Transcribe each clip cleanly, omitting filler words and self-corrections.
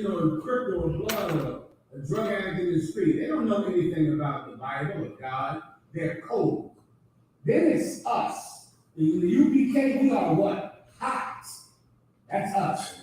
a crypto or blood or a drug addict in the street. They don't know anything about the Bible or God. They're cold. Then it's us. The UPK, we are what? Hot. That's us.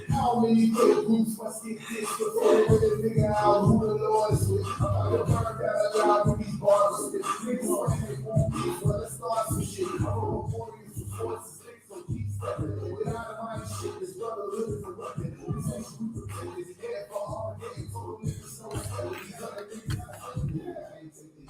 How many fake groups must exist before they really figure out who the Lord is with? I'm gonna burn down a lot with these bars. Niggas saying they won't be, but let's start some shit. I'm a reporter, you support the stick, so keep stepping. Without a mind shit, this brother living for nothing. This ain't stupid, it's dead for all day. Total niggas so steady, these other niggas not fucking. I ain't taking it.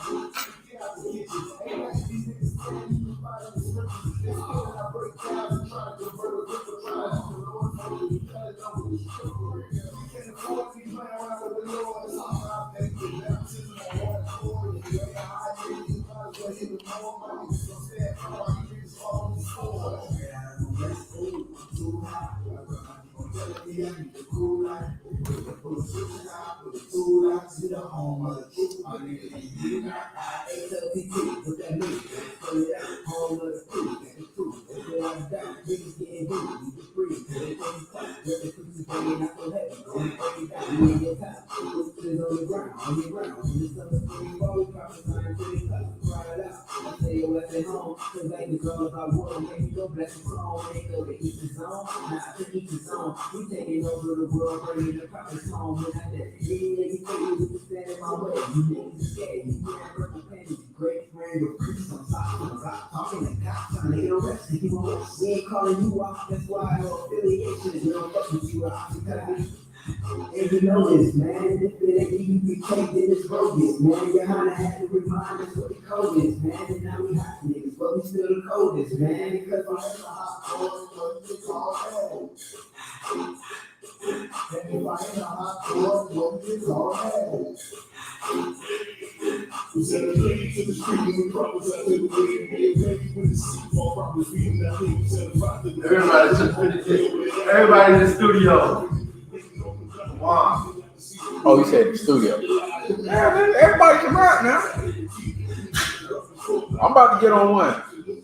Get out the kitchen. Ain't like these niggas saying you can find in the scriptures. They still I break down and try to convert a different trial. The Lord knows you gotta know what it's true. You can't afford to be playing around with the Lord. It's all about thinking. Baptism on one accord. If you ain't a high nigga, you might as well hit with more money. So stand for all you niggas fall on the floor. Too hot. I'm telling you, I need the cool life. Put the switches out, put the tool out, to the home of the truth. My nigga, you not HLPT, what that means? Put it out, home of the truth, and the truth. If you want to die, niggas getting big, you can breathe. They think class, let the cookies banging out your head. Don't break it down, you ain't your time. Put it on the ground, on your ground. When the summer's pretty low, prophesying to the class, cry it out. I tell you what's at home, cause ain't it's all about war. Maybe go bless the song, ain't go to each his own. Nah, to each his own. We taking over the world, bringing the prophets home. When I said, yeah, you think you can stand in my way. You niggas are scared, you can't purple pennies. Great friend of priests on top of the top. Talking to cops, trying to get arrested. You know, we ain't calling you out, that's why no affiliation. We don't fuck with you out because and you know this, man. If it ain't you be cake, then it's bogus, man. Your Hunter had to remind us what the code is, man. And now we hot niggas, but we still the coldest, man. Because we're in the hot cold, what you call hell. And if I ain't a hot cold, what you call hell. We send a lady to the street and we promise that they would wait and get ready when the seat fall properly feeding that thing. Everybody in the studio. Wow. Oh, you said the studio. Man, everybody come out now. I'm about to get on one.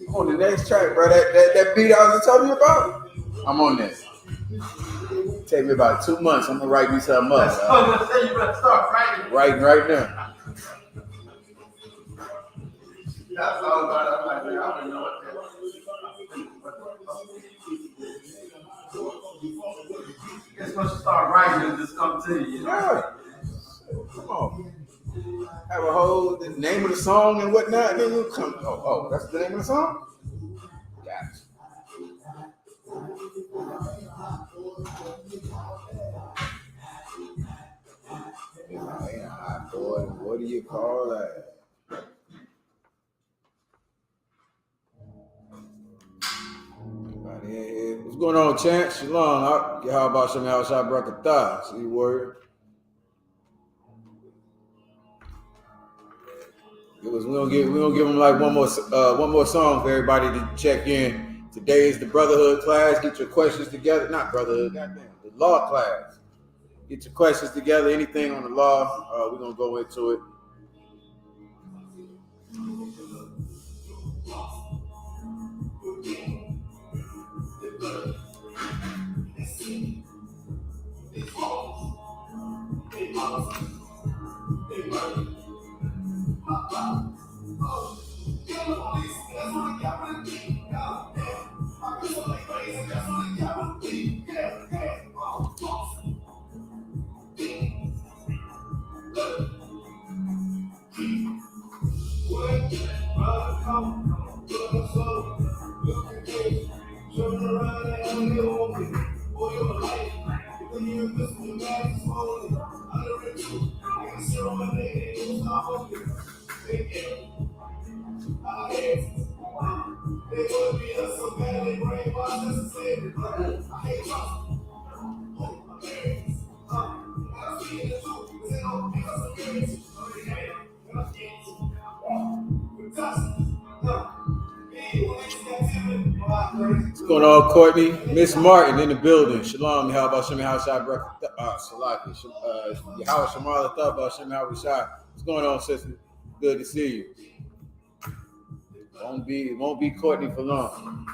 I'm on the next track, bro. That beat I was telling you about, I'm on this. Take me about 2 months. I'm gonna write me something up. I was gonna say you better start writing. Writing right now. That's all about it. I'm like, man, I don't know what that You're supposed to start writing and just come to you. Yeah. Come on. Have a whole the name of the song and whatnot, then you come. Oh, that's the name of the song? Gotcha. Boy, what do you call that? What's going on, Chance? Shalom. How about some outside Brakatah? See, warrior. We're gonna give them like one more song for everybody to check in. Today is the Brotherhood class. Get your questions together. Not Brotherhood, goddamn, the law class. Get your questions together. Anything on the law, we're gonna go into it. going on, Courtney? Miss Martin in the building. Shalom. How about Shemi Hawashai? Salaki. Yahweh Shemar thought about Shemi Hawashai. What's going on, sister? Good to see you. Won't be Courtney for long.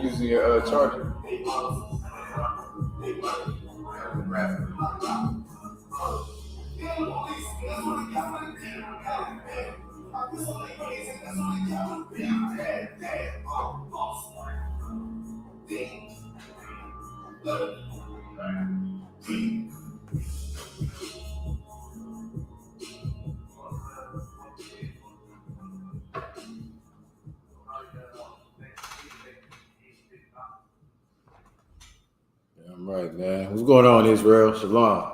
Using your charger. I'm right, man. What's going on, Israel? Shalom.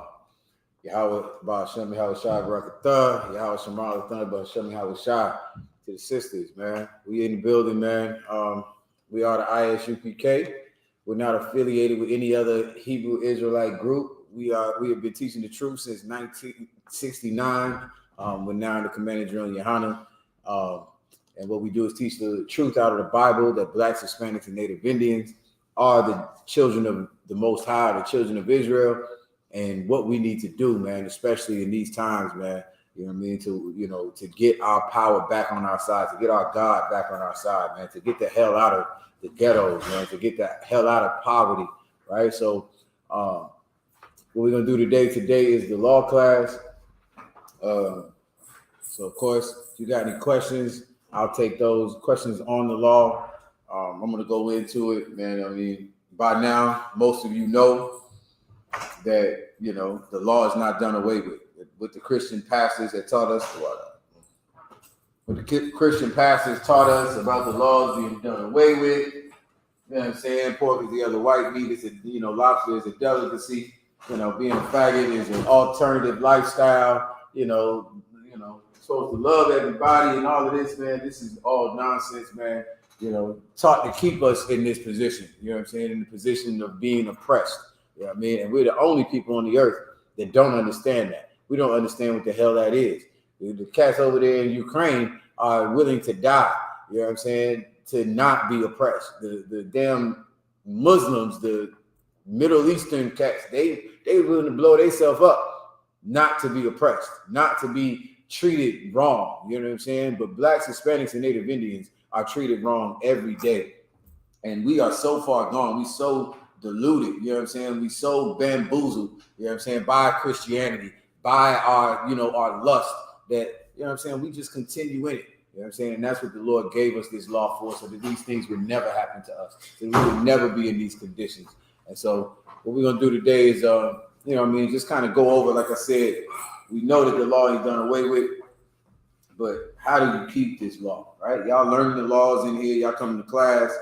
Yahweh Ba'Shem Yahushai Barakatah. Yahweh Shemar Lathan Ba'Shem Yahushai. To the sisters, man. We in the building, man. We are the ISUPK. We're not affiliated with any other Hebrew Israelite group. We have been teaching the truth since 1969. We're now in the Commander General Yohana. And what we do is teach the truth out of the Bible that Blacks, Hispanics, and Native Indians are the children of the Most High, the children of Israel, and what we need to do, man, especially in these times, man, you know what I mean, to get our power back on our side, to get our God back on our side, man, to get the hell out of the ghettos, man, to get the hell out of poverty, right? So what we're going to do today is the law class. So, of course, if you got any questions, I'll take those questions on the law. I'm going to go into it, man. I mean, by now, most of you know that, you know, the law is not done away with. What the Christian pastors that taught us, what the Christian pastors taught us about the laws being done away with, you know what I'm saying? Pork is the other white meat. It's lobster is a delicacy. You know, being a faggot is an alternative lifestyle. You know, supposed to love everybody and all of this, man. This is all nonsense, man. You know, taught to keep us in this position, you know what I'm saying, in the position of being oppressed, you know what I mean? And we're the only people on the earth that don't understand that. We don't understand what the hell that is. The cats over there in Ukraine are willing to die, you know what I'm saying, to not be oppressed. The damn Muslims, the Middle Eastern cats, they willing to blow themselves up not to be oppressed, not to be treated wrong, you know what I'm saying? But Blacks, Hispanics, and Native Indians are treated wrong every day. And we are so far gone. We so deluded, you know what I'm saying? We so bamboozled, you know what I'm saying, by Christianity, by our, our lust that, you know what I'm saying, we just continue in it. You know what I'm saying? And that's what the Lord gave us this law for, so that these things would never happen to us. So we would never be in these conditions. And so what we're going to do today is, just kind of go over, like I said, we know that the law is done away with, but how do you keep this law, right? Y'all learning the laws in here. Y'all coming to class.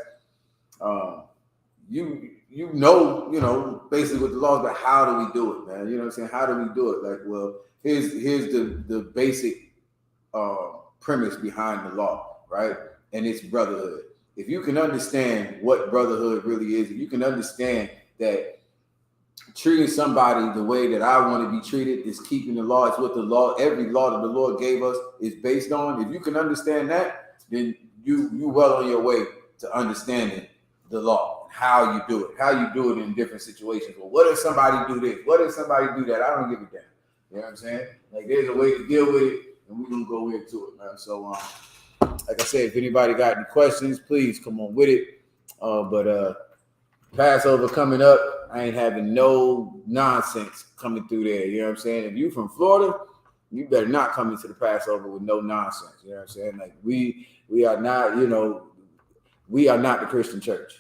You know, basically what the law is, but how do we do it, man? You know what I'm saying? How do we do it? Like, well, here's the basic premise behind the law, right? And it's brotherhood. If you can understand what brotherhood really is, if you can understand that treating somebody the way that I want to be treated is keeping the law. It's what the law, every law that the Lord gave us is based on. If you can understand that, then you well on your way to understanding the law. how you do it in different situations. Well, what if somebody do this? What if somebody do that? I don't give a damn. You know what I'm saying? Like, there's a way to deal with it, and we're gonna go into it, man. So, like I said, if anybody got any questions, please come on with it. But Passover coming up, I ain't having no nonsense coming through there. You know what I'm saying? If you from Florida, you better not come into the Passover with no nonsense. You know what I'm saying? Like, we are not, we are not the Christian church.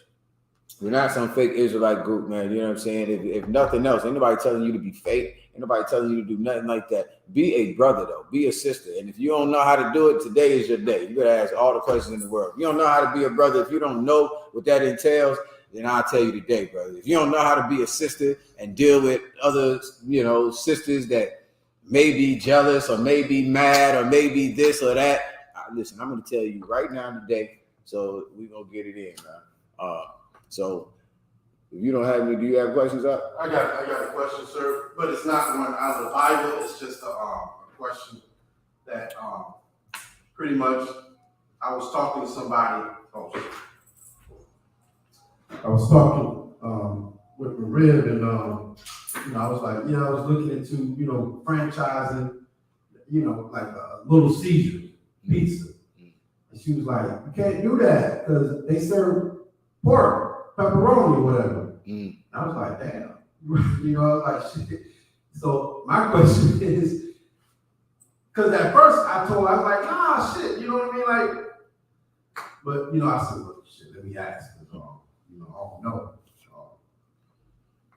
We're not some fake Israelite group, man. You know what I'm saying? If nothing else, ain't nobody telling you to be fake. Ain't nobody telling you to do nothing like that. Be a brother, though. Be a sister. And if you don't know how to do it, today is your day. You gotta ask all the questions in the world. If you don't know how to be a brother, if you don't know what that entails, then I'll tell you today, brother. If you don't know how to be a sister and deal with other, sisters that may be jealous or may be mad or maybe this or that, listen, I'm going to tell you right now today, so we're going to get it in, man. So if you don't have any, do you have questions up? I got a question, sir, but it's not one out of the Bible. It's just a question that pretty much I was talking to somebody. I was talking with Rib, and I was like, I was looking into franchising, like a Little Caesars pizza, and she was like, you can't do that because they serve pork, pepperoni, or whatever. I was like, damn, I was like, shit. So my question is, because at first I was like, nah, shit, you know what I mean, like, but I said, look, shit, let me ask. No.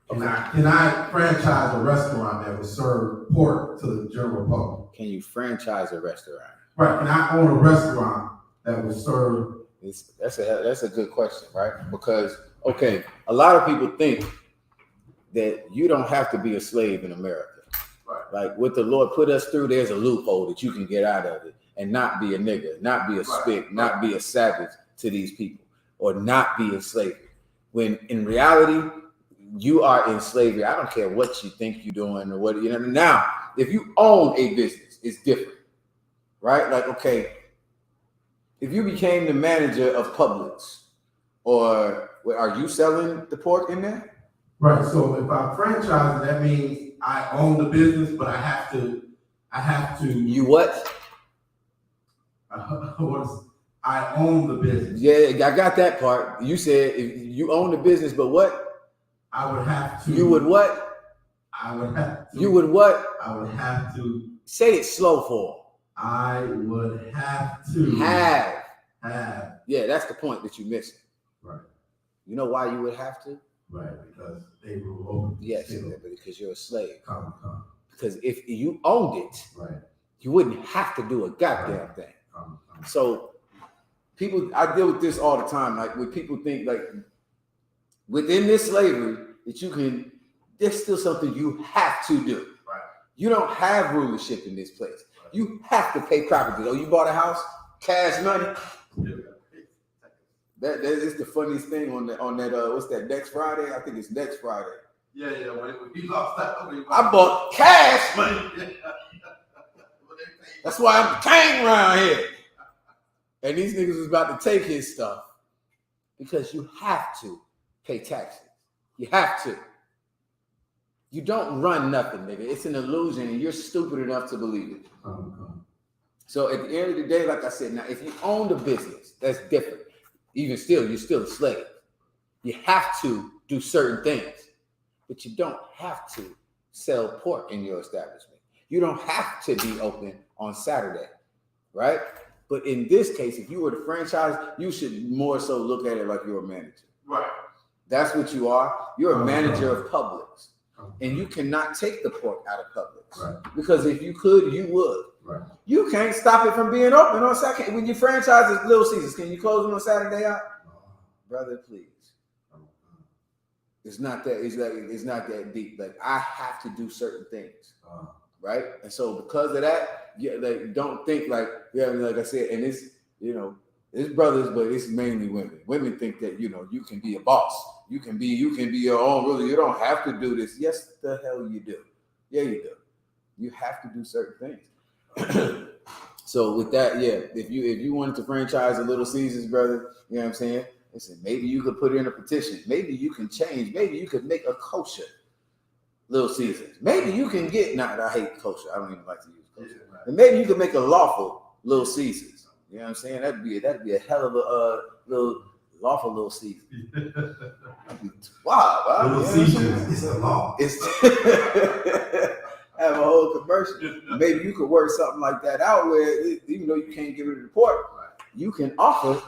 Can I franchise a restaurant that would serve pork to the general public? Can you franchise a restaurant? Right. Can I own a restaurant that would serve? That's a good question, right? Because, okay, a lot of people think that you don't have to be a slave in America. Right. Like, what the Lord put us through, there's a loophole that you can get out of it and not be a nigga, not be a spick, not be a savage to these people, or not be in slavery. When in reality, you are in slavery. I don't care what you think you're doing or what, Now, if you own a business, it's different, right? Like, okay, if you became the manager of Publix, or are you selling the pork in there? Right. So if I franchise it, that means I own the business, but I have to. You what? I own the business. Yeah, I got that part. You said if you own the business, but what? I would have to. You would what? I would have to. You would what? I would have to. Say it slow for. I would have to. Have. Yeah, that's the point that you're missing. Right. You know why you would have to? Right, because they rule over. Yes, because you're a slave. Come. Because if you owned it, right, you wouldn't have to do a goddamn thing. Come. So people, I deal with this all the time. Like, when people think like within this slavery that there's still something you have to do. Right. You don't have rulership in this place. Right. You have to pay property. Oh, you bought a house, cash money. Yeah. That is the funniest thing on that. What's that? Next Friday? I think it's next Friday. Yeah. When he lost that, I bought cash money. That's why I'm the king around here. And these niggas was about to take his stuff because you have to pay taxes. You have to. You don't run nothing, nigga. It's an illusion, and you're stupid enough to believe it. So at the end of the day, like I said, now if you own the business, that's different. Even still, you're still a slave. You have to do certain things, but you don't have to sell pork in your establishment. You don't have to be open on Saturday, right? But in this case, if you were to franchise, you should more so look at it like you're a manager. Right. That's what you are. You're a manager of Publix. And you cannot take the pork out of Publix. Right. Because if you could, you would. Right. You can't stop it from being open on Saturday. When you franchise at Little Caesars, can you close them on Saturday out? Brother, please. It's not that. It's not that deep. Like, I have to do certain things, right? And so because of that, don't think like I said. And it's it's brothers, but it's mainly women. Women think that you can be a boss. You can be your own ruler. You don't have to do this. Yes, the hell you do. Yeah, you do. You have to do certain things. So with that, if you wanted to franchise a Little Caesars, brother, you know what I'm saying? Listen, maybe you could put in a petition. Maybe you can change. Maybe you could make a kosher Little Caesars. Maybe you can get. Nah, I hate kosher. I don't even like to use kosher. And maybe you can make a lawful Little Caesars. You know what I'm saying? That'd be a hell of a little lawful Little Caesar. Wow, Little Caesars is a law. It's have a whole commercial. Maybe you could work something like that out where, even though you can't give it a report, you can offer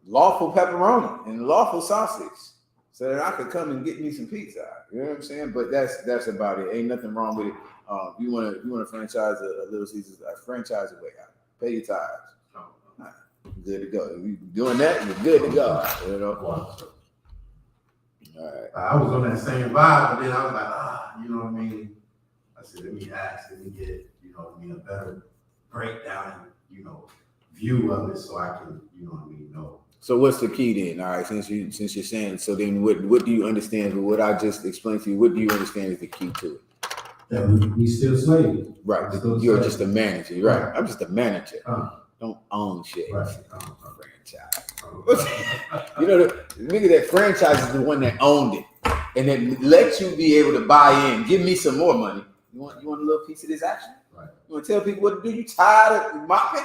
lawful pepperoni and lawful sausage, so that I could come and get me some pizza. You know what I'm saying? But that's about it. Ain't nothing wrong with it. If you want to franchise a Little Caesars, franchise away out. Pay your tithes. Good to go. If you doing that, you're good to go. You know. All right. I was on that same vibe, but then I was like, you know what I mean? I said, let me get, you know what I mean, a better breakdown, you know, view of it so I can, you know what I mean, know. So what's the key then? All right, since you're saying, so then what do you understand with what I just explained to you? What do you understand is the key to it? That we still slaves. Right. Still You're slaves. just a manager. Right. I'm just a manager. Don't own shit. Right. Franchise. You know, the nigga that franchise is the one that owned it and then let you be able to buy in. Give me some more money. You want a little piece of this action? Right. You want to tell people what to do? You tired of mopping?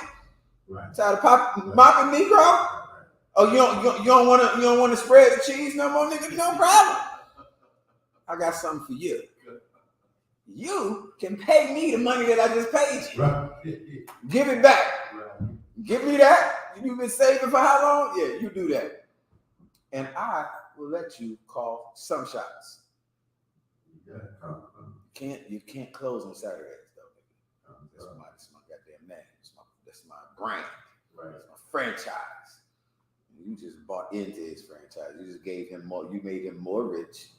Right. Tired of mopping, Negro? Oh, you don't want to spread the cheese no more, nigga? No problem. I got something for you. You can pay me the money that I just paid you. Right. Give it back. Right. Give me that. You've been saving for how long? Yeah, you do that. And I will let you call some shots. You can't close on Saturdays though. That's my goddamn name. That's my brand. Right. That's my franchise. You just bought into his franchise. You just gave him more. You made him more rich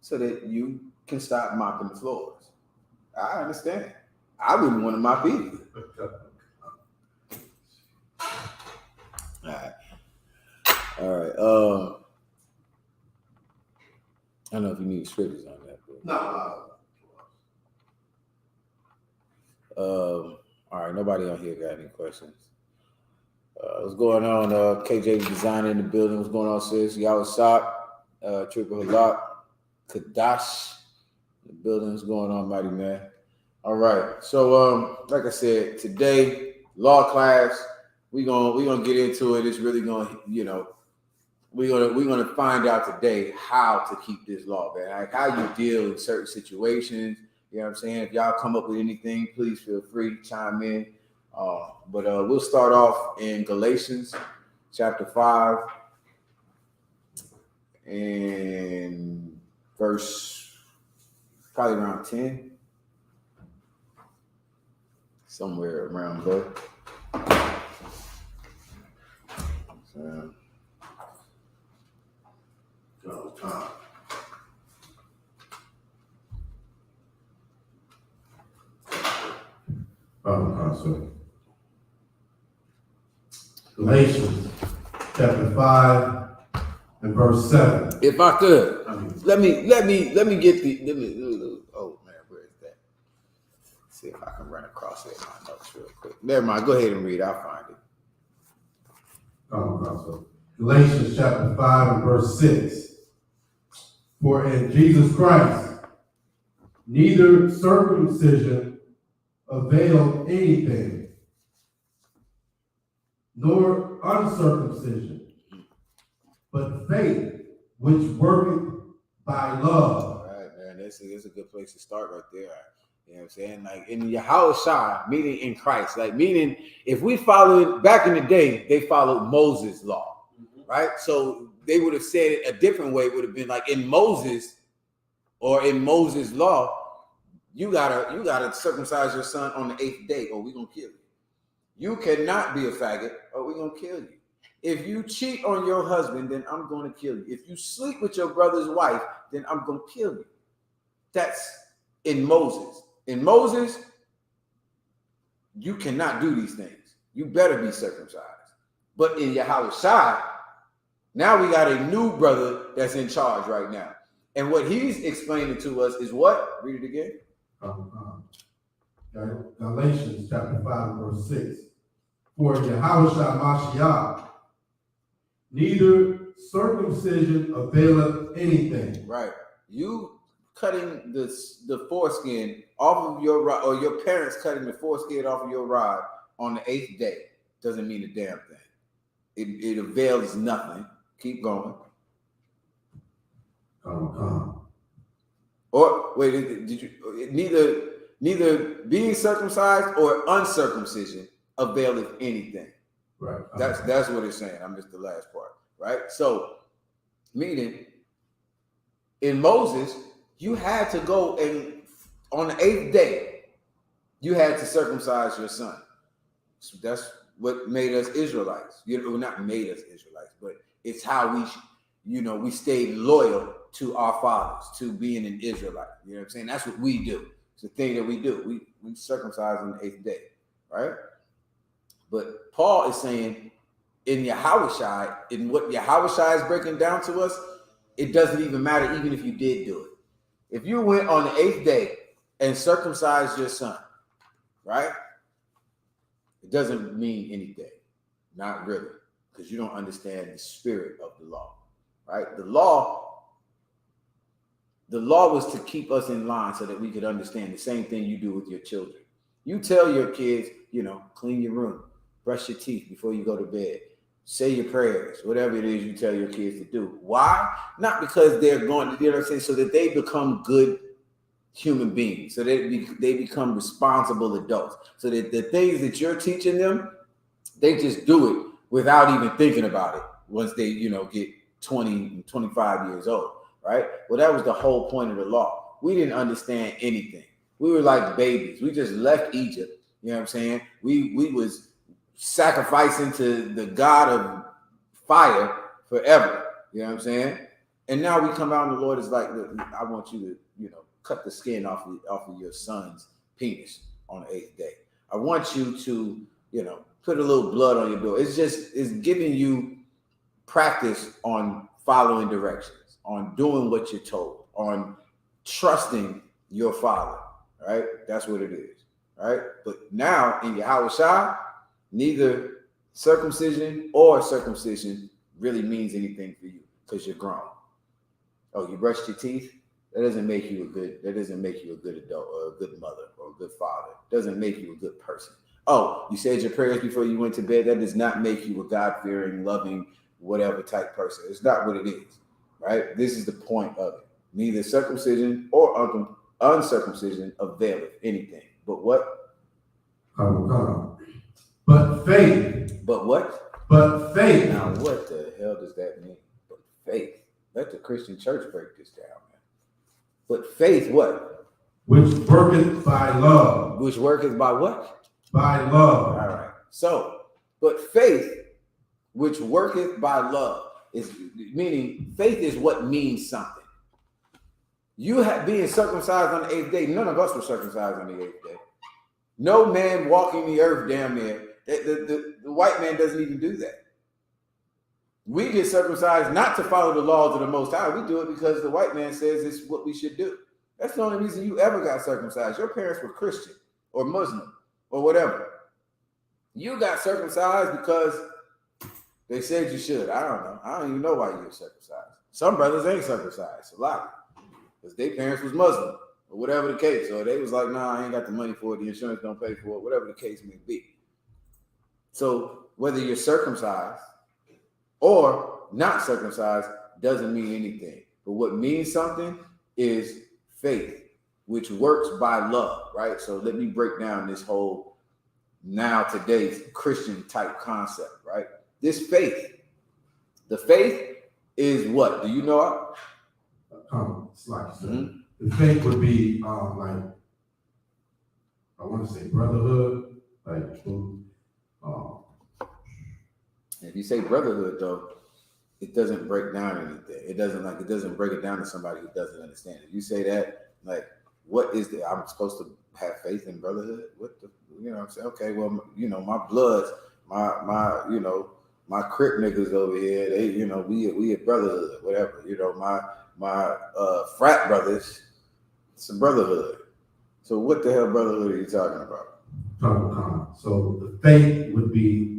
so that you can stop mopping the floors. I understand. I wouldn't want to mop either. All right. I don't know if you need scriptures on that. But, No. all right. Nobody on here got any questions. What's going on? KJ Designer in the building. What's going on, sis? Y'all was shot. Triple Halak. Kadash. The building. What's going on, mighty man? All right. So, like I said, today, law class, we're gonna get into it. It's really gonna, we're gonna find out today how to keep this law, man. Like how you deal in certain situations. You know what I'm saying? If y'all come up with anything, please feel free to chime in. But we'll start off in Galatians chapter 5 and verse probably around 10. Somewhere around there. So Galatians chapter 5 and verse 7. If I could, let me get oh man, where is that? Let's see if I can run across it in my notes real quick. Never mind, go ahead and read. I'll find it. So Galatians chapter 5 and verse 6. For in Jesus Christ, neither circumcision availed anything, nor uncircumcision, but faith which worketh by love. All right, man. That's a good place to start right there. You know what I'm saying? Like in Yahushua, meaning in Christ. Like meaning if we followed back in the day, they followed Moses' law, right? So they would have said it a different way. It would have been like in Moses or in Moses' law, you gotta circumcise your son on the 8th day, or we're gonna kill you. You cannot be a faggot, or we're gonna kill you. If you cheat on your husband, then I'm gonna kill you. If you sleep with your brother's wife, then I'm gonna kill you. That's in Moses. In Moses, you cannot do these things. You better be circumcised. But in Yahushua, now we got a new brother that's in charge right now. And what he's explaining to us is what? Read it again. Galatians chapter 5 verse 6. For Yahushua Mashiach neither circumcision availeth anything. Right. You cutting the foreskin off of your rod, or your parents cutting the foreskin off of your rod on the 8th day doesn't mean a damn thing. It avails nothing. Keep going. Come. Or wait, did you neither being circumcised or uncircumcision availeth anything. Right. That's what it's saying. I missed the last part. Right. So meaning in Moses, you had to go and on the 8th day, you had to circumcise your son. So that's what made us Israelites. Not made us Israelites, but it's how we stayed loyal to our fathers, to being an Israelite. You know what I'm saying? That's what we do. It's the thing that we do. We circumcise on the 8th day, right? But Paul is saying in Yahushua, in what Yahushua is breaking down to us, it doesn't even matter even if you did do it. If you went on the 8th day and circumcised your son, right? It doesn't mean anything. Not really, because you don't understand the spirit of the law, right? The law was to keep us in line so that we could understand the same thing you do with your children. You tell your kids, clean your room, brush your teeth before you go to bed, say your prayers, whatever it is you tell your kids to do. Why? Not because they're going to, so that they become good human beings, so they become responsible adults, so that the things that you're teaching them, they just do it without even thinking about it once they, get 20 and 25 years old, right? Well, that was the whole point of the law. We didn't understand anything. We were like babies. We just left Egypt. You know what I'm saying? We was sacrificing to the God of fire forever. You know what I'm saying? And now we come out and the Lord is like, look, I want you to, cut the skin off of your son's penis on the 8th day. I want you to, put a little blood on your door. It's giving you practice on following directions, on doing what you're told, on trusting your father, right? That's what it is, right? But now in Yahushua, neither circumcision or circumcision really means anything for you because you're grown. Oh, you brushed your teeth? That doesn't make you a good adult or a good mother or a good father. It doesn't make you a good person. Oh, you said your prayers before you went to bed? That does not make you a God-fearing, loving, whatever type person. It's not what it is, right? This is the point of it. Neither circumcision or uncircumcision availeth anything. But what? Come. But faith. But what? But faith. Now, what the hell does that mean? But faith. Let the Christian church break this down, man. But faith, what? Which worketh by love. Which worketh by what? By love. All right. So, but faith, which worketh by love, is meaning faith is what means something. You being circumcised on the 8th day, none of us were circumcised on the 8th day. No man walking the earth damn near. The white man doesn't even do that. We get circumcised not to follow the laws of the Most High. We do it because the white man says it's what we should do. That's the only reason you ever got circumcised. Your parents were Christian or Muslim or whatever. You got circumcised because they said you should. I don't know. I don't even know why you were circumcised. Some brothers ain't circumcised. A lot. Because their parents was Muslim or whatever the case. Or they was like, nah, I ain't got the money for it. The insurance don't pay for it. Whatever the case may be. So whether you're circumcised or not circumcised doesn't mean anything. But what means something is faith, which works by love, right? So let me break down this whole today's Christian type concept, right? This faith, the faith is what? Do you know it? It's like the faith would be like, I want to say brotherhood, like if you say brotherhood, though, it doesn't break down anything. It doesn't break it down to somebody who doesn't understand it. You say that, like, what is I'm supposed to have faith in brotherhood? What the, I'm saying? Okay, well, my bloods, my Crip niggas over here, they, we a brotherhood, whatever. My frat brothers, it's a brotherhood. So what the hell brotherhood are you talking about? So the faith would be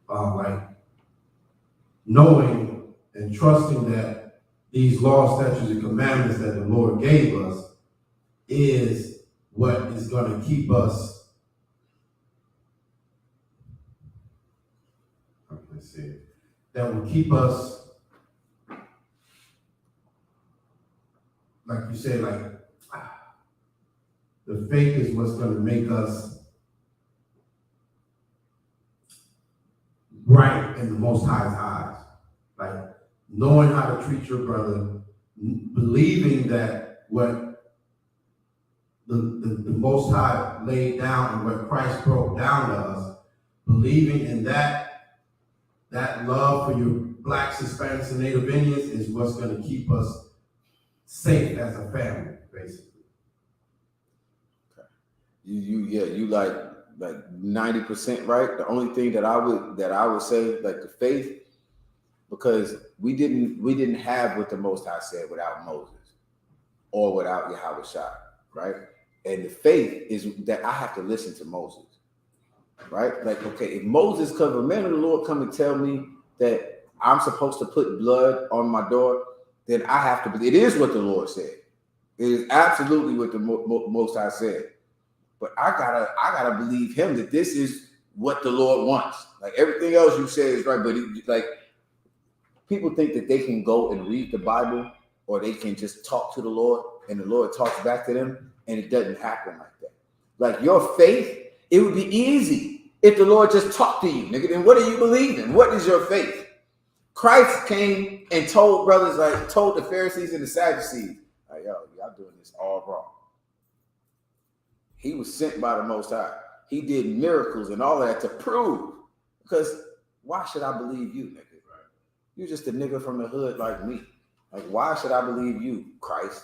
like knowing and trusting that these laws, statutes, and commandments that the Lord gave us is what is going to keep us, how can I say it? That will keep us, like you said, like the faith is what's going to make us right in the Most High's eyes. Like knowing how to treat your brother, believing that what the Most High laid down and what Christ broke down to us, believing in that love for your blacks, Hispanics, and Native Indians is what's going to keep us safe as a family, basically. You like 90% right. The only thing that I would say, like the faith, because we didn't have what the Most High said without Moses or without Yahweh Shai, right? And the faith is that I have to listen to Moses, right? Like, okay, if Moses comes, a man of the Lord come and tell me that I'm supposed to put blood on my door, then I have to. It is what the Lord said. It is absolutely what the Most High said. But I gotta believe him that this is what the Lord wants. Like everything else you say is right, but like people think that they can go and read the Bible or they can just talk to the Lord and the Lord talks back to them, and it doesn't happen like that. Like your faith, it would be easy if the Lord just talked to you, nigga. Then what do you believe in? What is your faith? Christ came and told brothers, like told the Pharisees and the Sadducees, like, yo, y'all doing this all wrong. He was sent by the Most High. He did miracles and all of that to prove. Because why should I believe you, nigga? You're just a nigga from the hood like me. Like, why should I believe you, Christ?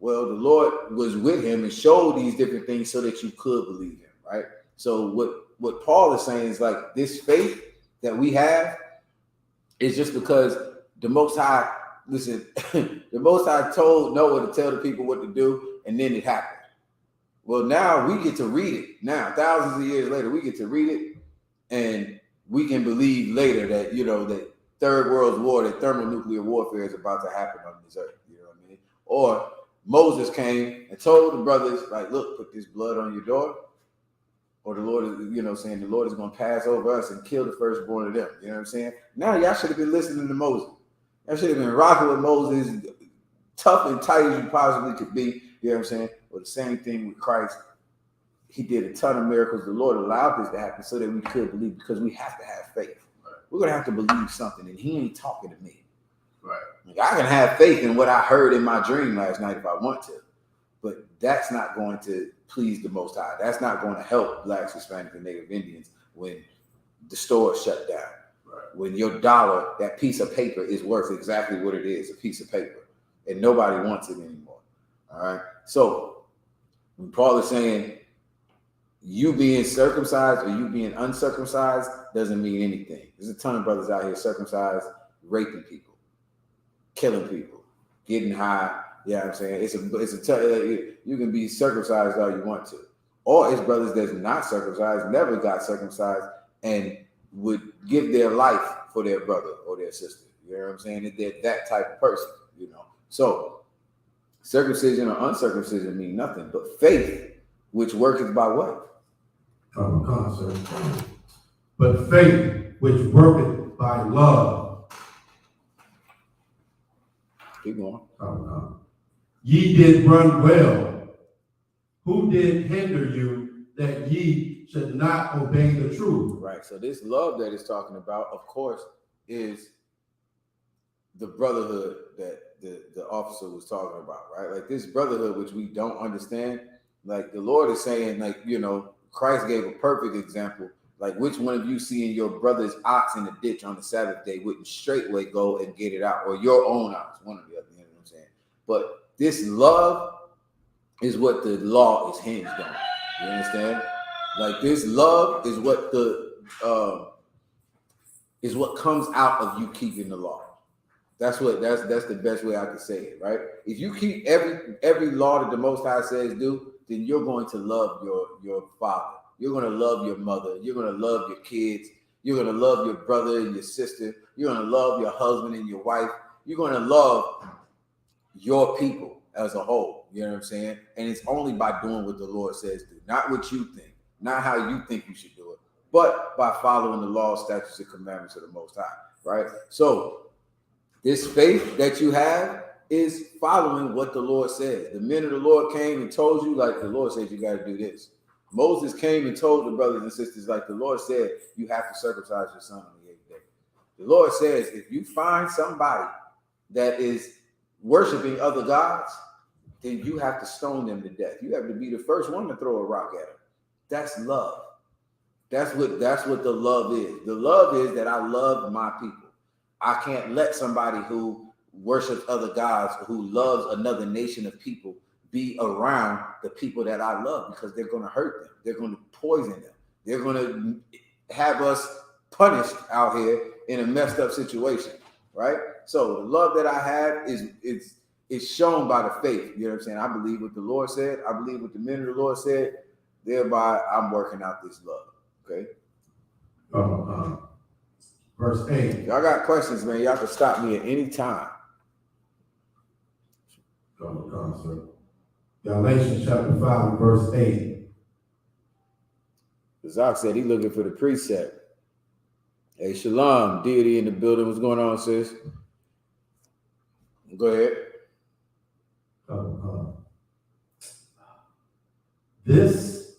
Well, the Lord was with him and showed these different things so that you could believe him, right? So what Paul is saying is like this faith that we have is just because the Most High, listen, the Most High told Noah to tell the people what to do, and then it happened. Well, now we get to read it. Now, thousands of years later, we get to read it, and we can believe later that, you know, that Third World War, that thermonuclear warfare is about to happen on this earth. You know what I mean? Or Moses came and told the brothers, like, look, put this blood on your door, or the Lord is, you know, saying the Lord is going to pass over us and kill the firstborn of them. You know what I'm saying? Now y'all should have been listening to Moses. Y'all should have been rocking with Moses, tough and tight as you possibly could be. You know what I'm saying? Well, the same thing with Christ. He did a ton of miracles. The Lord allowed this to happen so that we could believe, because we have to have faith. Right. We're going to have to believe something, and he ain't talking to me. Right. Like, I can have faith in what I heard in my dream last night if I want to, but that's not going to please the Most High. That's not going to help blacks, Hispanics, and Native Indians when the store is shut down. Right. When your dollar, that piece of paper, is worth exactly what it is, a piece of paper, and nobody wants it anymore. All right. So when Paul is saying you being circumcised or you being uncircumcised doesn't mean anything. There's a ton of brothers out here circumcised, raping people, killing people, getting high. You know what I'm saying? You can be circumcised all you want to. Or it's brothers that's not circumcised, never got circumcised, and would give their life for their brother or their sister. You know what I'm saying? They're that type of person, you know. So circumcision or uncircumcision mean nothing, but faith, which worketh by what? Come on, sir. But faith, which worketh by love. Keep going. Ye did run well. Who did hinder you that ye should not obey the truth? Right. So this love that it's talking about, of course, is the brotherhood that the officer was talking about, right? Like this brotherhood, which we don't understand. Like the Lord is saying, like, you know, Christ gave a perfect example. Like, which one of you seeing your brother's ox in the ditch on the Sabbath day wouldn't straightway go and get it out, or your own ox, one or the other, you know what I'm saying? But this love is what the law is hinged on. You understand? Like this love is what is what comes out of you keeping the law. That's the best way I could say it, right? If you keep every law that the Most High says do, then you're going to love your father. You're going to love your mother. You're going to love your kids. You're going to love your brother and your sister. You're going to love your husband and your wife. You're going to love your people as a whole. You know what I'm saying? And it's only by doing what the Lord says do, not what you think, not how you think you should do it, but by following the law, statutes, and commandments of the Most High, right? So this faith that you have is following what the Lord says. The men of the Lord came and told you, like the Lord said, you got to do this. Moses came and told the brothers and sisters, like the Lord said, you have to circumcise your son on the 8th day. The Lord says, if you find somebody that is worshiping other gods, then you have to stone them to death. You have to be the first one to throw a rock at them. That's love. That's what the love is. The love is that I love my people. I can't let somebody who worships other gods, who loves another nation of people, be around the people that I love, because they're going to hurt them. They're going to poison them. They're going to have us punished out here in a messed up situation, right? So the love that I have is shown by the faith. You know what I'm saying? I believe what the Lord said. I believe what the men of the Lord said. Thereby, I'm working out this love. Okay. Verse 8. Y'all got questions, man? Y'all can stop me at any time. Come, sir. Galatians chapter 5, verse 8. Zach said he looking for the precept. Hey, Shalom, deity in the building. What's going on, sis? Go ahead. This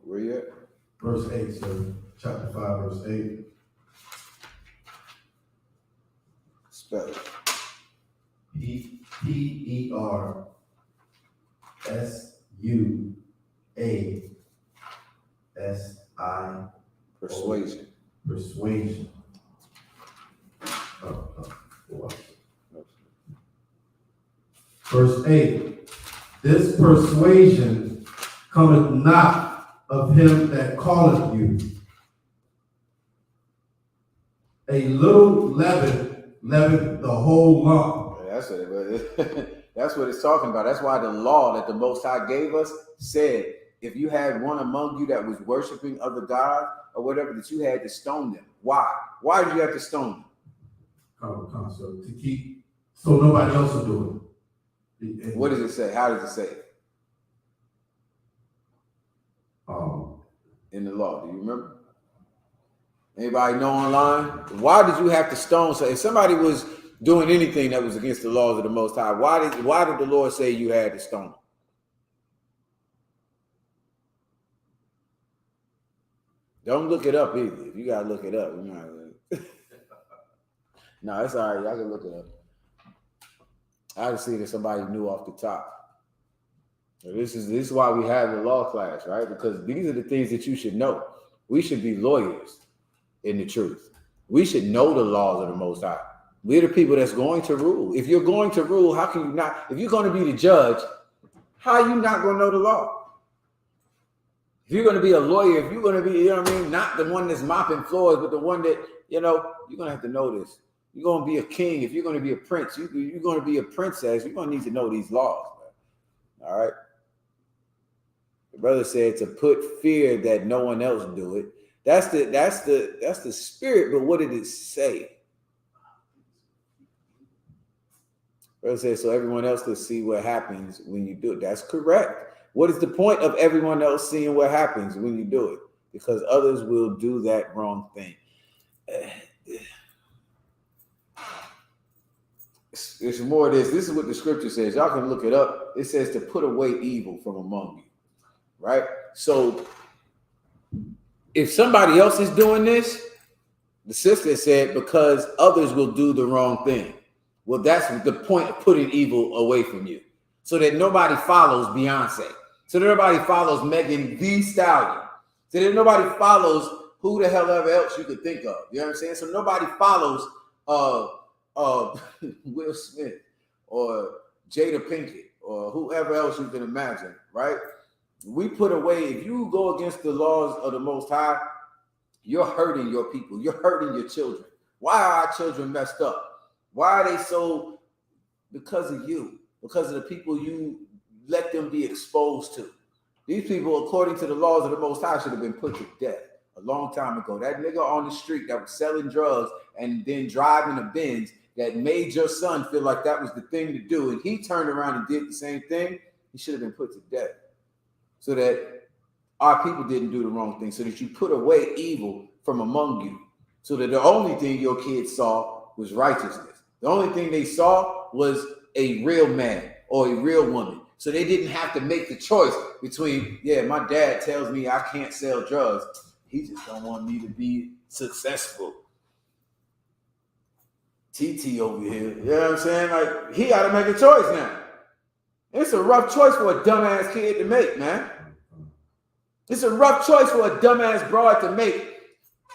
Where you at? verse 8, sir. Chapter 5, verse 8. Spell it. Persuasion. Persuasion. Persuasion. Verse 8. This persuasion cometh not of him that calleth you. A little leaven leaveneth the whole lump. That's what it's talking about. That's why the law that the Most High gave us said, if you had one among you that was worshiping other gods or whatever, that you had to stone them. Why? Why did you have to stone them? So to keep, so nobody else will do it. And, what does it say? How does it say it? In the law, do you remember? Anybody know online? Why did you have to stone? So if somebody was doing anything that was against the laws of the Most High, why did the Lord say you had to stone them? Don't look it up either. If you gotta look it up, you're not. No, it's all right. Y'all can look it up. I just see that somebody knew off the top. So this is why we have the law class, right? Because these are the things that you should know. We should be lawyers in the truth. We should know the laws of the Most High. We're the people that's going to rule. If you're going to rule, how can you not? If you're going to be the judge, how are you not going to know the law? If you're going to be a lawyer, if you're going to be, you know what I mean, not the one that's mopping floors, but the one that, you know, you're going to have to know this. You're going to be a king. If you're going to be a prince, you're going to be a princess. You're going to need to know these laws. Man. All right. The brother said to put fear that no one else do it. That's the spirit. But what did it say? Brother said so everyone else could see what happens when you do it. That's correct. What is the point of everyone else seeing what happens when you do it? Because others will do that wrong thing. There's more of this. This is what the scripture says. Y'all can look it up. It says to put away evil from among you. Right? So if somebody else is doing this, the sister said, because others will do the wrong thing. Well, that's the point of putting evil away from you. So that nobody follows Beyonce. So that nobody follows Megan Thee Stallion. So that nobody follows who the hell ever else you could think of. You know what I'm saying? So nobody follows Will Smith or Jada Pinkett or whoever else you can imagine, right? We put away, if you go against the laws of the Most High, you're hurting your people. You're hurting your children. Why are our children messed up? Why are they so? Because of you. Because of the people you let them be exposed to? These people, according to the laws of the Most High, should have been put to death a long time ago. That nigga on the street that was selling drugs and then driving a Benz that made your son feel like that was the thing to do, and he turned around and did the same thing, he should have been put to death. So that our people didn't do the wrong thing, so that you put away evil from among you, so that the only thing your kids saw was righteousness. The only thing they saw was a real man or a real woman. So they didn't have to make the choice between, yeah, my dad tells me I can't sell drugs. He just don't want me to be successful. TT over here, you know what I'm saying? Like, he got to make a choice now. It's a rough choice for a dumbass kid to make, man. It's a rough choice for a dumbass broad to make.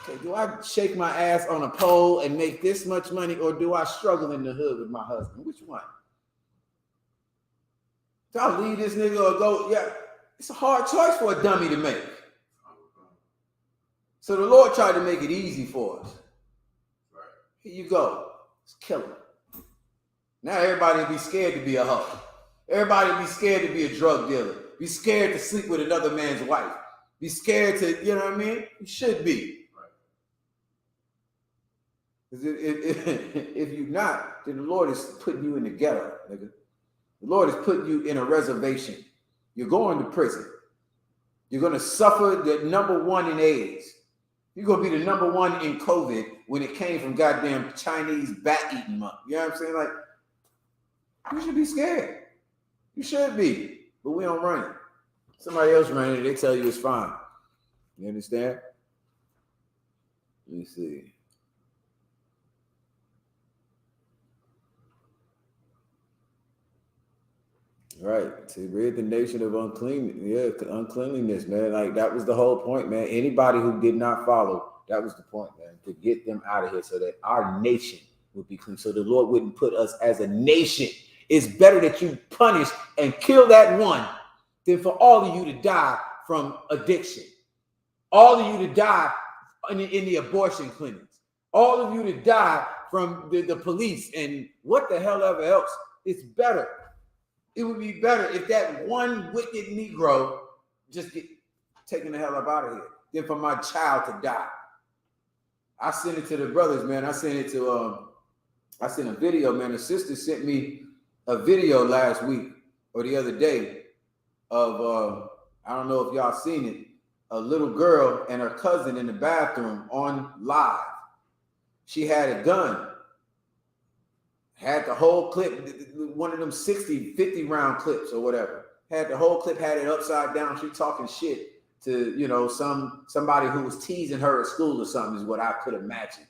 Okay, do I shake my ass on a pole and make this much money, or do I struggle in the hood with my husband? Which one? Do I leave this nigga or go? Yeah, it's a hard choice for a dummy to make. So the Lord tried to make it easy for us. Here you go. Let's kill him. Now everybody be scared to be a hoe. Everybody be scared to be a drug dealer. Be scared to sleep with another man's wife. Be scared to, you know what I mean? You should be. If you're not, then the Lord is putting you in the ghetto, nigga. The Lord is putting you in a reservation. You're going to prison. You're going to suffer the number one in AIDS. You're going to be the number one in COVID when it came from goddamn Chinese bat eating them up. You know what I'm saying? Like, you should be scared. You should be. But we don't run it. Somebody else run it. They tell you it's fine. You understand? Let me see. Right. To rid the nation of uncleanliness, man. Like, that was the whole point, man. Anybody who did not follow, that was the point, man. To get them out of here so that our nation would be clean. So the Lord wouldn't put us as a nation. It's better that you punish and kill that one than for all of you to die from addiction. All of you to die in the abortion clinics. All of you to die from the police and what the hell ever else. It's better. It would be better if that one wicked Negro just get taken the hell up out of here than for my child to die. I sent it to the brothers, man. I sent a video, man. The sister sent me a video last week or the other day of, I don't know if y'all seen it, a little girl and her cousin in the bathroom on live. She had a gun. Had the whole clip, one of them 60, 50 round clips or whatever. Had the whole clip, had it upside down. She talking shit to, you know, somebody who was teasing her at school or something is what I could imagine.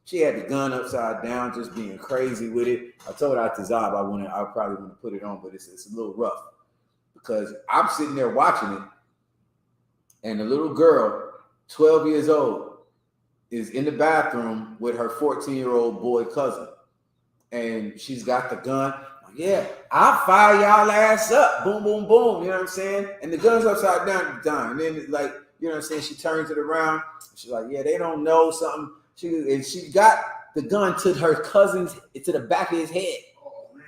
She had the gun upside down, just being crazy with it. I told Atazab I probably want to put it on, but it's a little rough because I'm sitting there watching it, and the little girl, 12 years old, is in the bathroom with her 14-year-old boy cousin. And she's got the gun. Yeah, I'll fire y'all ass up. Boom, boom, boom. You know what I'm saying? And the gun's upside down at the time. And then, like, you know what I'm saying? She turns it around. She's like, yeah, they don't know something. She got the gun to her cousin's, to the back of his head.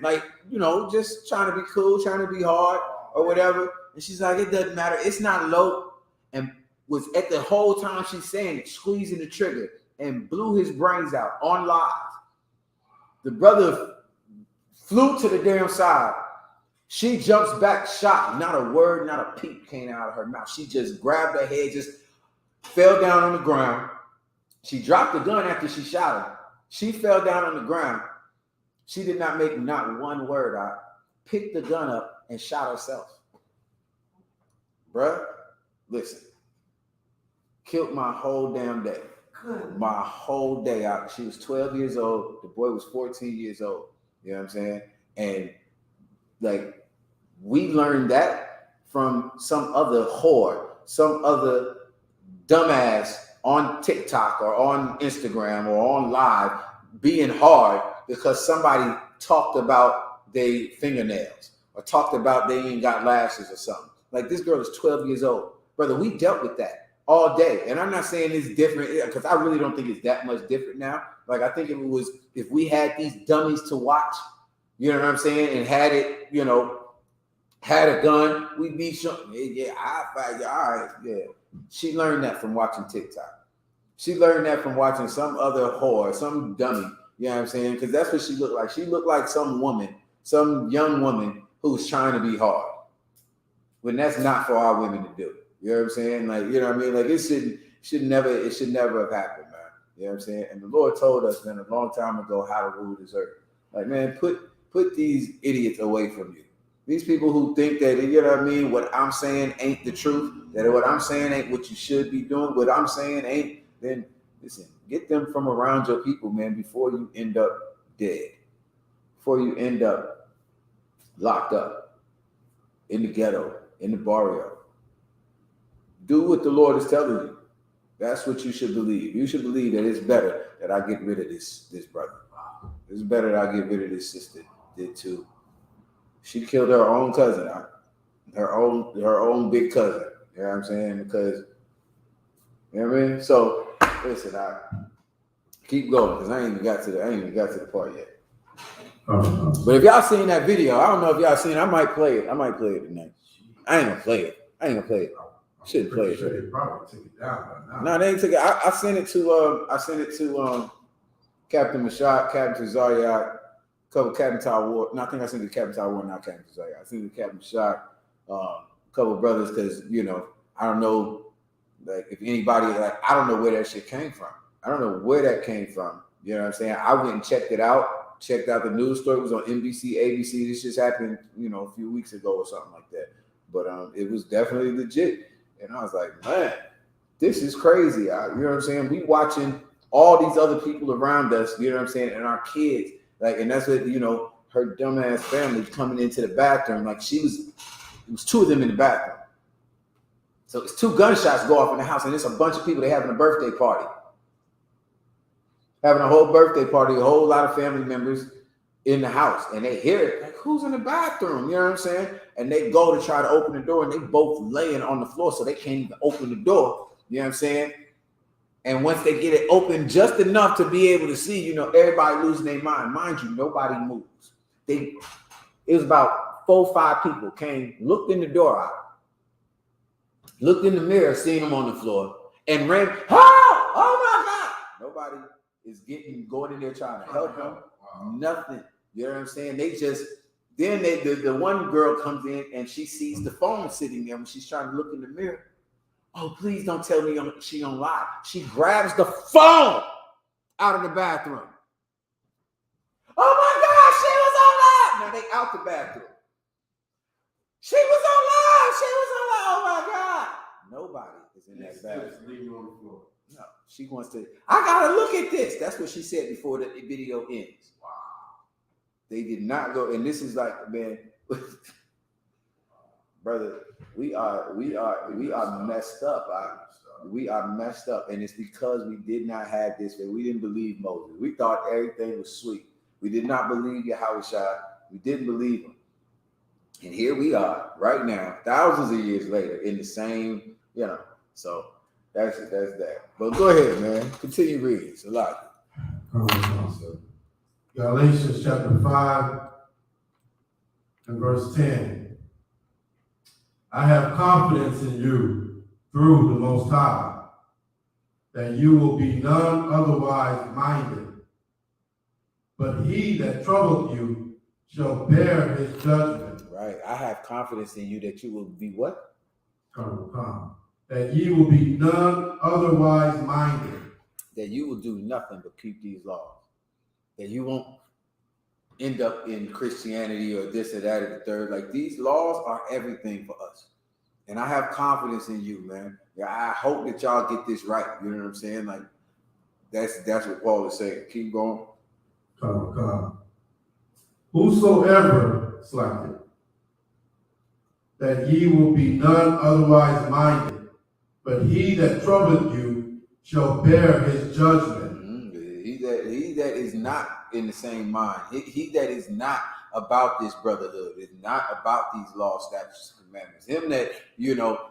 Like, you know, just trying to be cool, trying to be hard or whatever. And she's like, it doesn't matter. It's not low. And was at the whole time she's saying it, squeezing the trigger and blew his brains out on live. The brother flew to the damn side. She jumps back, shocked. Not a word, not a peep came out of her mouth. She just grabbed her head, just fell down on the ground. She dropped the gun after she shot him. She fell down on the ground. She did not make not one word out. Picked the gun up and shot herself. Bruh, listen. Killed my whole damn day. My whole day out. She was 12 years old. The boy was 14 years old. You know what I'm saying? And like, we learned that from some other whore, some other dumbass on TikTok or on Instagram or on live being hard because somebody talked about their fingernails or talked about they ain't got lashes or something. Like, this girl is 12 years old. Brother, we dealt with that all day. And I'm not saying it's different because I really don't think it's that much different now. Like, I think if we had these dummies to watch, you know what I'm saying, and had it, you know, had a gun, we be shooting. Yeah, I fight. All right, yeah. She learned that from watching TikTok. She learned that from watching some other whore, some dummy. You know what I'm saying? Because that's what she looked like. She looked like some woman, some young woman who's trying to be hard. When that's not for our women to do. You know what I'm saying? Like, you know what I mean? Like it should never have happened, man. You know what I'm saying? And the Lord told us, man, a long time ago how to rule this earth. Like, man, put these idiots away from you. These people who think that, you know what I mean, what I'm saying ain't the truth, that what I'm saying ain't what you should be doing, what I'm saying ain't, then listen, get them from around your people, man, before you end up dead, before you end up locked up in the ghetto, in the barrio. Do what the Lord is telling you. That's what you should believe. You should believe that it's better that I get rid of this brother. It's better that I get rid of this sister did too. She killed her own cousin, her own big cousin. You know what I'm saying? Because, you know what I mean? So listen, I keep going because I ain't even got to the part yet. But if y'all seen that video, I don't know if y'all seen it. I might play it. Tonight. I ain't gonna play it. Shouldn't play it. Sure they probably took it down by now. No, they ain't took it. I sent it to Captain Mashad, Captain Zaryat, couple Captain Ty Ward. No, I think I sent it to Captain Ty Ward, not Captain Zaryat. I sent it to Captain Mashad, couple of brothers, because I don't know, like if anybody, like I don't know where that shit came from. I don't know where that came from. You know what I'm saying? I went and checked it out. Checked out the news story. It was on NBC, ABC. This just happened, a few weeks ago or something like that. But it was definitely legit. And I was like, man, this is crazy. You know what I'm saying? We watching all these other people around us, you know what I'm saying, and our kids. Like, and that's what, her dumbass family coming into the bathroom. Like it was two of them in the bathroom. So it's two gunshots go off in the house, and it's a bunch of people. They having a birthday party. Having a whole birthday party, a whole lot of family members in the house, and they hear it. Like, who's in the bathroom? You know what I'm saying? And they go to try to open the door, and they both laying on the floor, so they can't even open the door. You know what I'm saying? And once they get it open just enough to be able to see, everybody losing their mind. Mind you, nobody moves. It was about 4 or 5 people came, looked in the door out, looked in the mirror, seen them on the floor, and ran. Oh my God! Nobody is going in there trying to help them. Wow. Nothing. You know what I'm saying? Then the one girl comes in and she sees the phone sitting there when she's trying to look in the mirror. Oh, please don't tell me she don't lie. She grabs the phone out of the bathroom. Oh my God, she was on live. Now they out the bathroom. She was on live. Oh my God. Nobody is in that bathroom. On the floor. No, she wants to. I gotta look at this. That's what she said before the video ends. Wow. They did not go, and this is like, man, brother, we are messed up. We are messed up, and it's because we did not have this. We didn't believe Moses. We thought everything was sweet. We did not believe Yahushua. We didn't believe him, and here we are right now, thousands of years later, in the same, So. That's that. But go ahead, man. Continue reading. It's a lot. Galatians chapter 5 and verse 10. I have confidence in you through the Most High, that you will be none otherwise minded. But he that troubled you shall bear his judgment. Right. I have confidence in you that you will be what? That ye will be none otherwise minded. That you will do nothing but keep these laws. That you won't end up in Christianity or this or that or the third. Like, these laws are everything for us. And I have confidence in you, man. Yeah, I hope that y'all get this right. You know what I'm saying? Like, that's what Paul is saying. Keep going. Whosoever slacketh, that ye will be none otherwise minded. But he that troubleth you shall bear his judgment. Mm-hmm. He that is not in the same mind, he that is not about this brotherhood, is not about these laws, statutes, and commandments. Him that,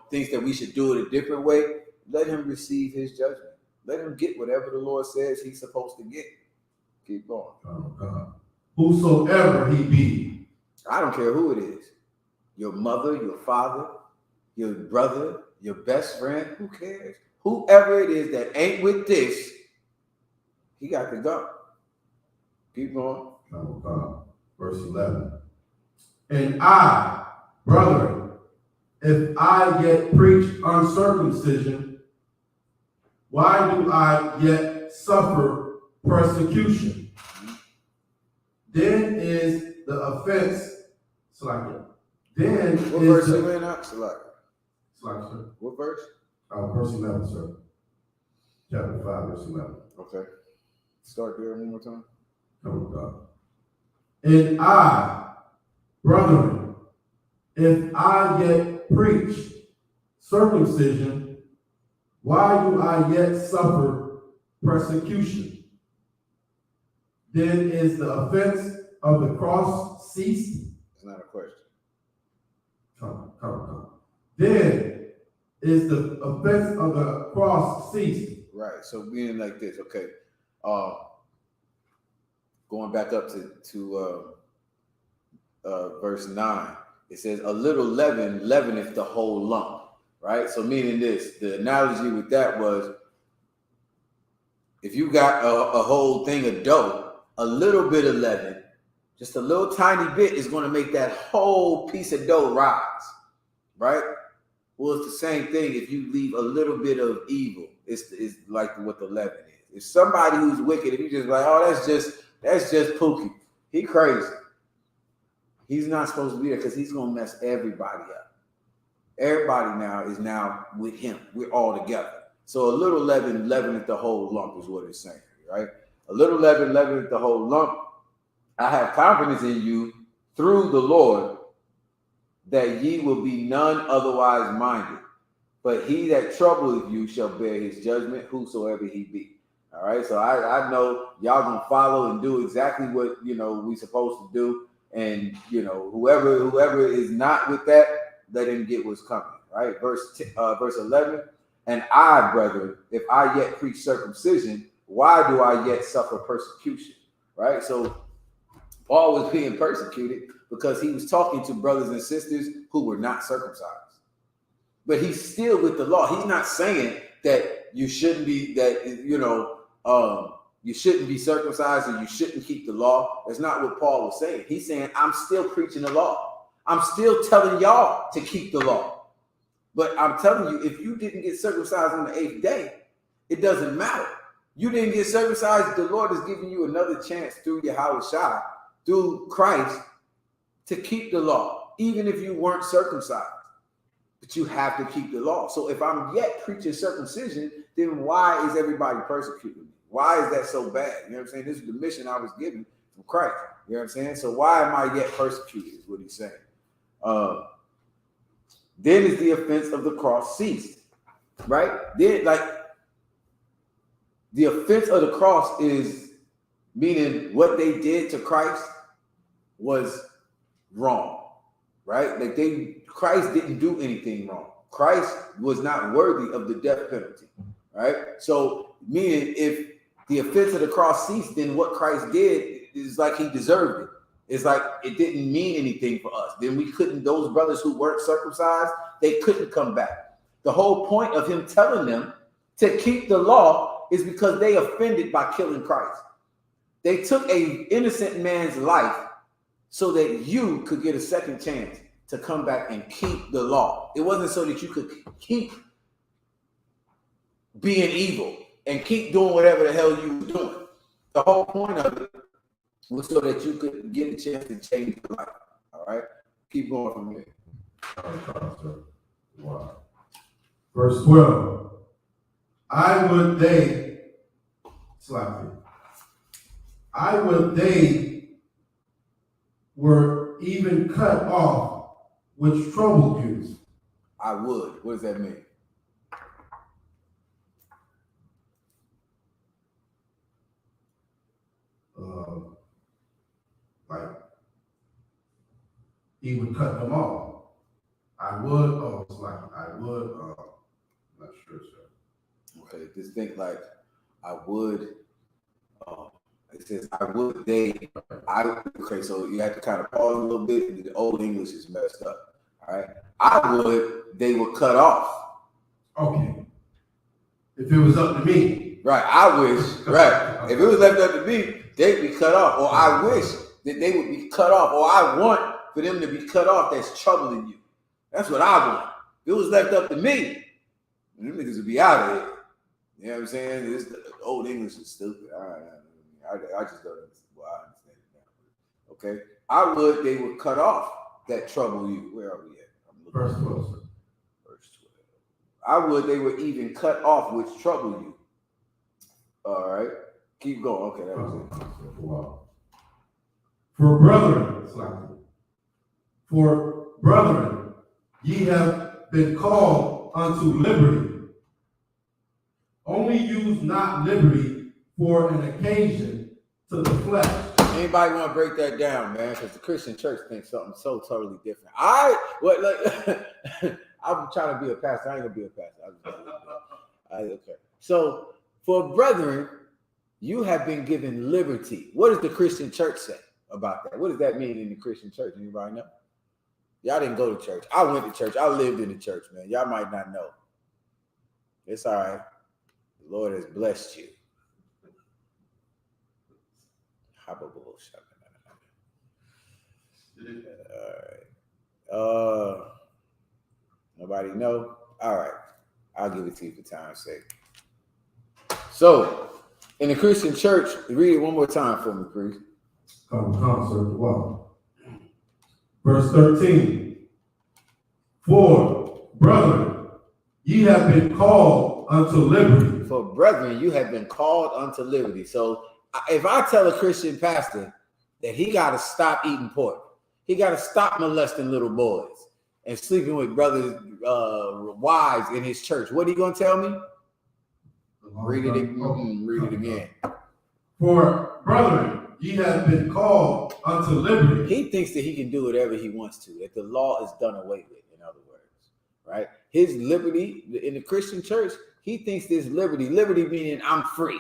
thinks that we should do it a different way, let him receive his judgment. Let him get whatever the Lord says he's supposed to get. Keep going. Whosoever he be. I don't care who it is. your mother, your father, your brother, your best friend, who cares? Whoever it is that ain't with this, he got to go. Keep going. Verse 11. And I, brethren, if I yet preach uncircumcision, why do I yet suffer persecution? Then is the offense, then What is verse the, you in at? sir. What verse? Verse 11, sir. Chapter 5, verse 11. Okay. Start there one more time. And I, brethren, if I yet preach circumcision, why do I yet suffer persecution? Then is the offense of the cross ceased? It's not a question. Come. Then is the offense of the cross ceased? Right. So meaning like this, okay. Going back up to verse 9, it says, a little leaven leaveneth the whole lump. Right? So meaning this, the analogy with that was, if you got a whole thing of dough, a little bit of leaven, just a little tiny bit is going to make that whole piece of dough rise. Right? Well, it's the same thing if you leave a little bit of evil. It's like what the leaven is. If somebody who's wicked, if you just like, oh, that's just Pookie. He crazy. He's not supposed to be there because he's going to mess everybody up. Everybody now is now with him. We're all together. So a little leaven leaveneth the whole lump is what it's saying, right? A little leaven leaveneth the whole lump. I have confidence in you through the Lord that ye will be none otherwise minded. But he that troubleth you shall bear his judgment, whosoever he be. All right. So I know y'all gonna follow and do exactly what we supposed to do. And whoever is not with that, let him get what's coming. Right. Verse 11. And I, brethren, if I yet preach circumcision, why do I yet suffer persecution? Right. So Paul was being persecuted because he was talking to brothers and sisters who were not circumcised. But he's still with the law. He's not saying that you shouldn't be, you shouldn't be circumcised and you shouldn't keep the law. That's not what Paul was saying. He's saying, I'm still preaching the law. I'm still telling y'all to keep the law. But I'm telling you, if you didn't get circumcised on the 8th day, it doesn't matter. You didn't get circumcised. The Lord is giving you another chance through Yahushua, through Christ, to keep the law, even if you weren't circumcised. But you have to keep the law. So if I'm yet preaching circumcision, then why is everybody persecuting me? Why is that so bad? You know what I'm saying? This is the mission I was given from Christ. You know what I'm saying? So why am I yet persecuted is what he's saying. Then is the offense of the cross ceased. Right? Then, the offense of the cross is meaning what they did to Christ was wrong. Right? Christ didn't do anything wrong. Christ was not worthy of the death penalty. Right? So, meaning if the offense of the cross ceased, then what Christ did is like he deserved it. It's like it didn't mean anything for us. Then we couldn't, those brothers who weren't circumcised, they couldn't come back. The whole point of him telling them to keep the law is because they offended by killing Christ. They took an innocent man's life so that you could get a second chance to come back and keep the law. It wasn't so that you could keep being evil and keep doing whatever the hell you were doing. The whole point of it was so that you could get a chance to change your life. All right? Keep going from here. Wow. Verse 12. I would they were even cut off, which troubled you. I would. What does that mean? He would cut them off. I would, not sure, sir. Okay, just think like I would. It says I would. Okay, so you have to kind of pause a little bit. The old English is messed up. right? I would they were cut off. Okay. If it was up to me. Right. I wish, right. If it was left up to me, they'd be cut off. Or I wish that they would be cut off. Or I want for them to be cut off that's troubling you. That's what I want. If it was left up to me, them niggas would be out of here. You know what I'm saying? The old English is stupid. I just don't understand. Well, I understand it now. Okay? I would they would cut off that trouble you. Where are we at? Verse 12. Verse 12. I would they would even cut off which trouble you. All right. Keep going. Okay, that was it. For brethren, ye have been called unto liberty. Only use not liberty for an occasion to the flesh. Anybody want to break that down, man? Because the Christian church thinks something so totally different. I'm trying to be a pastor. I ain't gonna be a pastor. Okay. So for brethren, you have been given liberty. What does the Christian church say about that? What does that mean in the Christian church? Anybody know? Y'all didn't go to church. I went to church. I lived in the church, man. Y'all might not know. It's all right. The Lord has blessed you. All right. Nobody know? All right. I'll give it to you for time's sake. So, in the Christian church, read it one more time for me, please. Verse 13. For brethren, ye have been called unto liberty. For brethren, you have been called unto liberty. So if I tell a Christian pastor that he got to stop eating pork, he got to stop molesting little boys and sleeping with brothers' wives in his church, what are you going to tell me? Read it again. For brethren, ye have been called unto liberty. He thinks that he can do whatever he wants to, that the law is done away with, in other words, right? His liberty in the Christian church, he thinks there's liberty meaning I'm free.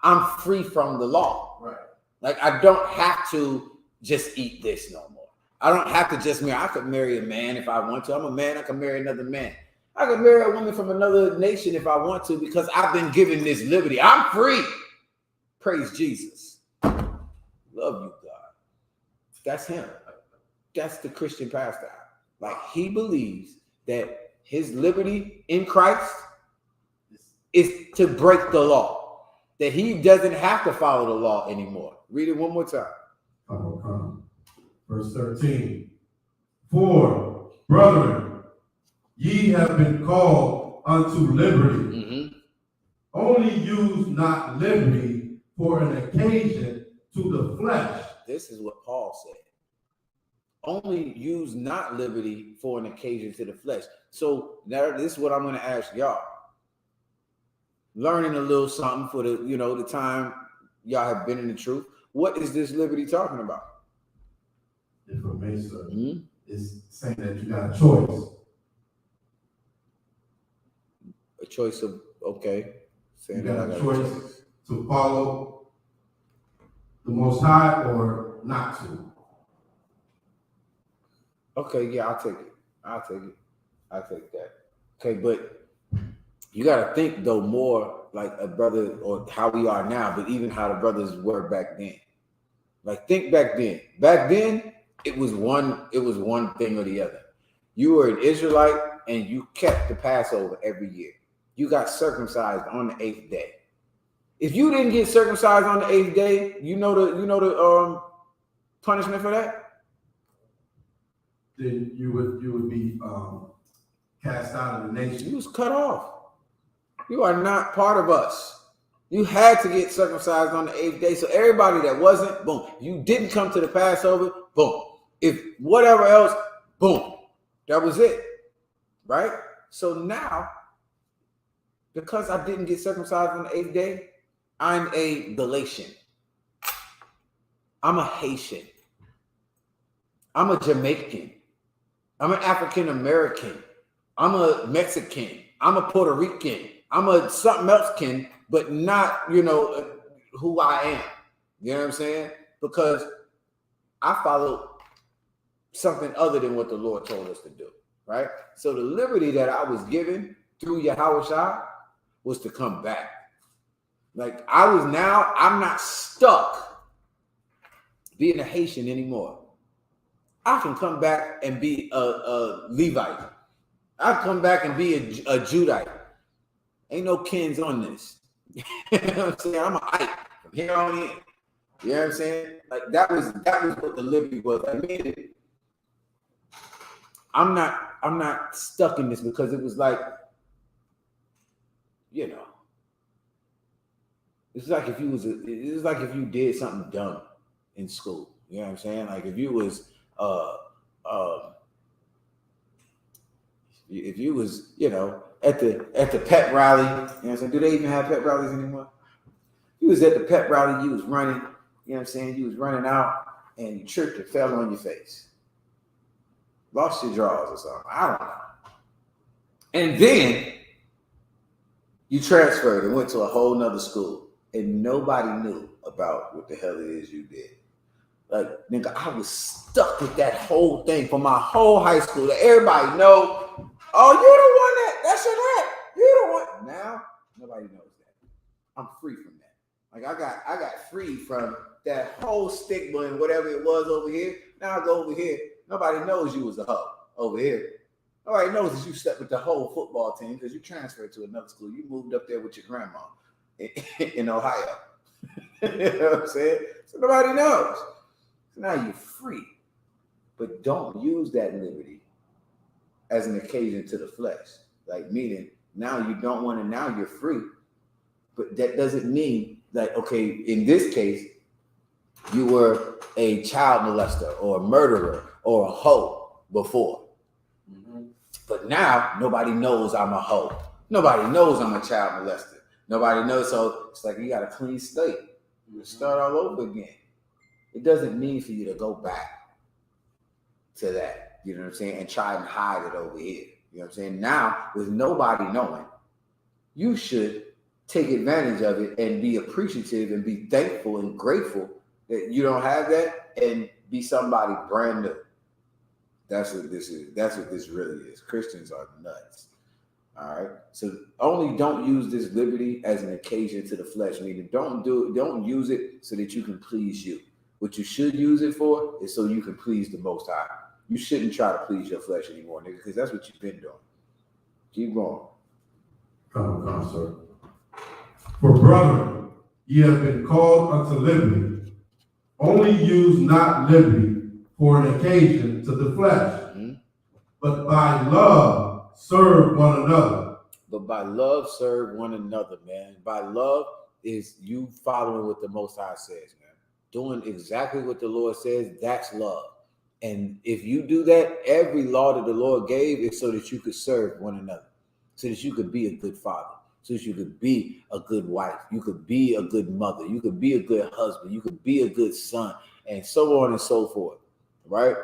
I'm free from the law. Right. Like I don't have to just eat this no more. I don't have to just marry. I could marry a man if I want to. I'm a man. I can marry another man. I could marry a woman from another nation if I want to because I've been given this liberty. I'm free. Praise Jesus. Love you, God. That's him. That's the Christian pastor. Like he believes that his liberty in Christ is to break the law. That he doesn't have to follow the law anymore. Read it one more time. Verse 13. For brethren, ye have been called unto liberty. Mm-hmm. Only use not liberty for an occasion to the flesh. This is what Paul said. Only use not liberty for an occasion to the flesh. So now this is what I'm going to ask y'all. Learning a little something for the time y'all have been in the truth. What is this liberty talking about? Information is saying that you got a choice. A choice of saying You that I got a got choice to follow the Most High or not to. Okay, yeah, I'll take that. Okay, but you got to think though more like a brother or how we are now, but even how the brothers were back then. Like think back then. Back then, it was one thing or the other. You were an Israelite and you kept the Passover every year. You got circumcised on the 8th day. If you didn't get circumcised on the 8th day, you know the punishment for that? Then you would be cast out of the nation. You was cut off. You are not part of us. You had to get circumcised on the 8th day. So everybody that wasn't, boom. You didn't come to the Passover, boom. If whatever else, boom. That was it. Right? So now, because I didn't get circumcised on the 8th day, I'm a Galatian. I'm a Haitian. I'm a Jamaican. I'm an African American. I'm a Mexican. I'm a Puerto Rican. I'm a something else kin, but not, who I am. You know what I'm saying? Because I follow something other than what the Lord told us to do, right? So the liberty that I was given through Yahushua was to come back. Like I'm not stuck being a Haitian anymore. I can come back and be a Levite. I can come back and be a Judite. Ain't no kins on this. You know what I'm saying? I'm an Ike from here on in. You know what I'm saying? Like that was what the liberty was. I mean, I'm not stuck in this because it was like, you know, it's like if you did something dumb in school. You know what I'm saying? Like if you was you know, at the pep rally, you know what I'm saying? Do they even have pep rallies anymore? You was at the pep rally, you was running, you know what I'm saying? You was running out and you tripped and fell on your face. Lost your drawers or something. I don't know. And then you transferred and went to a whole nother school and nobody knew about what the hell it is you did. Like, nigga, I was stuck with that whole thing for my whole high school. That everybody know, oh, you the one that's your that. You the one. Now, nobody knows that. I'm free from that. Like, I got free from that whole stigma and whatever it was over here. Now I go over here. Nobody knows you was a hoe over here. Nobody knows that you slept with the whole football team because you transferred to another school. You moved up there with your grandma in Ohio. You know what I'm saying? So nobody knows. So now you're free. But don't use that liberty as an occasion to the flesh. Like, meaning now you don't want to, now you're free. But that doesn't mean that, okay, in this case, you were a child molester or a murderer or a hoe before. Mm-hmm. But now nobody knows I'm a hoe. Nobody knows I'm a child molester. Nobody knows. So it's like you got a clean slate. You start all over again. It doesn't mean for you to go back to that. You know what I'm saying? And try and hide it over here. You know what I'm saying? Now, with nobody knowing, you should take advantage of it and be appreciative and be thankful and grateful that you don't have that and be somebody brand new. That's what this is. That's what this really is. Christians are nuts. All right. So only don't use this liberty as an occasion to the flesh. Meaning don't use it so that you can please you. What you should use it for is so you can please the Most High. You shouldn't try to please your flesh anymore, nigga, because that's what you've been doing. Keep going. Come on, sir. For brethren, ye have been called unto liberty. Only use not liberty for an occasion to the flesh, but by love serve one another. But by love serve one another, man. By love is you following what the Most High says, man. Doing exactly what the Lord says, that's love. And if you do that, every law that the Lord gave is so that you could serve one another, so that you could be a good father, so that you could be a good wife, you could be a good mother, you could be a good husband, you could be a good son, and so on and so forth, right?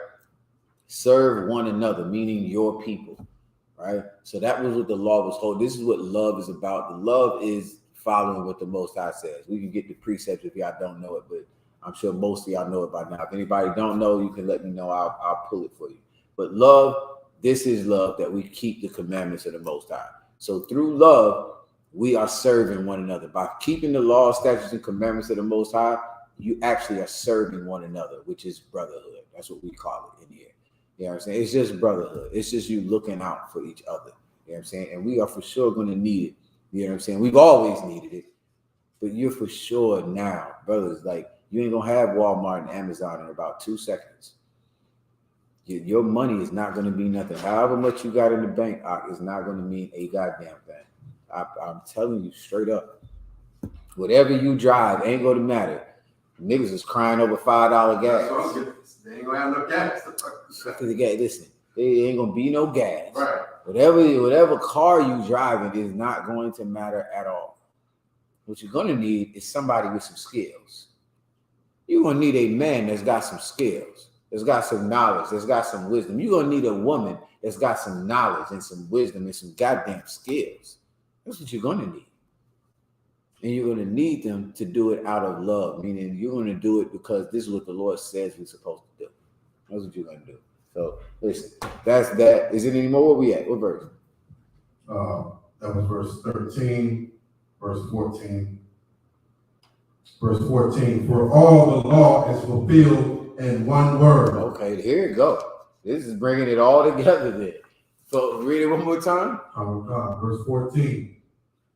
Serve one another, meaning your people, right? So that was what the law was told. This is what love is about. The love is following what the Most High says. We can get the precepts if y'all don't know it, but I'm sure most of y'all know it by now. If anybody don't know, you can let me know. I'll pull it for you. But love, this is love, that we keep the commandments of the Most High. So through love, we are serving one another. By keeping the law, statutes, and commandments of the Most High, you actually are serving one another, which is brotherhood. That's what we call it in here. You know what I'm saying? It's just brotherhood. It's just you looking out for each other. You know what I'm saying? And we are for sure going to need it. You know what I'm saying? We've always needed it. But you're for sure now, brothers, like, you ain't going to have Walmart and Amazon in about 2 seconds. Your money is not going to be nothing. However much you got in the bank is not going to mean a goddamn thing. I'm telling you straight up. Whatever you drive ain't going to matter. Niggas is crying over $5 gas. They ain't gonna have no gas. Listen, there ain't gonna be no gas. Right. Whatever car you driving is not going to matter at all. What you're gonna need is somebody with some skills. You're gonna need a man that's got some skills, that's got some knowledge, that's got some wisdom. You're gonna need a woman that's got some knowledge and some wisdom and some goddamn skills. That's what you're gonna need. And you're going to need them to do it out of love, meaning you're going to do it because this is what the Lord says we're supposed to do. That's what you're going to do. So listen, that's that. Is it any more? Where we at? What verse? That was verse 13, verse 14. Verse 14, for all the law is fulfilled in one word. Okay, here you go. This is bringing it all together then. So read it one more time. Verse 14,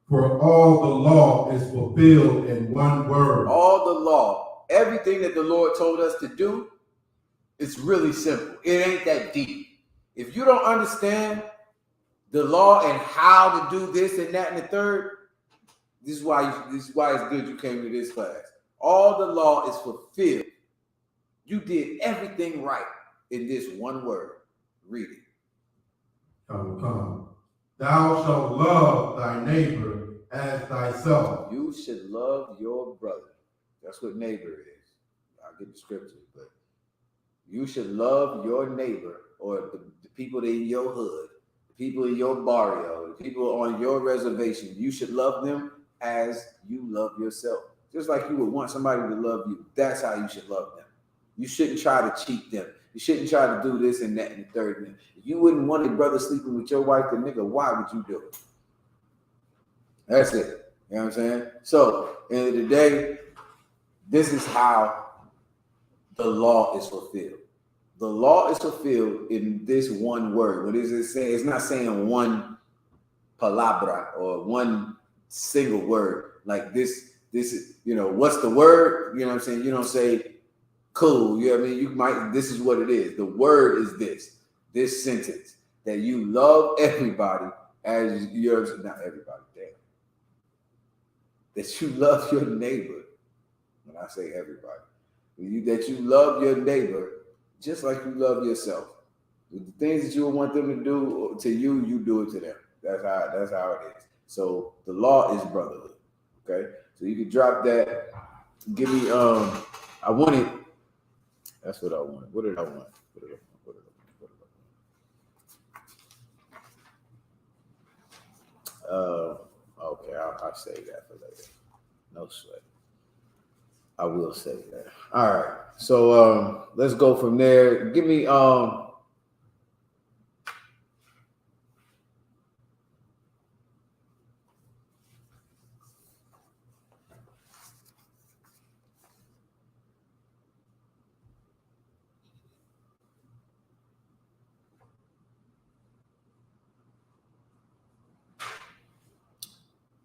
for all the law is fulfilled in one word. All the law, everything that the Lord told us to do, it's really simple. It ain't that deep. If you don't understand the law and how to do this and that and the third, this is why it's good you came to this class. All the law is fulfilled. You did everything right in this one word. Read it. Come. Thou shalt love thy neighbor as thyself. You should love your brother. That's what neighbor is. I'll get the scripture, but you should love your neighbor, or the people in your hood, the people in your barrio, the people on your reservation. You should love them as you love yourself. Just like you would want somebody to love you. That's how you should love them. You shouldn't try to cheat them. You shouldn't try to do this and that and the third. If you wouldn't want a brother sleeping with your wife, the nigga, why would you do it? That's it. You know what I'm saying? So, end of the day, this is how the law is fulfilled. The law is fulfilled in this one word. What is it saying? It's not saying one palabra or one single word. Like this is, what's the word? You know what I'm saying? You don't say cool. You know what I mean? This is what it is. The word is this sentence, that you love everybody as yours, not everybody, damn. That you love your neighbor. When I say everybody, that you love your neighbor just like you love yourself. The things that you would want them to do to you, you do it to them. That's how it is. So the law is brotherhood. Okay, so you can drop that. Give me I wanted. That's what I wanted. What did I want? Okay, I'll save that for later. No sweat. I will save that. All right. So let's go from there. Give me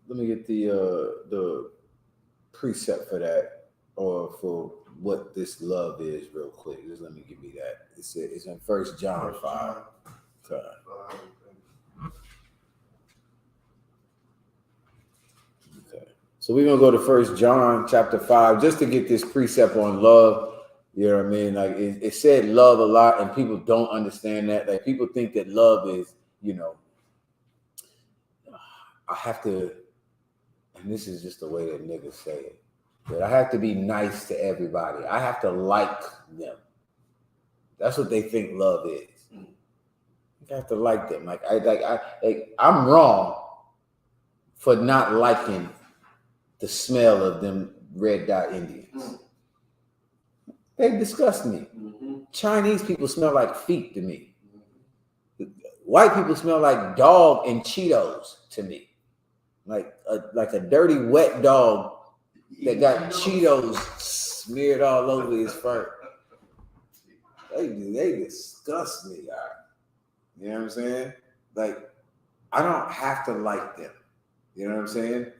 let me get the precept for that, or for what this love is real quick. Just let me give me that. It's in 1 John 5. Okay. So we're gonna go to 1 John chapter 5 just to get this precept on love. You know what I mean? Like it said love a lot, and people don't understand that. Like people think that love is, I have to, and this is just the way that niggas say it, but I have to be nice to everybody. I have to like them. That's what they think love is. You have to like them. I'm wrong for not liking the smell of them red dot Indians. They disgust me. Chinese people smell like feet to me. White people smell like dog and Cheetos to me. Like a dirty, wet dog that got Cheetos smeared all over his fur. They disgust me, y'all. You know what I'm saying? Like, I don't have to like them. You know what I'm saying?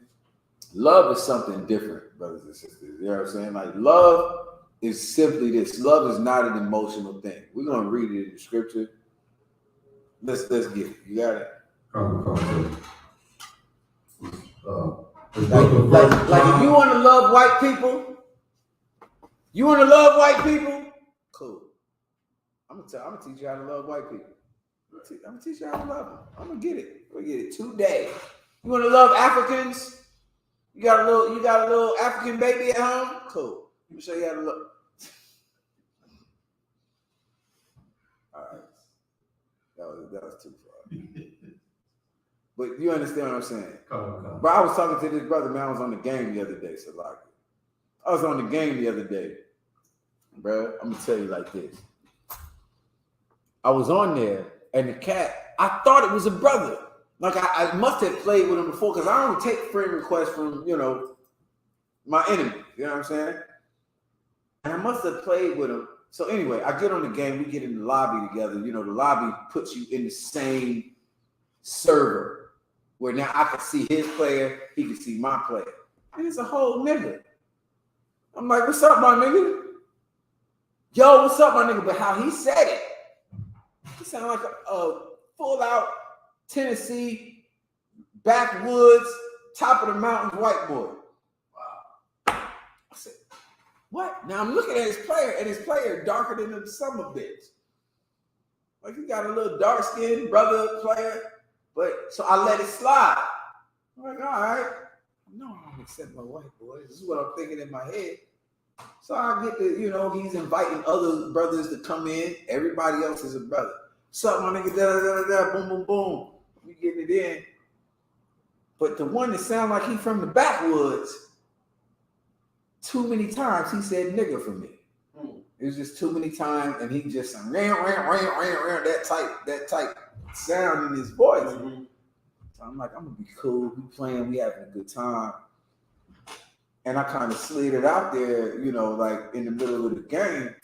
Love is something different, brothers and sisters. You know what I'm saying? Like, love is simply this. Love is not an emotional thing. We're going to read it in the scripture. Let's get it. You got it? Like if you want to love white people, cool. I'm gonna teach you how to love white people. I'm gonna teach you how to love them. I'm gonna get it. We'll get it today. You want to love Africans? You got a little African baby at home? Cool. Let me show you how to love. All right. That was too far. But you understand what I'm saying? Come. But I was talking to this brother, man. I was on the game the other day, so like, I was on the game the other day, bro. I'm gonna tell you like this. I was on there, and the cat, I thought it was a brother. Like I must have played with him before, because I don't take friend requests from, you know, my enemy. You know what I'm saying? And I must have played with him. So anyway, I get on the game. We get in the lobby together. You know, the lobby puts you in the same server where now I can see his player, he can see my player. And it's a whole nigga. I'm like, what's up, my nigga? Yo, what's up, my nigga? But how he said it, he sounded like a full out Tennessee backwoods, top of the mountains white boy. Wow. I said, what? Now I'm looking at his player, and his player darker than the summer bitch. Like, he got a little dark skinned brother player, but so I let it slide. I'm like, all right. No, I don't accept my white boy. This is what I'm thinking in my head. So I get to, you know, he's inviting other brothers to come in. Everybody else is a brother. What's up, my nigga? Da, da, da, da, boom, boom, boom. We getting it in. But the one that sound like he from the backwoods, too many times he said nigga for me. It was just too many times, and he just that type sound in his voice. So I'm like, I'm gonna be cool. We playing, we having a good time. And I kind of slid it out there, you know, like in the middle of the game.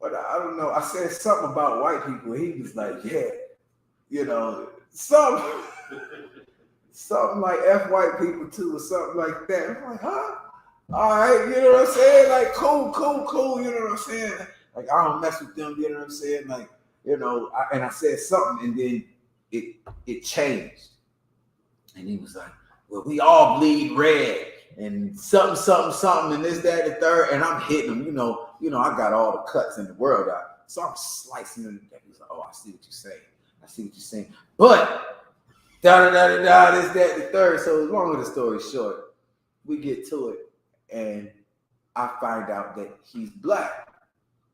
But I don't know. I said something about white people. He was like, yeah, you know, something like F white people too, or something like that. I'm like, huh? All right, you know what I'm saying? Like, cool, you know what I'm saying? Like, I don't mess with them, you know what I'm saying? Like, you know, I said something, and then it changed. And he was like, well, we all bleed red, and something, and this, that, and the third, and I'm hitting him, you know, I got all the cuts in the world out. So I'm slicing him. He's like, oh, I see what you're saying. But, this, that, and the third. So long as the story short, we get to it, and I find out that he's black.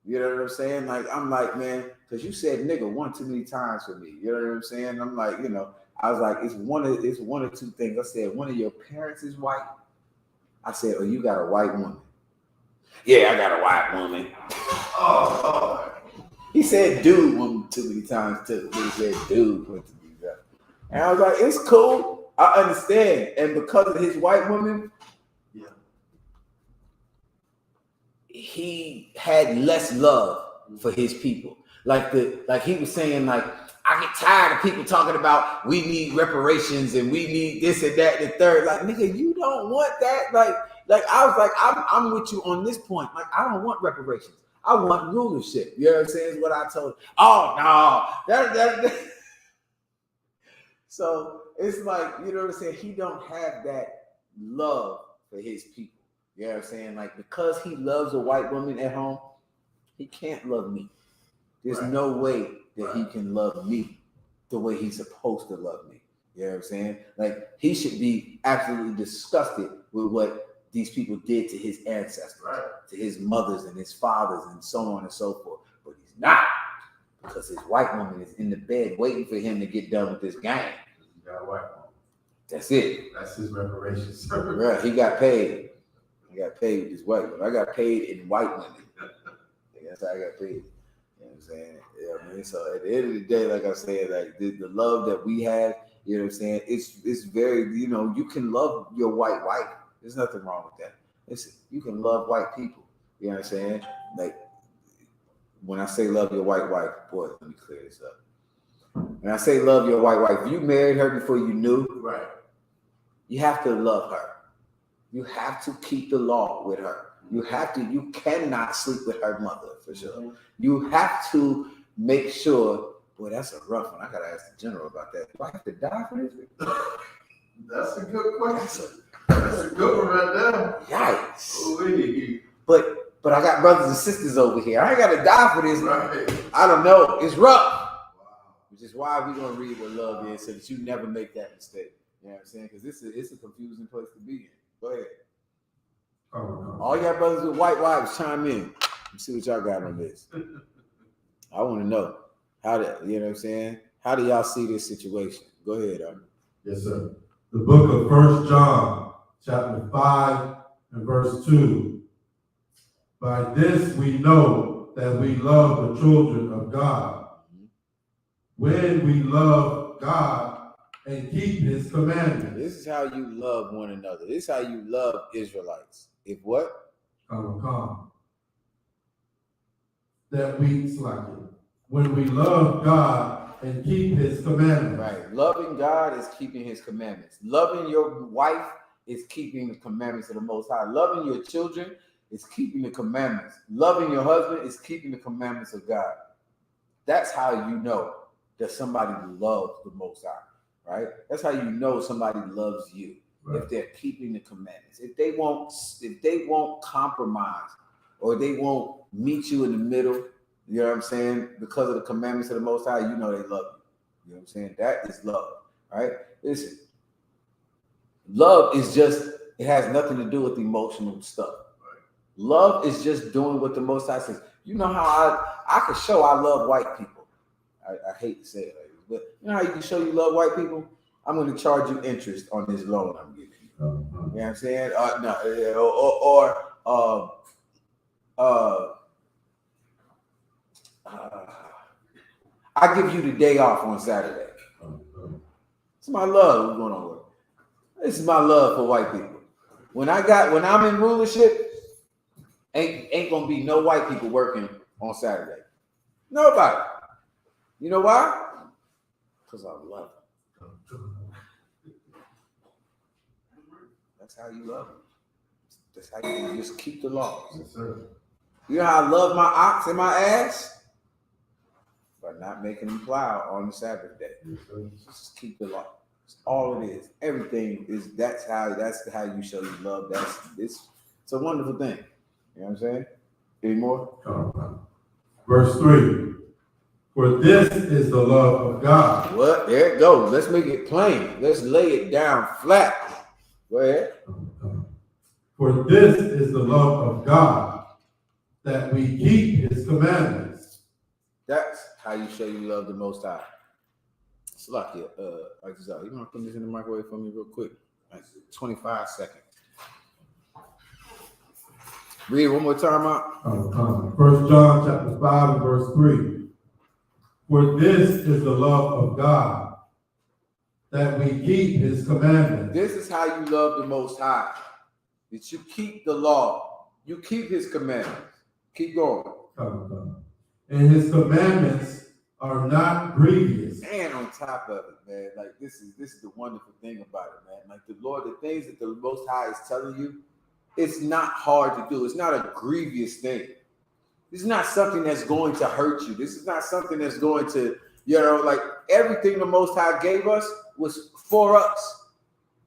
You know what I'm saying? Like, I'm like, man, because you said nigga one too many times for me. You know what I'm saying? I'm like, you know, I was like, it's one or two things. I said, one of your parents is white. I said, oh, you got a white woman. Yeah, I got a white woman. Oh. He said dude one too many times too. He said dude one too many times. And I was like, it's cool. I understand. And because of his white woman, he had less love for his people. Like he was saying, like, I get tired of people talking about we need reparations and we need this and that and the third. Like, nigga, you don't want that. Like I was like, I'm with you on this point. Like, I don't want reparations. I want rulership. You know what I'm saying? Is what I told him. Oh no. That. So it's like, you know what I'm saying? He don't have that love for his people. You know what I'm saying? Like, because he loves a white woman at home, he can't love me. There's no way that he can love me the way he's supposed to love me. You know what I'm saying? Like, he should be absolutely disgusted with what these people did to his ancestors, to his mothers and his fathers and so on and so forth. But he's not, because his white woman is in the bed waiting for him to get done with this game. He got a white woman. That's it. That's his reparations. Right, he got paid. He got paid with his white woman. I got paid in white women. That's how I got paid. You know what I'm saying? Yeah, I mean, so at the end of the day, like I said, like the love that we have, you know what I'm saying? It's very, you know, you can love your white wife. There's nothing wrong with that. Listen, you can love white people. You know what I'm saying? Like, when I say love your white wife, boy, let me clear this up. When I say love your white wife, if you married her before you knew, right, you have to love her. You have to keep the law with her. You cannot sleep with her mother, for sure. Mm-hmm. You have to make sure, boy, that's a rough one. I gotta ask the general about that. Do I have to die for this? That's a good question. That's a good one right there. Yikes. Ooh-wee. But I got brothers and sisters over here. I ain't gotta die for this. Right. I don't know. It's rough. Wow. Which is why we're gonna read what love is, so that you never make that mistake. You know what I'm saying? Because it's a confusing place to be in. Go ahead. All y'all brothers with white wives, chime in. Let's see what y'all got on this. I want to know you know what I'm saying? How do y'all see this situation? Go ahead, Armin. Yes, sir. The book of 1 John, chapter 5 and verse 2. By this we know that we love the children of God. When we love God and keep his commandments. This is how you love one another. This is how you love Israelites. If what? That we like it. When we love God and keep his commandments. Right. Loving God is keeping his commandments. Loving your wife is keeping the commandments of the Most High. Loving your children is keeping the commandments. Loving your husband is keeping the commandments of God. That's how you know that somebody loves the Most High, right? That's how you know somebody loves you, right? If they're keeping the commandments. If they won't compromise, or they won't meet you in the middle, you know what I'm saying? Because of the commandments of the Most High, you know they love you. You know what I'm saying? That is love, right? Listen, love is just, it has nothing to do with emotional stuff. Right? Love is just doing what the Most High says. You know how I can show I love white people. I hate to say it like this, but you know how you can show you love white people? I'm going to charge you interest on this loan I'm giving you. You know what I'm saying? I give you the day off on Saturday. It's my love. What's going on with it? This is my love for white people. When I'm in rulership, ain't gonna be no white people working on Saturday. Nobody. You know why? Because I love them. That's how you love them. That's how you just keep the laws. Yes, sir. You know how I love my ox and my ass? By not making them plow on the Sabbath day. Yes, sir. Just keep the law. That's all it is. Everything is that's how you show you love. It's a wonderful thing. You know what I'm saying? Any more? Verse 3. For this is the love of God. What? There it goes. Let's make it plain. Let's lay it down flat. Go ahead. For this is the love of God, that we keep his commandments. That's how you show you love the Most High. Slakia, like this out. You want to put this in the microwave for me real quick? Like 25 seconds. Read it one more time out. 1 John chapter 5 and verse 3. For this is the love of God, that we keep his commandments. This is how you love the Most High. That you keep the law. You keep his commandments. Keep going. And his commandments are not grievous. And on top of it, man, like this is the wonderful thing about it, man. Like the Lord, the things that the Most High is telling you, it's not hard to do. It's not a grievous thing. This is not something that's going to hurt you. This is not something that's going to, like everything the Most High gave us was for us.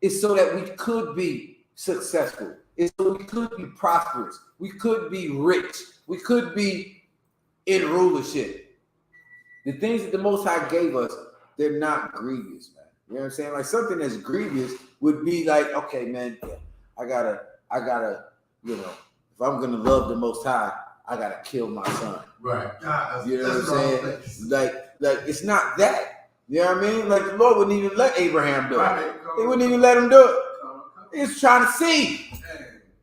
It's so that we could be successful. It's so we could be prosperous. We could be rich. We could be in rulership. The things that the Most High gave us, they're not grievous, man. You know what I'm saying? Like something that's grievous would be like, okay, man, I gotta, if I'm gonna love the Most High, I gotta kill my son. Right. You know what I'm saying? Like it's not that. You know what I mean? Like the Lord wouldn't even let Abraham do it. He wouldn't even let him do it. He's trying to see.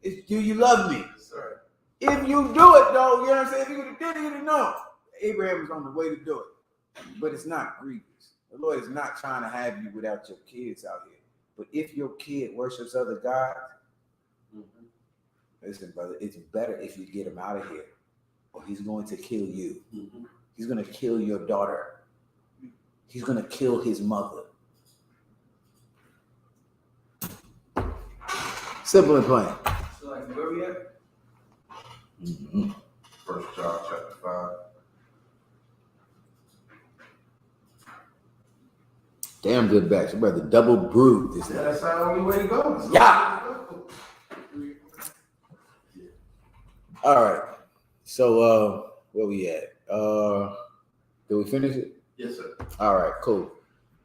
Do you love me? If you do it, though, you know what I'm saying? If you would have did it, you'd know. Abraham is on the way to do it. But it's not grievous. The Lord is not trying to have you without your kids out here. But if your kid worships other gods, listen, brother, it's better if you get him out of here, or he's going to kill you. He's going to kill your daughter. He's going to kill his mother. Simple and plain. So, like, where we at? 1 John chapter 5. Damn good batch, brother. Double brewed this. That's the only way to go. Yeah. All right. So where we at? Did we finish it? Yes, sir. All right, cool.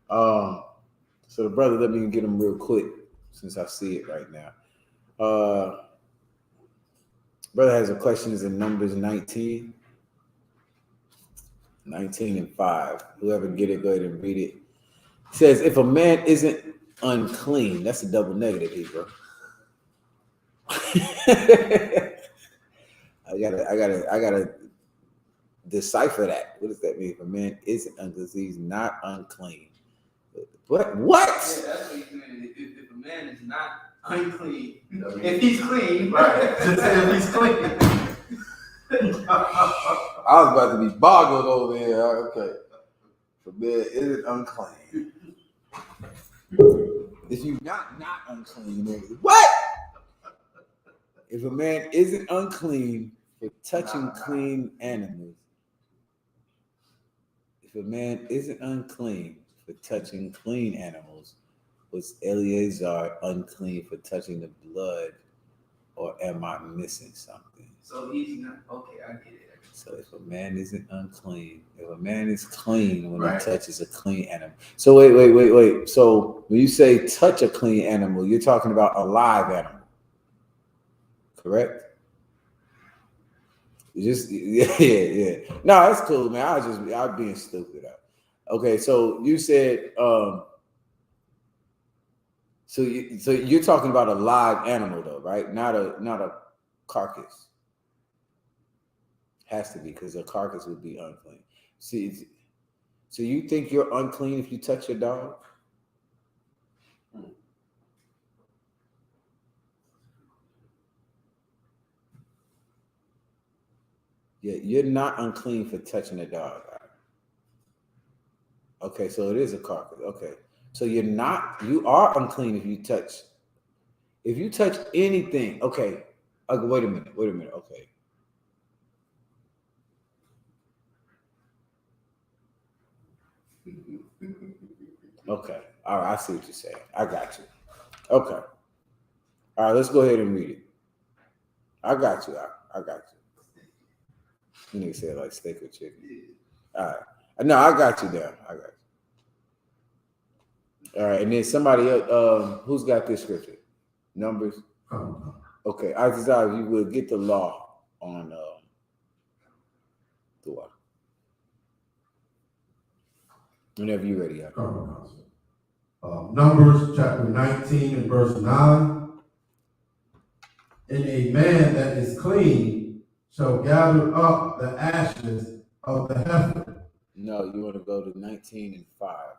So the brother, let me get him real quick since I see it right now. Brother has a question is in Numbers 19 and 5. Whoever get it, go ahead and read it. It says, if a man isn't unclean, that's a double negative here, bro. I gotta decipher that. What does that mean? If a man isn't unclean, he's not unclean. What? Yeah, that's what he's saying. If a man is not unclean, if he's clean, Right. Just say if he's clean. I was about to be boggled over here. Okay. If a man isn't unclean. If you not unclean, nigga. What? If a man isn't unclean for touching clean animals, if a man isn't unclean for touching clean animals, was Eleazar unclean for touching the blood, or am I missing something? so he's not. Okay, I get it. So if a man isn't unclean, if a man is clean when Right. he touches a clean animal. So wait. So when you say touch a clean animal, you're talking about a live animal, correct? You just yeah. No, that's cool, man. I was being stupid. Okay, so you said so you're talking about a live animal though, right? Not a carcass. Has to be, because a carcass would be unclean. See, so you think you're unclean if you touch your dog? Yeah, you're not unclean for touching a dog. Okay, so it is a carcass. Okay, so you are unclean if you touch anything. Okay, wait a minute. Okay. Okay. All right. I see what you're saying. I got you. Okay. All right. Let's go ahead and read it. I got you. I got you. You nigga said like steak or chicken. All right. No, I got you down. I got you. All right. And then somebody else, who's got this scripture? Numbers. Okay. I desire you will get the law on the water. Whenever you're ready. Numbers chapter 19 and verse 9. And a man that is clean shall gather up the ashes of the heifer. No, you want to go to 19 and 5.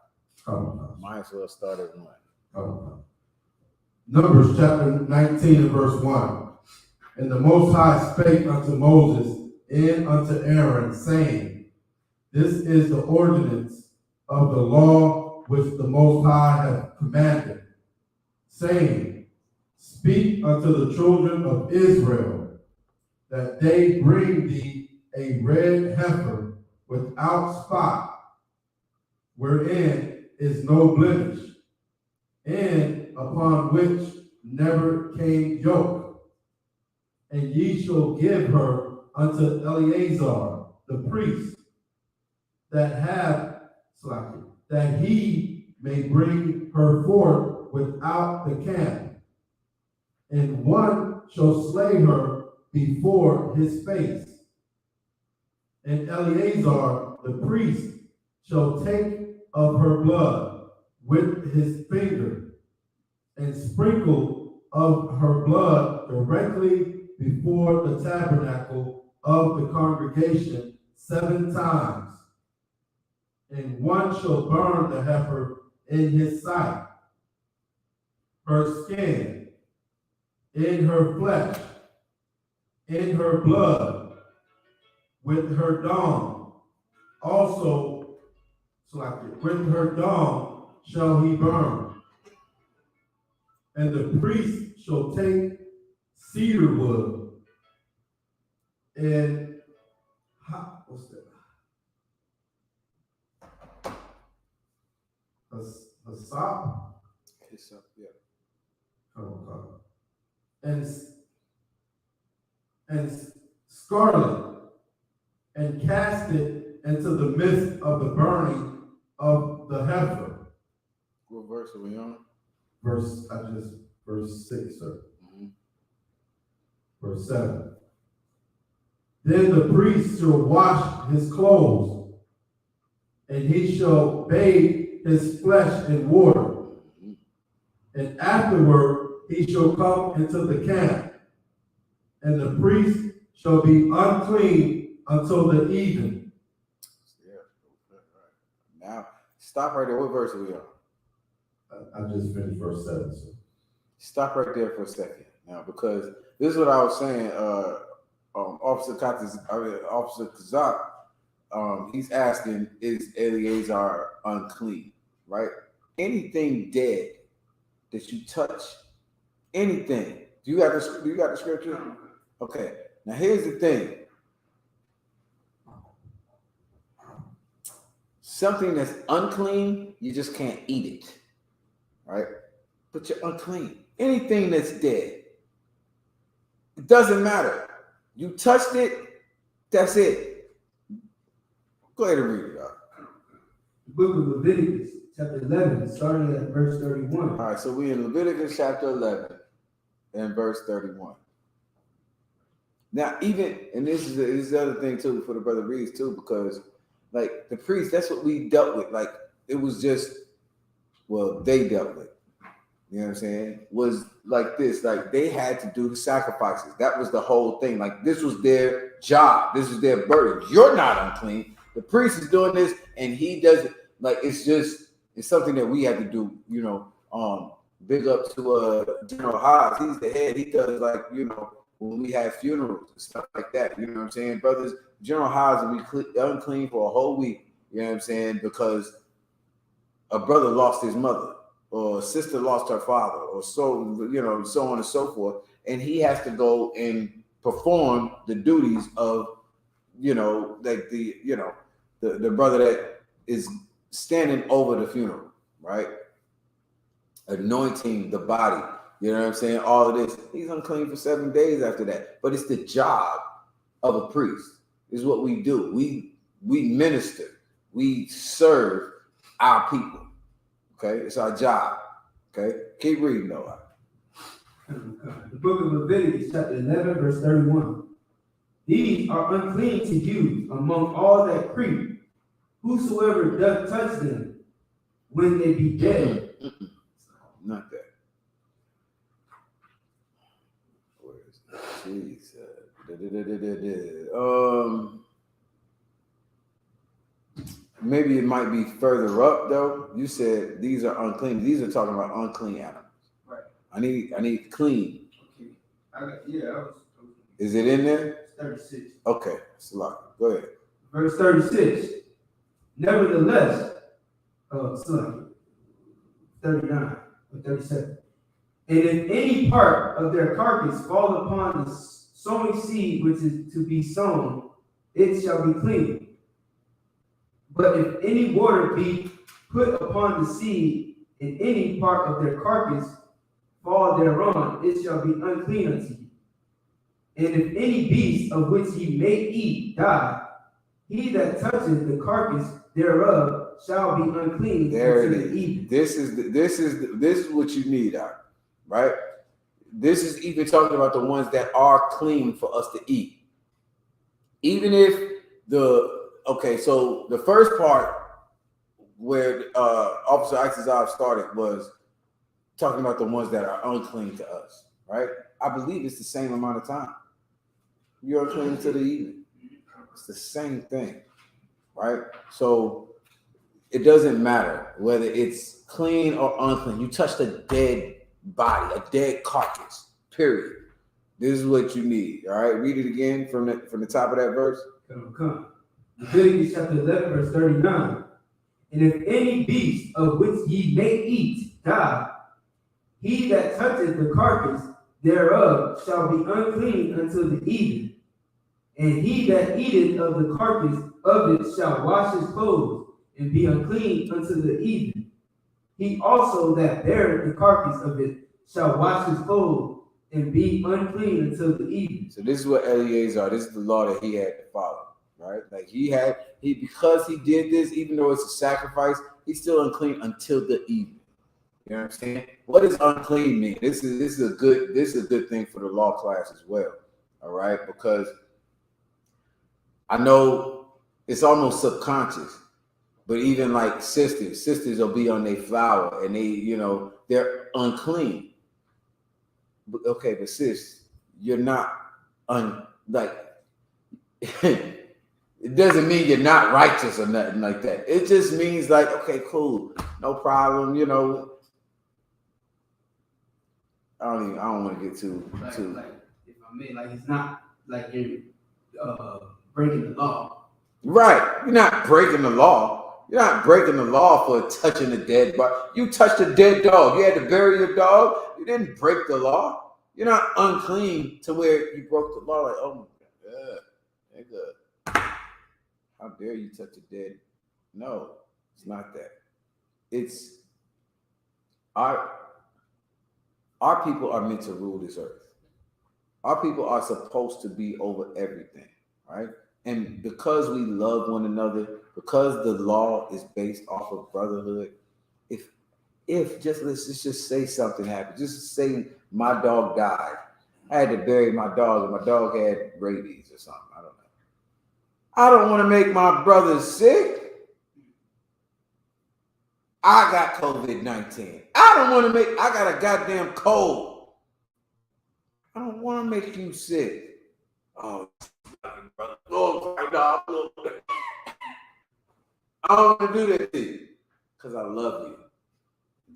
Might as well start at 1. Numbers chapter 19 and verse 1. And the Most High spake unto Moses and unto Aaron, saying, This is the ordinance of the law which the Most High hath commanded, saying, Speak unto the children of Israel, that they bring thee a red heifer without spot, wherein is no blemish, and upon which never came yoke. And ye shall give her unto Eleazar the priest, that he may bring her forth without the camp. And one shall slay her before his face. And Eleazar the priest shall take of her blood with his finger, and sprinkle of her blood directly before the tabernacle of the congregation 7 times. And one shall burn the heifer in his sight, her skin, in her flesh, in her blood, with her dung. Also, with her dung shall he burn. And the priest shall take cedar wood and Hyssop, yeah. And scarlet, and cast it into the midst of the burning of the heifer. What verse are we on? Verse 6, sir. Verse 7. Then the priest shall wash his clothes, and he shall bathe his flesh in water. And afterward he shall come into the camp, and the priest shall be unclean until the even. Yeah. Now, stop right there. What verse are we on? I just finished verse 7. So. Stop right there for a second now, because this is what I was saying. Officer Kazak, he's asking, is Eleazar unclean? Right? Anything dead that you touch, anything. Do you got the scripture? Okay. Now here's the thing. Something that's unclean, you just can't eat it. Right? But you're unclean. Anything that's dead. It doesn't matter. You touched it, that's it. Go ahead and read it out. The book of Leviticus, chapter 11, starting at verse 31. All right, so we're in Leviticus chapter 11 and verse 31. Now, even, and this is the other thing too for the brother reads too, because like the priest, that's what we dealt with. Like it was just, well, they dealt with. You know what I'm saying? Was like this, like they had to do the sacrifices. That was the whole thing. Like this was their job. This was their burden. You're not unclean. The priest is doing this and he does it. Like it's something that we had to do, you know. Big up to General Haas. He's the head. He does like, you know, when we have funerals and stuff like that. You know what I'm saying? Brothers, General Haas will be unclean for a whole week. You know what I'm saying? Because a brother lost his mother, or a sister lost her father, or so, you know, so on and so forth. And he has to go and perform the duties of, you know, like the brother that is standing over the funeral, right? Anointing the body. You know what I'm saying? All of this. He's unclean for 7 days after that. But it's the job of a priest. It's what we do. We minister. We serve our people. Okay? It's our job. Okay? Keep reading, though. The book of Leviticus, chapter 11, verse 31. These are unclean to you among all that creep. Whosoever doth touch them, when they be dead. Not that. Where is it? Jesus. Maybe it might be further up though. You said these are unclean. These are talking about unclean animals. Right. I need clean. Okay. I was Is it in there? 36. Okay, it's a lot. Go ahead. Verse 36. Nevertheless, 39 or 37. And if any part of their carcass fall upon the sowing seed which is to be sown, it shall be clean. But if any water be put upon the seed, and any part of their carcass fall thereon, it shall be unclean unto you. And if any beast of which ye may eat die, he that touches the carcass thereof shall be unclean. There it until the is. evening. This is what you need, right? This is even talking about the ones that are clean for us to eat. Even if so the first part where Officer Isazov started was talking about the ones that are unclean to us, right? I believe it's the same amount of time. You're unclean to the evening. It's the same thing, right? So it doesn't matter whether it's clean or unclean. You touch the dead body, a dead carcass, period. This is what you need, all right? Read it again from the top of that verse. Come. Leviticus chapter 11, verse 39. And if any beast of which ye may eat die, he that touches the carcass thereof shall be unclean until the evening. And he that eateth of the carcass of it shall wash his clothes and be unclean until the evening. He also that beareth the carcass of it shall wash his clothes and be unclean until the evening. So this is what Eleazar, this is the law that he had to follow, right? Like because he did this, even though it's a sacrifice, he's still unclean until the evening. You know what I'm saying? What does unclean mean? This is a good thing for the law class as well. All right, because I know it's almost subconscious, but even like sisters will be on their flower and they're unclean. But sis, you're not It doesn't mean you're not righteous or nothing like that. It just means like, okay, cool, no problem. You know, I don't want to get too. Like if I may, like it's not like you're breaking the law. Right. You're not breaking the law. You're not breaking the law for touching a dead body. You touched a dead dog. You had to bury your dog. You didn't break the law. You're not unclean to where you broke the law. Like, oh my God, nigga, how dare you touch a dead? No, it's not that. It's our people are meant to rule this earth. Our people are supposed to be over everything, right? And because we love one another, because the law is based off of brotherhood, if just let's just say something happened, just say my dog died. I had to bury my dog, and my dog had rabies or something. I don't know. I don't want to make my brother sick. I got COVID-19. I got a goddamn cold. I don't want to make you sick. Oh, brother. Oh, my dog. I don't want to do that to you because I love you.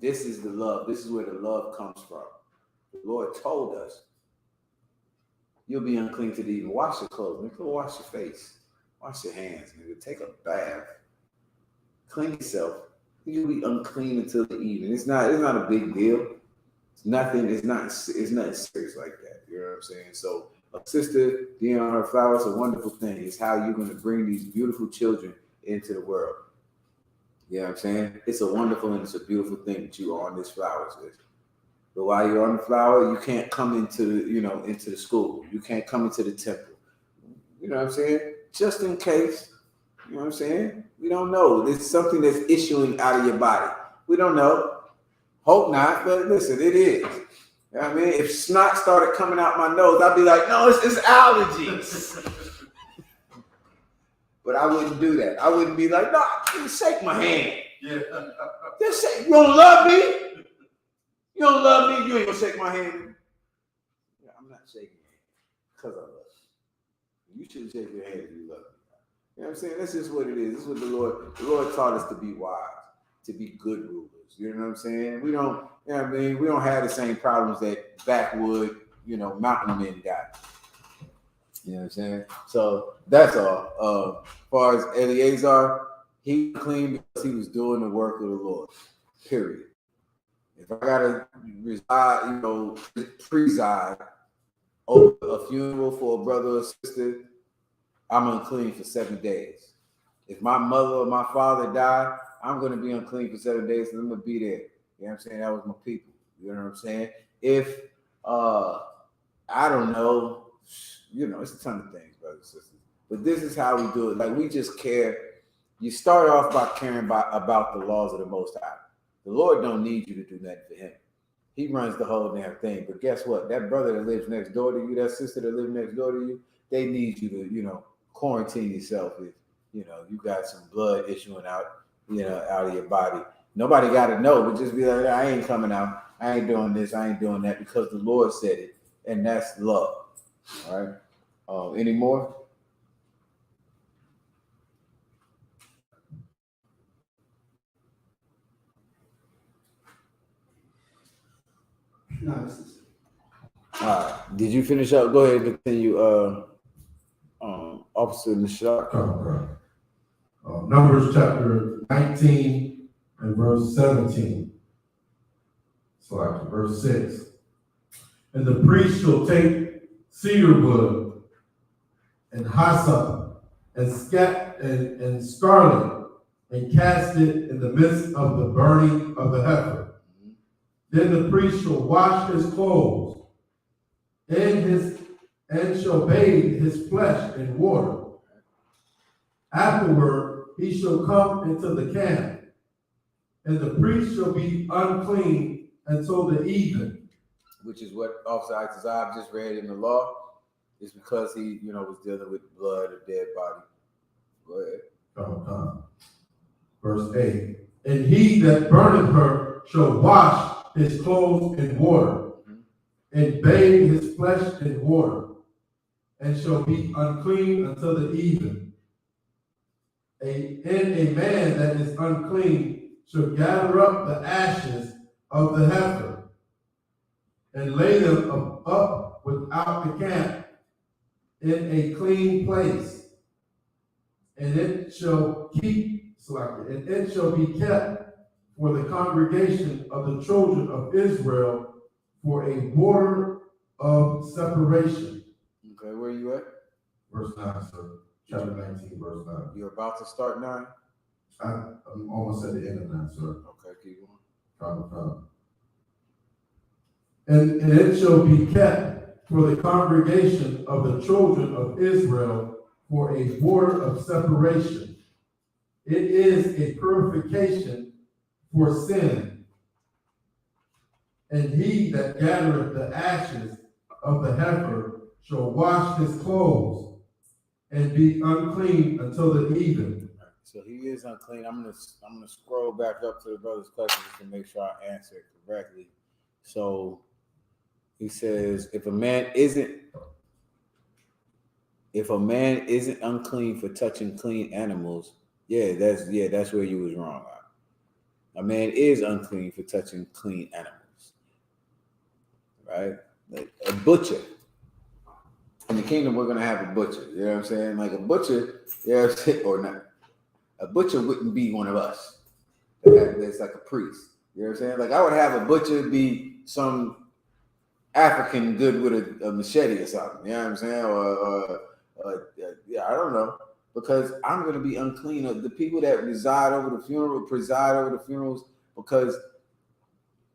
This is the love. This is where the love comes from. The Lord told us, you'll be unclean to the evening. Wash your clothes. Nigga, go wash your face. Wash your hands. Nigga, take a bath. Clean yourself. You'll be unclean until the evening. It's not a big deal. It's nothing serious like that. You know what I'm saying? So a sister being on her flower is a wonderful thing. It's how you're going to bring these beautiful children into the world. You know what I'm saying? It's a wonderful and it's a beautiful thing that you are on this flowers list. But while you're on the flower, you can't come into the school. You can't come into the temple. You know what I'm saying? Just in case. You know what I'm saying? We don't know. It's something that's issuing out of your body. We don't know. Hope not, but listen, it is. You know what I mean? If snot started coming out my nose, I'd be like, no, it's allergies. But I wouldn't do that. I wouldn't be like, no, just shake my hand. Yeah. Just shake. You don't love me? You don't love me? You ain't gonna shake my hand? Yeah, I'm not shaking your hand because I love you. You shouldn't shake your hand if you love me. You know what I'm saying? That's just what it is. This is what the Lord taught us to be wise, to be good rulers. You know what I'm saying? We don't, you know what I mean? We don't have the same problems that backwood, mountain men got. You know what I'm saying? So that's all. As far as Eleazar, he clean because he was doing the work of the Lord. Period. If I gotta preside over a funeral for a brother or sister, I'm unclean for 7 days. If my mother or my father died, I'm going to be unclean for 7 days, and I'm going to be there. You know what I'm saying? That was my people. You know what I'm saying? If, I don't know, it's a ton of things, brothers and sisters. But this is how we do it. Like, we just care. You start off by caring about the laws of the Most High. The Lord don't need you to do nothing for him. He runs the whole damn thing. But guess what? That brother that lives next door to you, that sister that lives next door to you, they need you to, quarantine yourself if, you got some blood issuing out, out of your body. Nobody got to know, but just be like, I ain't coming out. I ain't doing this. I ain't doing that because the Lord said it. And that's love. All right. Any more? No, this is. All right. Did you finish up? Go ahead and continue. Officer Nishak. Numbers chapter 19 and verse 17. So verse 6. And the priest shall take cedar wood and hyssop and scarlet and cast it in the midst of the burning of the heifer. Then the priest shall wash his clothes and shall bathe his flesh in water. Afterward, he shall come into the camp, and the priest shall be unclean until the even. Which is what Officer Isaiah just read in the law. It's because he, was dealing with blood or dead body. Go ahead. Verse 8. And he that burneth her shall wash his clothes in water, and bathe his flesh in water, and shall be unclean until the even. a man that is unclean shall gather up the ashes of the heifer and lay them up without the camp in a clean place, and it shall be kept for the congregation of the children of Israel for a border of separation. Okay, where you at? Verse 9, sir. Chapter 19, verse 9. You're about to start 9? I'm almost at the end of 9, sir. Okay, keep going. Problem. And it shall be kept for the congregation of the children of Israel for a border of separation. It is a purification for sin. And he that gathereth the ashes of the heifer shall wash his clothes and be unclean until the even. So he is unclean. I'm gonna scroll back up to the brother's question just to make sure I answer it correctly. So he says, if a man isn't unclean for touching clean animals, that's where you was wrong. A man is unclean for touching clean animals, right? Like a butcher. In the kingdom, we're gonna have a butcher. You know what I'm saying? Like a butcher, or not. A butcher wouldn't be one of us. That's like a priest. You know what I'm saying? Like I would have a butcher be some African good with a machete or something. You know what I'm saying? I don't know. Because I'm going to be unclean. The people that preside over the funerals, because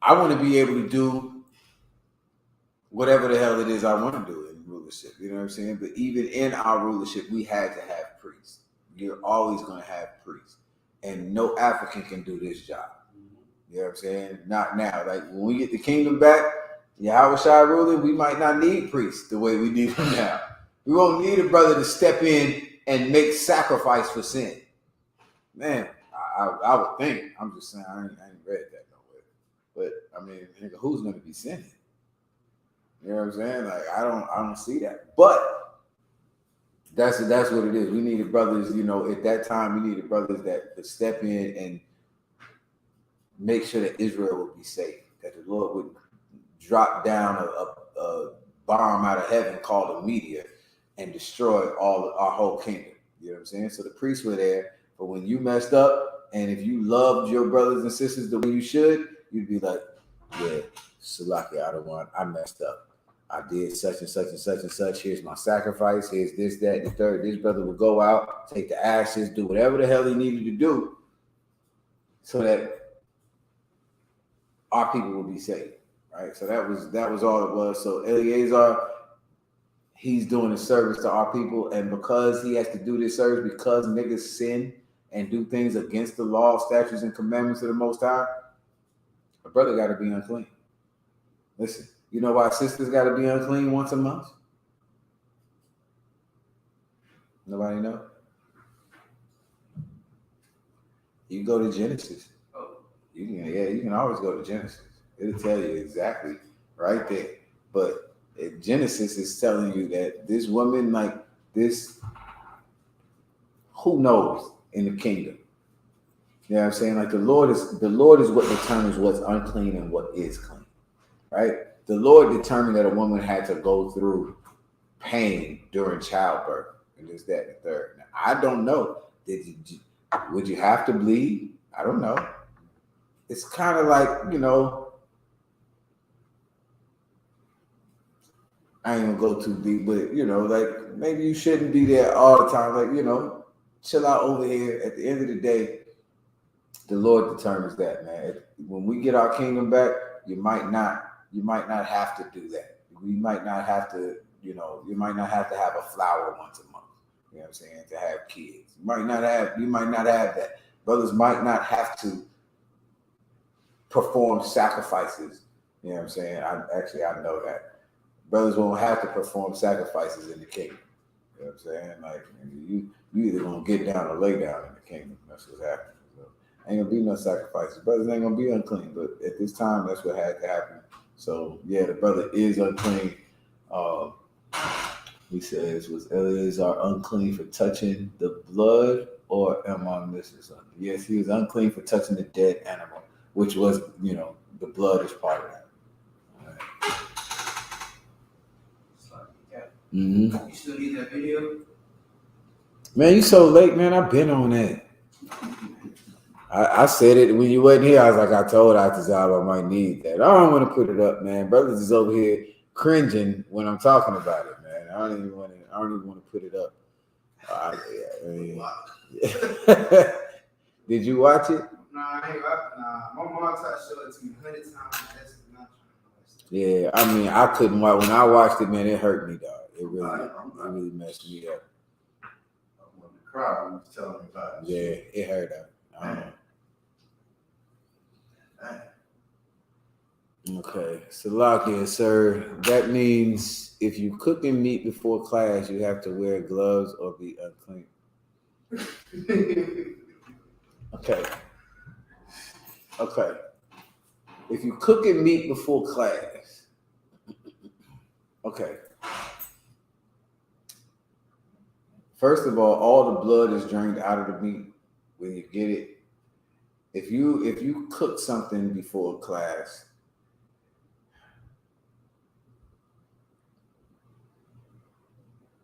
I want to be able to do whatever the hell it is I want to do in rulership. You know what I'm saying? But even in our rulership, we had to have priests. You're always going to have priests. And no African can do this job. You know what I'm saying? Not now. Like when we get the kingdom back, Yahweh Shai ruling, we might not need priests the way we need them now. We won't need a brother to step in and make sacrifice for sin. Man, I would think. I'm just saying, I ain't read that nowhere. But I mean, nigga, who's going to be sinning? You know what I'm saying? Like I don't see that. But that's what it is. We needed brothers, at that time we needed brothers that could step in and make sure that Israel would be safe, that the Lord would drop down a bomb out of heaven called a meteor and destroy our whole kingdom. You know what I'm saying? So the priests were there, but when you messed up, and if you loved your brothers and sisters the way you should, you'd be like, yeah, Salaki, I messed up. I did such and such and such and such. Here's my sacrifice. Here's this, that, and the third. This brother would go out, take the ashes, do whatever the hell he needed to do so that our people would be saved, right? So that was all it was. So Eleazar, he's doing a service to our people, and because he has to do this service, because niggas sin and do things against the law, statutes, and commandments of the Most High, a brother got to be unclean. Listen, you know why sisters got to be unclean once a month? Nobody know? You go to Genesis. You can always go to Genesis. It'll tell you exactly right there. But Genesis is telling you that this woman, like this, who knows in the kingdom? You know what I'm saying? Like the Lord is what determines what's unclean and what is clean, right? The Lord determined that a woman had to go through pain during childbirth, and this, that, and the third. Now, I don't know. Would you have to bleed? I don't know. It's kind of like, I ain't gonna go too deep, but like maybe you shouldn't be there all the time. Like, chill out over here. At the end of the day, the Lord determines that, man. When we get our kingdom back, you might not have to do that. We might not have to, you might not have to have a flower once a month. You know what I'm saying? To have kids. You might not have that. Brothers might not have to perform sacrifices. You know what I'm saying? I know that. Brothers won't have to perform sacrifices in the kingdom. You know what I'm saying? Like you either gonna get down or lay down in the kingdom. That's what's happening. So ain't gonna be no sacrifices. Brothers ain't gonna be unclean, but at this time, that's what had to happen. So yeah, the brother is unclean. He says, was Eleazar unclean for touching the blood or am I missing something? Yes, he was unclean for touching the dead animal, which was, the blood is part of that. You still need that video? Man, you so late, man. I've been on that. I said it when you wasn't here. I was like, I told Atazab I might need that. I don't want to put it up, man. Brothers is over here cringing when I'm talking about it, man. I don't even want to put it up. Did you watch it? Nah, I ain't watching. Nah, my mom tried to show it to me 100 times. That's not Yeah, I mean, I couldn't watch. When I watched it, man, it hurt me, dog. It really messed me up. I wanted to cry when you was telling me about it. Yeah, it hurt. I don't know. Okay, Salakia, sir. That means if you cooking meat before class, you have to wear gloves or be unclean. Okay. If you cooking meat before class, okay. First of all the blood is drained out of the meat when you get it. If you cook something before class,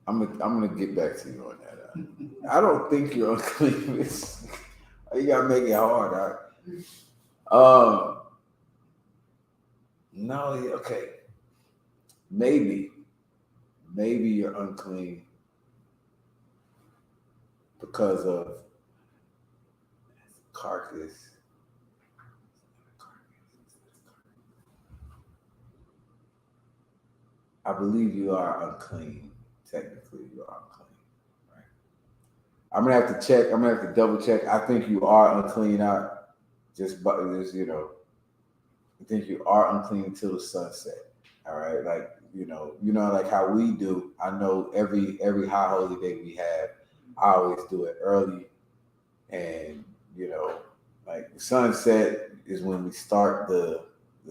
I'm gonna get back to you on that. I don't think you're unclean. You gotta make it hard. No, okay. Maybe you're unclean because of carcass. I believe you are unclean. Technically, you are unclean, right? I'm gonna have to check. I'm gonna have to double check. I think you are unclean out. I think you are unclean until the sunset. All right, like like how we do. I know every high holy day we have, I always do it early, and like the sunset is when we start the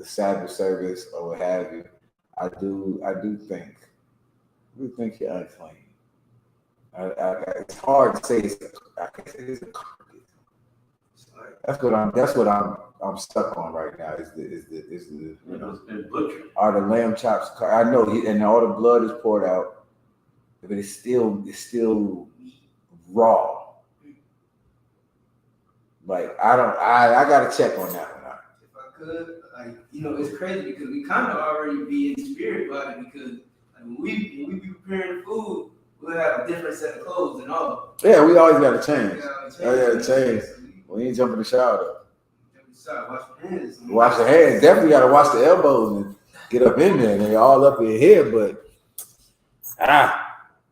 Sabbath service or what have you. I do think you're unclean. It's hard to say. It's a carcass. That's what I'm stuck on right now. Is the are the lamb chops? I know, and all the blood is poured out, but it's still raw. Like I gotta check on that one. If I could, it's crazy because we kind of already be in spirit about it because when we be preparing the food, we'll have a different set of clothes and all. Yeah, we always gotta change. Change. We ain't jump in the shower though. Wash your hands. Definitely gotta wash the elbows and get up in there. They're all up in here, but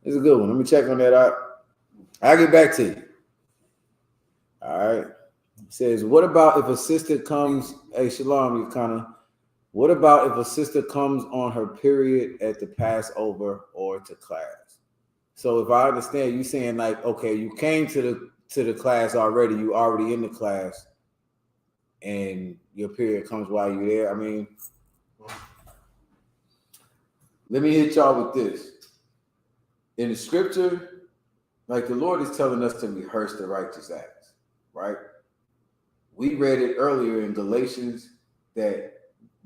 it's a good one. Let me check on that out. I'll get back to you. All right. It says, what about if a sister comes, hey, Shalom, Yakana. What about if a sister comes on her period at the Passover or to class? So if I understand you saying like, okay, you came to the class already, you already in the class, and your period comes while you're there. I mean, let me hit y'all with this. In the scripture, like the Lord is telling us to rehearse the righteous acts, right? We read it earlier in Galatians that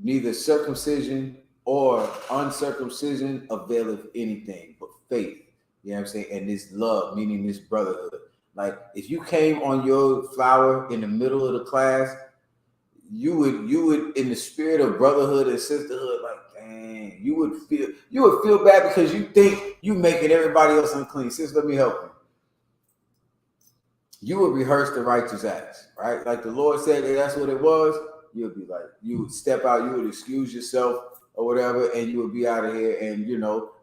neither circumcision or uncircumcision availeth anything but faith. You know what I'm saying? And this love, meaning this brotherhood. Like if you came on your flower in the middle of the class, you would in the spirit of brotherhood and sisterhood, like dang, you would feel bad because you think you making everybody else unclean. Sis, let me help you. You would rehearse the righteous acts, right? Like the Lord said that that's what it was. You'd be like, you would step out, you would excuse yourself or whatever, and you would be out of here. And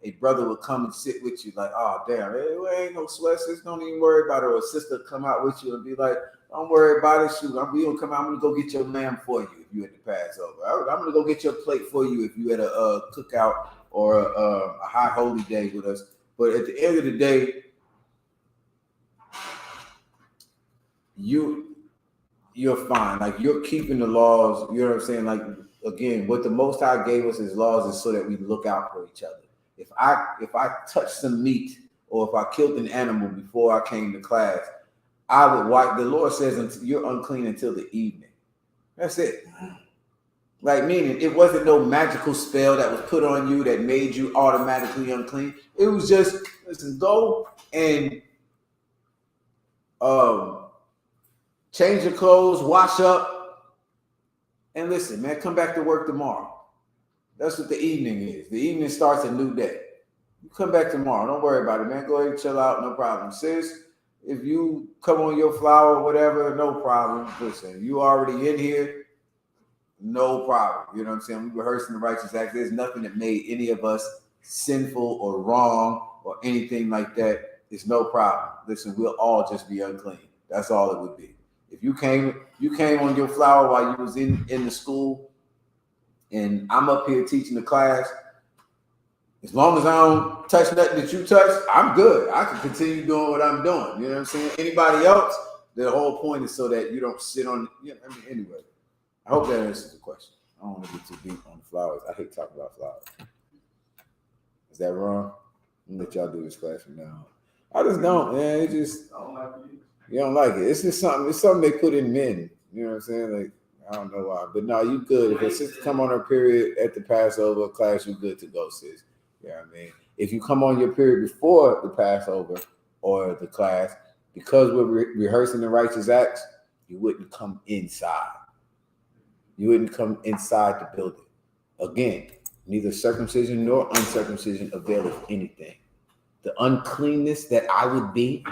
a brother would come and sit with you, like, oh damn, hey, ain't no sweat, sis, don't even worry about it. Or a sister come out with you and be like, don't worry about it. Shoot, we gonna come out. I'm gonna go get your lamb for you if you at the Passover. I'm gonna go get your plate for you if you at a cookout or a high holy day with us. But at the end of the day, you're fine. Like you're keeping the laws. You know what I'm saying? Like again, what the Most High gave us as laws is so that we look out for each other. If I touched some meat or if I killed an animal before I came to class, I would wipe. The Lord says until you're unclean until the evening. That's it. Like, meaning it wasn't no magical spell that was put on you that made you automatically unclean. It was just, listen, go and change your clothes, wash up, and listen, man, come back to work tomorrow. That's what the evening is. The evening starts a new day. You come back tomorrow. Don't worry about it, man. Go ahead and chill out. No problem. Sis, if you come on your flower or whatever, no problem. Listen, you already in here. No problem. You know what I'm saying? We rehearsing the righteous act. There's nothing that made any of us sinful or wrong or anything like that. It's no problem. Listen, we'll all just be unclean. That's all it would be. If you came on your flower while you was in the school, and I'm up here teaching the class, as long as I don't touch nothing that you touch, I'm good. I can continue doing what I'm doing. You know what I'm saying? Anybody else, the whole point is so that you don't sit on, anyway. I hope that answers the question. I don't want to get too deep on the flowers. I hate talking about flowers. Is that wrong? I'm gonna let y'all do this class from now on. I just don't, man. It just, you don't like it. It's just something. It's something they put in men. You know what I'm saying? Like, I don't know why, but no, you good. If a sister come on her period at the Passover class, you good to go, sis. You know what I mean? If you come on your period before the Passover or the class, because we're rehearsing the righteous acts, you wouldn't come inside. You wouldn't come inside the building. Again, neither circumcision nor uncircumcision availeth anything. The uncleanness that I would be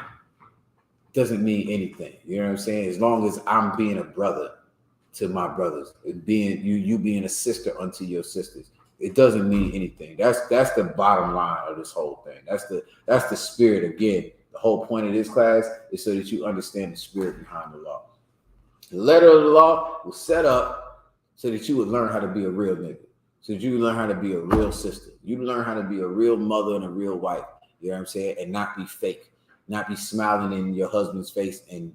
doesn't mean anything. You know what I'm saying? As long as I'm being a brother to my brothers and being you being a sister unto your sisters, it doesn't mean anything. That's the bottom line of this whole thing. That's the spirit. Again, the whole point of this class is so that you understand the spirit behind the law. The letter of the law was set up so that you would learn how to be a real nigga, so that you would learn how to be a real sister. You learn how to be a real mother and a real wife. You know what I'm saying? And not be fake, not be smiling in your husband's face and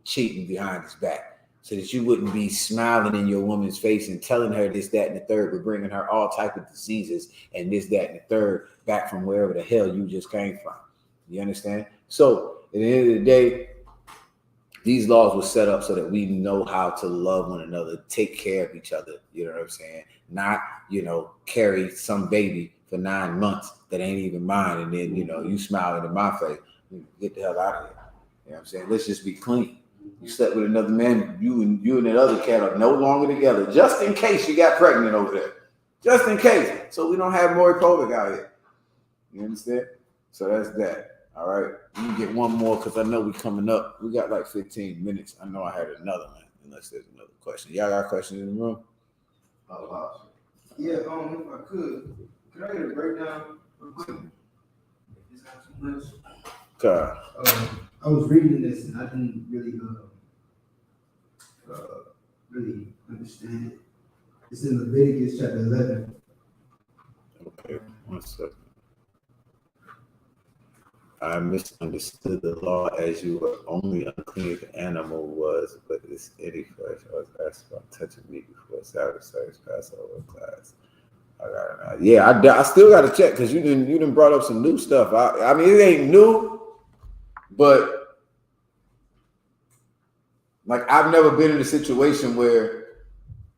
cheating behind his back, so that you wouldn't be smiling in your woman's face and telling her this, that, and the third, but bringing her all type of diseases and this, that, and the third back from wherever the hell you just came from. You understand? So at the end of the day, these laws were set up so that we know how to love one another, take care of each other. You know what I'm saying? Not, carry some baby for 9 months that ain't even mine. And then, you smiling in my face. Get the hell out of here. You know what I'm saying? Let's just be clean. You slept with another man, you and that other cat are no longer together, just in case you got pregnant over there. Just in case. So we don't have Maury Povich out here. You understand? So that's that. All right, we can get one more because I know we're coming up. We got like 15 minutes. I know I had another one, unless there's another question. Y'all got questions in the room? Yeah, if I could I get a breakdown real quick? It's not too much. Okay. I was reading this and I didn't really really understand it. It's in Leviticus chapter 11. Okay, 1 second. I misunderstood the law as you were only unclean if the animal was, but it's any flesh. I was asked about touching meat before Sabbath service Passover class. I still got to check because you didn't brought up some new stuff. I mean, it ain't new, but like I've never been in a situation where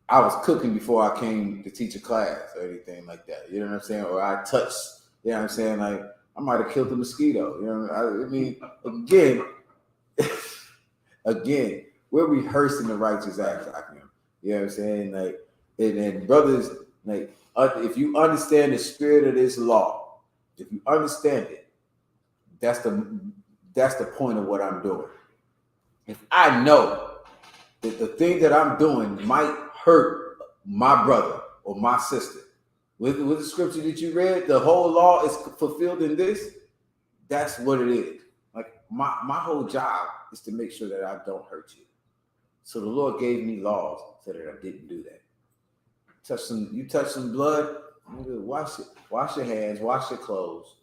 I was cooking before I came to teach a class or anything like that. You know what I'm saying? Or I touched, you know what I'm saying? Like I might have killed a mosquito. You know, I mean, again, we're rehearsing the righteous acts. You know what I'm saying? Like, and brothers, like, if you understand the spirit of this law, if you understand it, that's the point of what I'm doing. If I know that the thing that I'm doing might hurt my brother or my sister, with the scripture that you read, the whole law is fulfilled in this. That's what it is. Like my whole job is to make sure that I don't hurt you. So the Lord gave me laws so that I didn't do that. You touch some blood, wash it. Wash your hands, wash your clothes.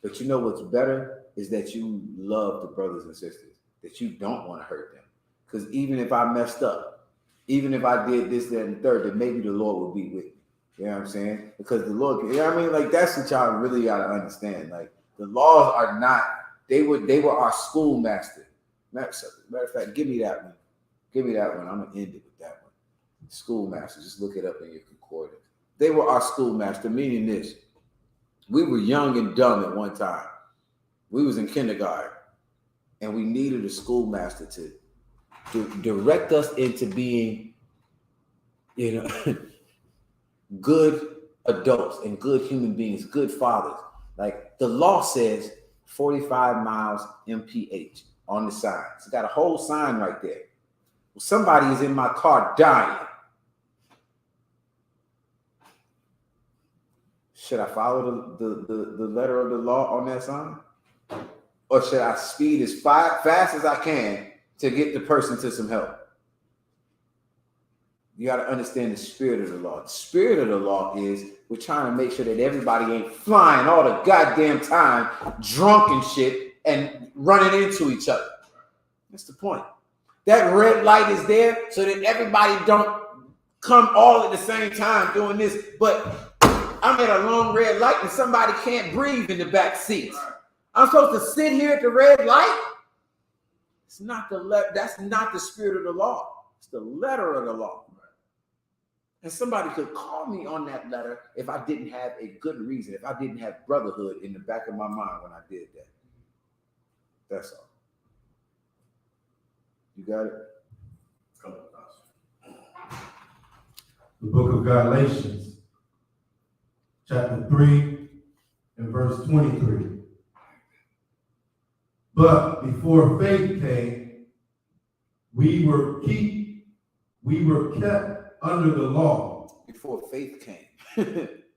But you know what's better is that you love the brothers and sisters, that you don't want to hurt them. Because even if I messed up, even if I did this, that, and the third, then maybe the Lord will be with me. You know what I'm saying? Because the Lord, you know what I mean? Like, that's what y'all really got to understand. Like, the laws are not They were our schoolmaster. Matter of fact, give me that one. Give me that one. I'm gonna end it with that one. Schoolmaster. Just look it up in your concordance. They were our schoolmaster, meaning this. We were young and dumb at one time. We was in kindergarten, and we needed a schoolmaster to direct us into being, good adults and good human beings, good fathers. Like the law says 45 miles mph on the sign. It's got a whole sign right there. Well, somebody is in my car dying. Should I follow the letter of the law on that sign? Or should I speed as fast as I can to get the person to some help? You got to understand the spirit of the law. The spirit of the law is we're trying to make sure that everybody ain't flying all the goddamn time, drunk and shit, and running into each other. That's the point. That red light is there so that everybody don't come all at the same time doing this. But I'm at a long red light and somebody can't breathe in the back seats. I'm supposed to sit here at the red light? It's not that's not the spirit of the law. It's the letter of the law. And somebody could call me on that letter if I didn't have a good reason, if I didn't have brotherhood in the back of my mind when I did that. That's all. You got it? Come on, the book of Galatians, chapter 3 and verse 23. But before faith came, we were kept under the law. Before faith came.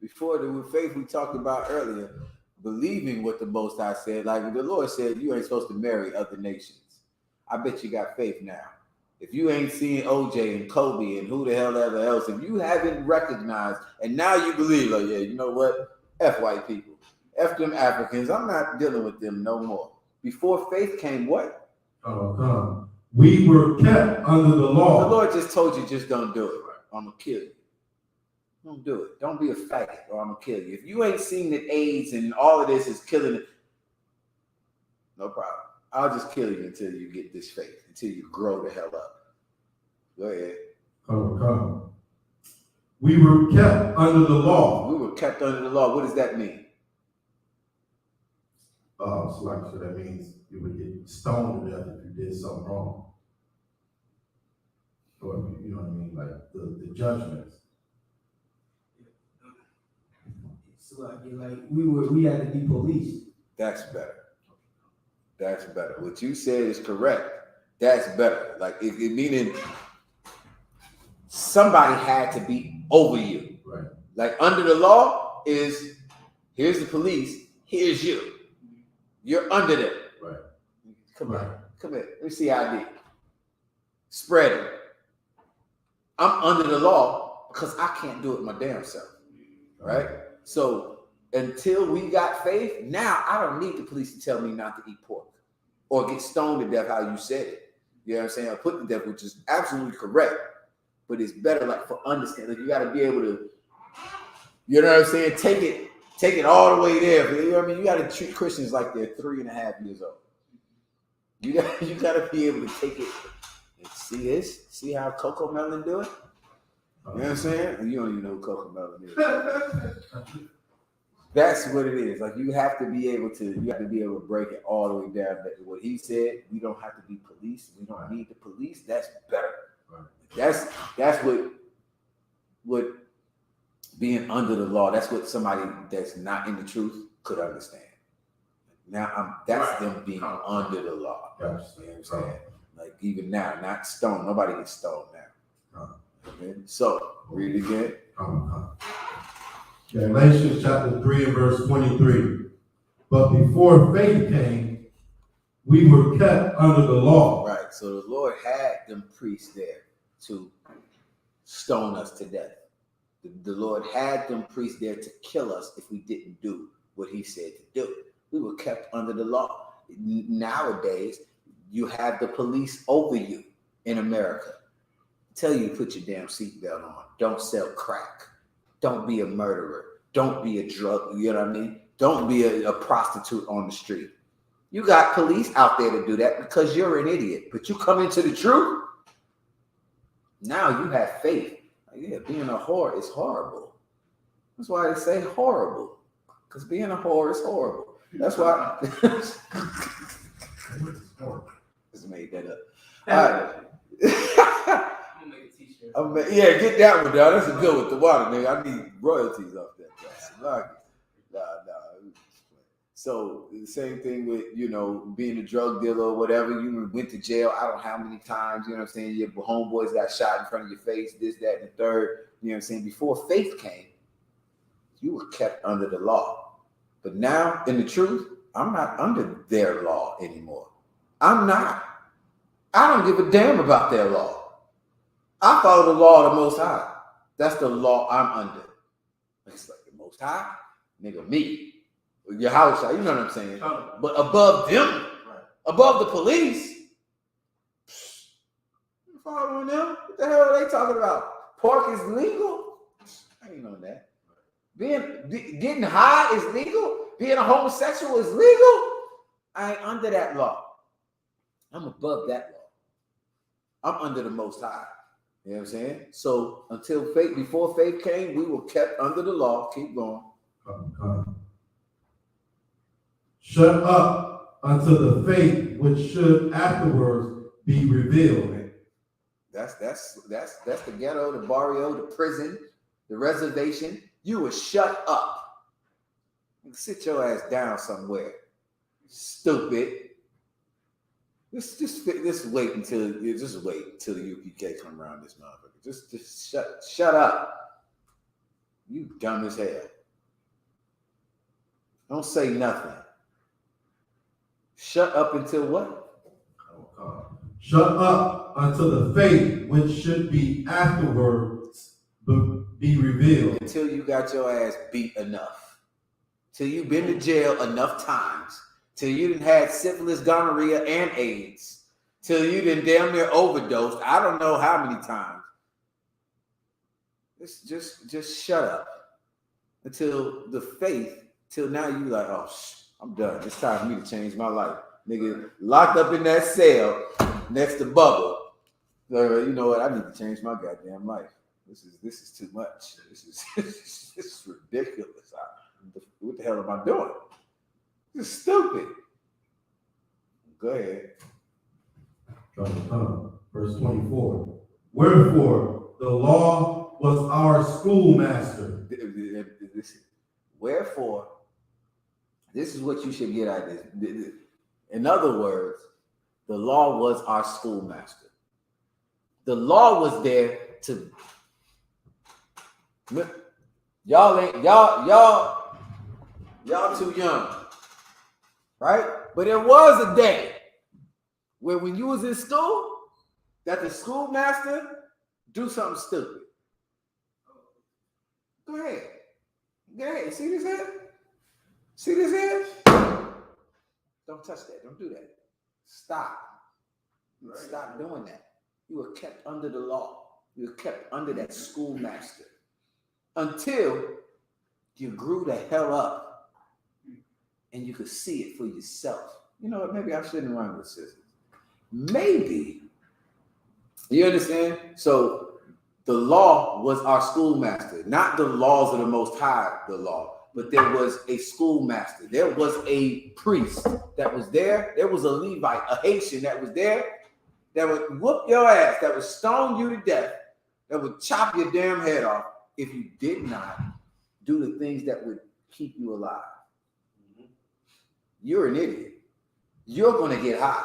Before the faith we talked about earlier, believing what the Most High said. Like the Lord said, you ain't supposed to marry other nations. I bet you got faith now. If you ain't seen OJ and Kobe and who the hell ever else, if you haven't recognized and now you believe, like, yeah, you know what? F white people. F them Africans. I'm not dealing with them no more. Before faith came, what? We were kept under the law. The Lord just told you, just don't do it. I'm going to kill you. Don't do it. Don't be a faggot or I'm going to kill you. If you ain't seen that AIDS and all of this is killing it, no problem. I'll just kill you until you get this faith, until you grow the hell up. Go ahead. Come. We were kept under the law. We were kept under the law. What does that mean? So that means you would get stoned to death if you did something wrong. Or, you know what I mean? Like the judgments. So like we had to be policed. That's better. That's better. What you said is correct. That's better. Like if meaning somebody had to be over you. Right. Like under the law is here's the police, here's you. You're under them. Right. Come here. Come here. Let me see ID. Spread it. I'm under the law because I can't do it my damn self. Right? So until we got faith, now I don't need the police to tell me not to eat pork or get stoned to death how you said it. You know what I'm saying? Or put to death, which is absolutely correct. But it's better like for understanding. Like you got to be able to, you know what I'm saying? Take it all the way there. You know what I mean? You got to treat Christians like they're 3.5 years old. You got to be able to take it and see this. See how Coco Melon do it? You know what I'm saying? You don't even know who Coco Melon is. That's what it is. Like you have to be able to break it all the way down. What he said, we don't have to be police. We don't need the police. That's better. Right. That's what being under the law. That's what somebody that's not in the truth could understand. Now that's them being under the law. You know what I'm saying? Like even now, not stoned. Nobody gets stoned now. Okay? So read it again. Galatians chapter 3 and verse 23. But before faith came, we were kept under the law. Right. So the Lord had them priests there to stone us to death. The Lord had them priests there to kill us if we didn't do what he said to do. We were kept under the law. Nowadays, you have the police over you in America. Tell you to put your damn seatbelt on. Don't sell crack. Don't be a murderer. Don't be a drug. You know what I mean? Don't be a prostitute on the street. You got police out there to do that because you're an idiot. But you come into the truth, now you have faith. Yeah, being a whore is horrible. That's why they say horrible. Because being a whore is horrible. That's why. Just made that up. I'm gonna make a t-shirt. Yeah, get that one down. That's a good with the water, nigga. I need royalties off that. Nah. So the same thing with, you know, being a drug dealer or whatever. You went to jail, I don't know how many times, you know what I'm saying? Your homeboys got shot in front of your face, this, that, and the third. You know what I'm saying? Before faith came, you were kept under the law. But now, in the truth, I'm not under their law anymore. I'm not. I don't give a damn about their law. I follow the law of the Most High. That's the law I'm under. It's like the Most High, nigga, me. Your house, you know what I'm saying? But above them, above the police, you following them? What the hell are they talking about? Pork is legal? I ain't on that. Getting high is legal? Being a homosexual is legal? I ain't under that law. I'm above that law. I'm under the Most High. You know what I'm saying? So until faith, before faith came, we were kept under the law. Keep going. Shut up unto the faith which should afterwards be revealed. That's the ghetto, the barrio, the prison, the reservation. You were shut up. Sit your ass down somewhere. Stupid. Just wait until the UPK come around this motherfucker. Just shut up. You dumb as hell. Don't say nothing. Shut up until what? Shut up until the faith which should be afterwards be revealed. Until you got your ass beat enough. Till you been to jail enough times. Till you done had syphilis, gonorrhea, and AIDS. Till you done damn near overdosed. I don't know how many times. Just shut up. Until the faith, till now you like, oh, I'm done. It's time for me to change my life. Nigga, locked up in that cell next to Bubba. You know what? I need to change my goddamn life. This is too much. This is ridiculous. What the hell am I doing? This is stupid. Go ahead. Verse 24. Wherefore the law was our schoolmaster. Wherefore, this is what you should get out of this. In other words, the law was our schoolmaster. The law was there to y'all too young, right? But there was a day where when you was in school, that the schoolmaster do something stupid. Go ahead. See this head? See this head? Don't touch that. Don't do that. Stop. Stop doing that. You were kept under the law. You were kept under that schoolmaster until you grew the hell up and you could see it for yourself. You know what? Maybe I shouldn't run with sisters. Maybe. You understand? So the law was our schoolmaster, not the laws of the Most High, the law. But there was a schoolmaster. There was a priest that was there. There was a Levite, a Haitian that was there that would whoop your ass, that would stone you to death, that would chop your damn head off if you did not do the things that would keep you alive. You're an idiot. You're going to get high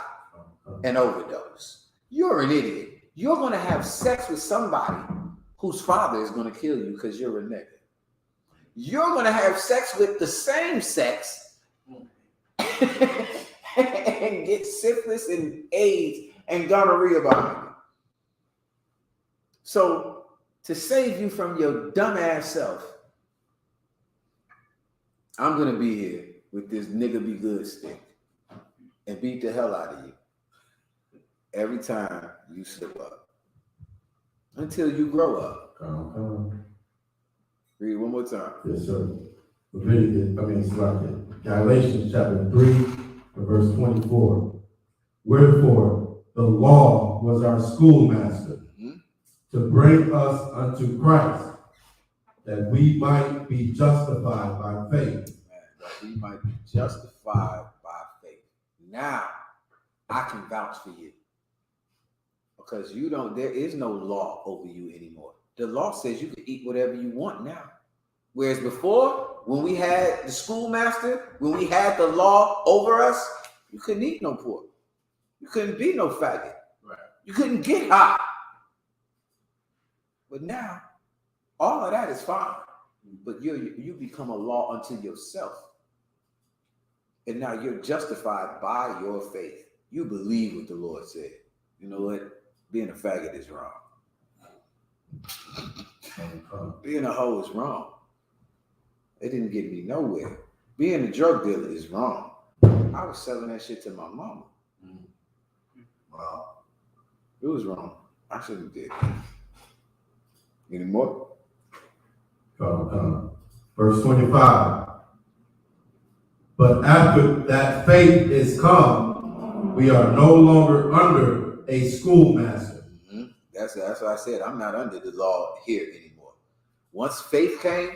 and overdose. You're an idiot. You're going to have sex with somebody whose father is going to kill you because you're a nigga. You're going to have sex with the same sex and get syphilis and AIDS and gonorrhea behind you. So to save you from your dumbass self, I'm going to be here with this nigga be good stick and beat the hell out of you every time you slip up until you grow up. Read it one more time. Yes, sir. Galatians chapter 3, Verse 24. Wherefore the law was our schoolmaster to bring us unto Christ, that we might be justified by faith. That we might be justified by faith. Now, I can vouch for you. Because there is no law over you anymore. The law says you can eat whatever you want now. Whereas before, when we had the schoolmaster, when we had the law over us, you couldn't eat no pork. You couldn't be no faggot. Right. You couldn't get high. But now, all of that is fine. But you become a law unto yourself. And now you're justified by your faith. You believe what the Lord said. You know what? Being a faggot is wrong. Being a hoe is wrong. It didn't get me nowhere. Being a drug dealer is wrong. I was selling that shit to my mama. Wow. It was wrong. I shouldn't have did it. Any more? Verse 25. But after that faith is come, we are no longer under a schoolmaster. Mm-hmm. That's what I said. I'm not under the law here anymore. Once faith came,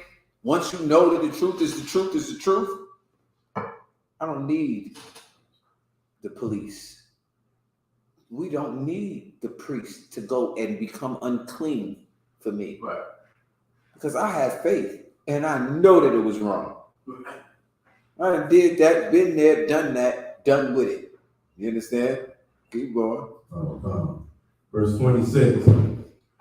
once you know that the truth is the truth is the truth, I don't need the police. We don't need the priest to go and become unclean for me. Right. Because I have faith and I know that it was wrong. I did that, been there, done that, done with it. You understand? Keep going. Verse 26.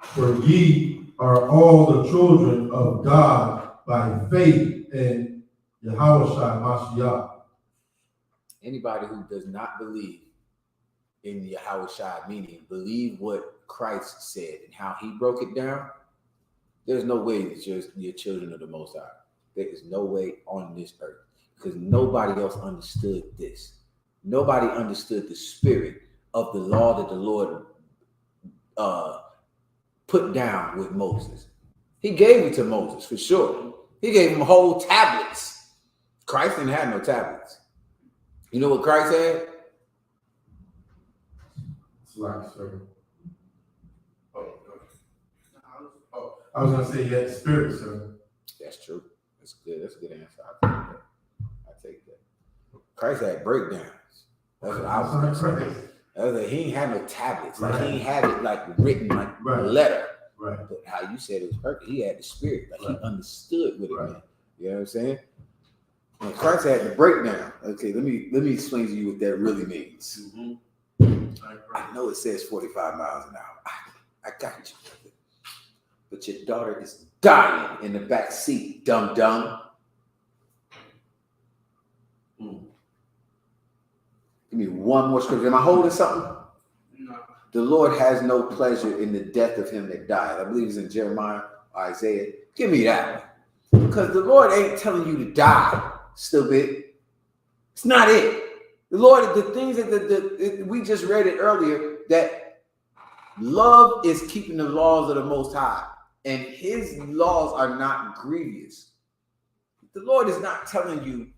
For ye are all the children of God by faith in Yahushua Mashiach. Anybody who does not believe in Yahushua, meaning believe what Christ said and how he broke it down, there's no way that you're children of the Most High. There is no way on this earth, because nobody else understood this. Nobody understood the spirit of the law that the Lord put down with Moses. He gave it to Moses for sure. He gave him whole tablets. Christ didn't have no tablets. You know what Christ had? Slack, sir. I was gonna say he had the spirit, sir. That's true. That's good. That's a good answer. I take that. Christ had breakdowns. That's what I was gonna say. He ain't had no tablets. Like, he ain't had it like written like a letter. Right. But how you said it was perfect. He had the spirit. Like, he understood what it meant. You know what I'm saying? And Christ had the breakdown. Okay, let me explain to you what that really means. I know it says 45 miles an hour. I got you. But your daughter is dying in the back seat, dumb. Give me one more scripture. Am I holding something? No. The Lord has no pleasure in the death of him that died. I believe it's in Jeremiah, Isaiah. Give me that one. Because the Lord ain't telling you to die, stupid. It's not it. The Lord, the things that we just read it earlier, that love is keeping the laws of the Most High. And his laws are not grievous. The Lord is not telling you,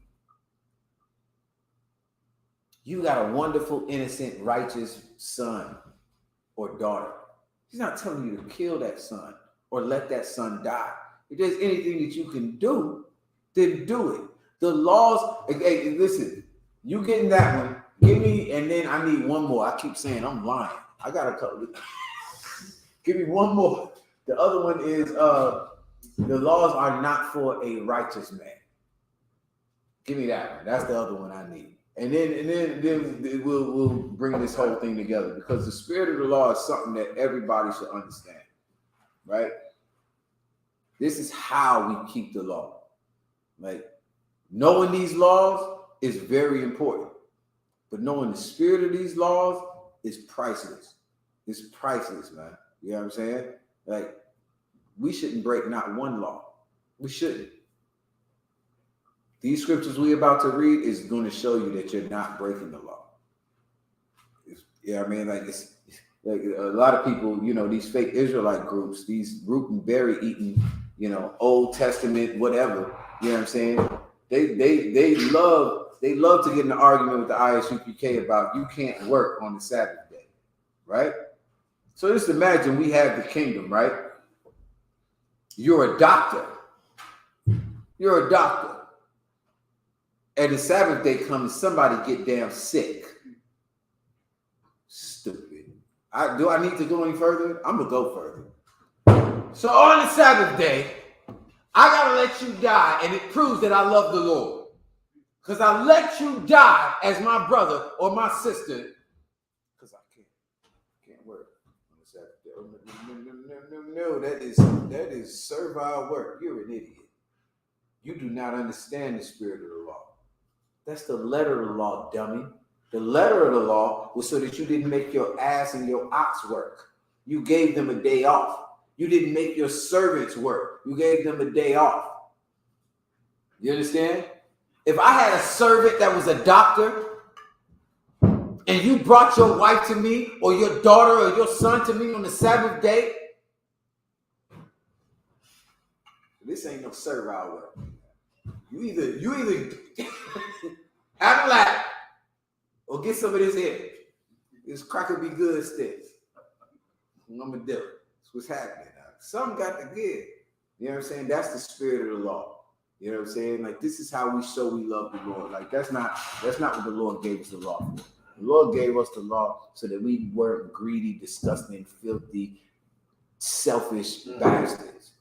you got a wonderful, innocent, righteous son or daughter. He's not telling you to kill that son or let that son die. If there's anything that you can do, then do it. The laws, hey, listen, you getting that one, give me, and then I need one more. I keep saying I'm lying. I got a couple. Give me one more. The other one is the laws are not for a righteous man. Give me that one. That's the other one I need. And then we'll bring this whole thing together, because the spirit of the law is something that everybody should understand, right? This is how we keep the law. Like, knowing these laws is very important, but knowing the spirit of these laws is priceless. It's priceless, man. You know what I'm saying? Like, we shouldn't break not one law. We shouldn't. These scriptures we're about to read is going to show you that you're not breaking the law. You know what I mean? Like, it's like a lot of people, you know, these fake Israelite groups, these root and berry eating, you know, Old Testament, whatever, you know what I'm saying? They love they love to get in an argument with the ISUPK about you can't work on the Sabbath day, right? So just imagine we have the kingdom, right? You're a doctor. You're a doctor. And the Sabbath day comes, somebody get damn sick. Stupid. Do I need to go any further? I'm gonna go further. So on the Sabbath day, I gotta let you die, and it proves that I love the Lord. Because I let you die as my brother or my sister. Because I can't work on the Sabbath day. No, that is servile work. You're an idiot. You do not understand the spirit of the law. That's the letter of the law, dummy. The letter of the law was so that you didn't make your ass and your ox work. You gave them a day off. You didn't make your servants work. You gave them a day off. You understand? If I had a servant that was a doctor and you brought your wife to me or your daughter or your son to me on the Sabbath day, this ain't no servile work. You either have a lap or get some of this here. This cracker be good sticks. I'm gonna do it. That's what's happening now. Some got to give. You know what I'm saying? That's the spirit of the law. You know what I'm saying? Like, this is how we show we love the Lord. Like, that's not what the Lord gave us the law for. The Lord gave us the law so that we weren't greedy, disgusting, filthy, selfish bastards.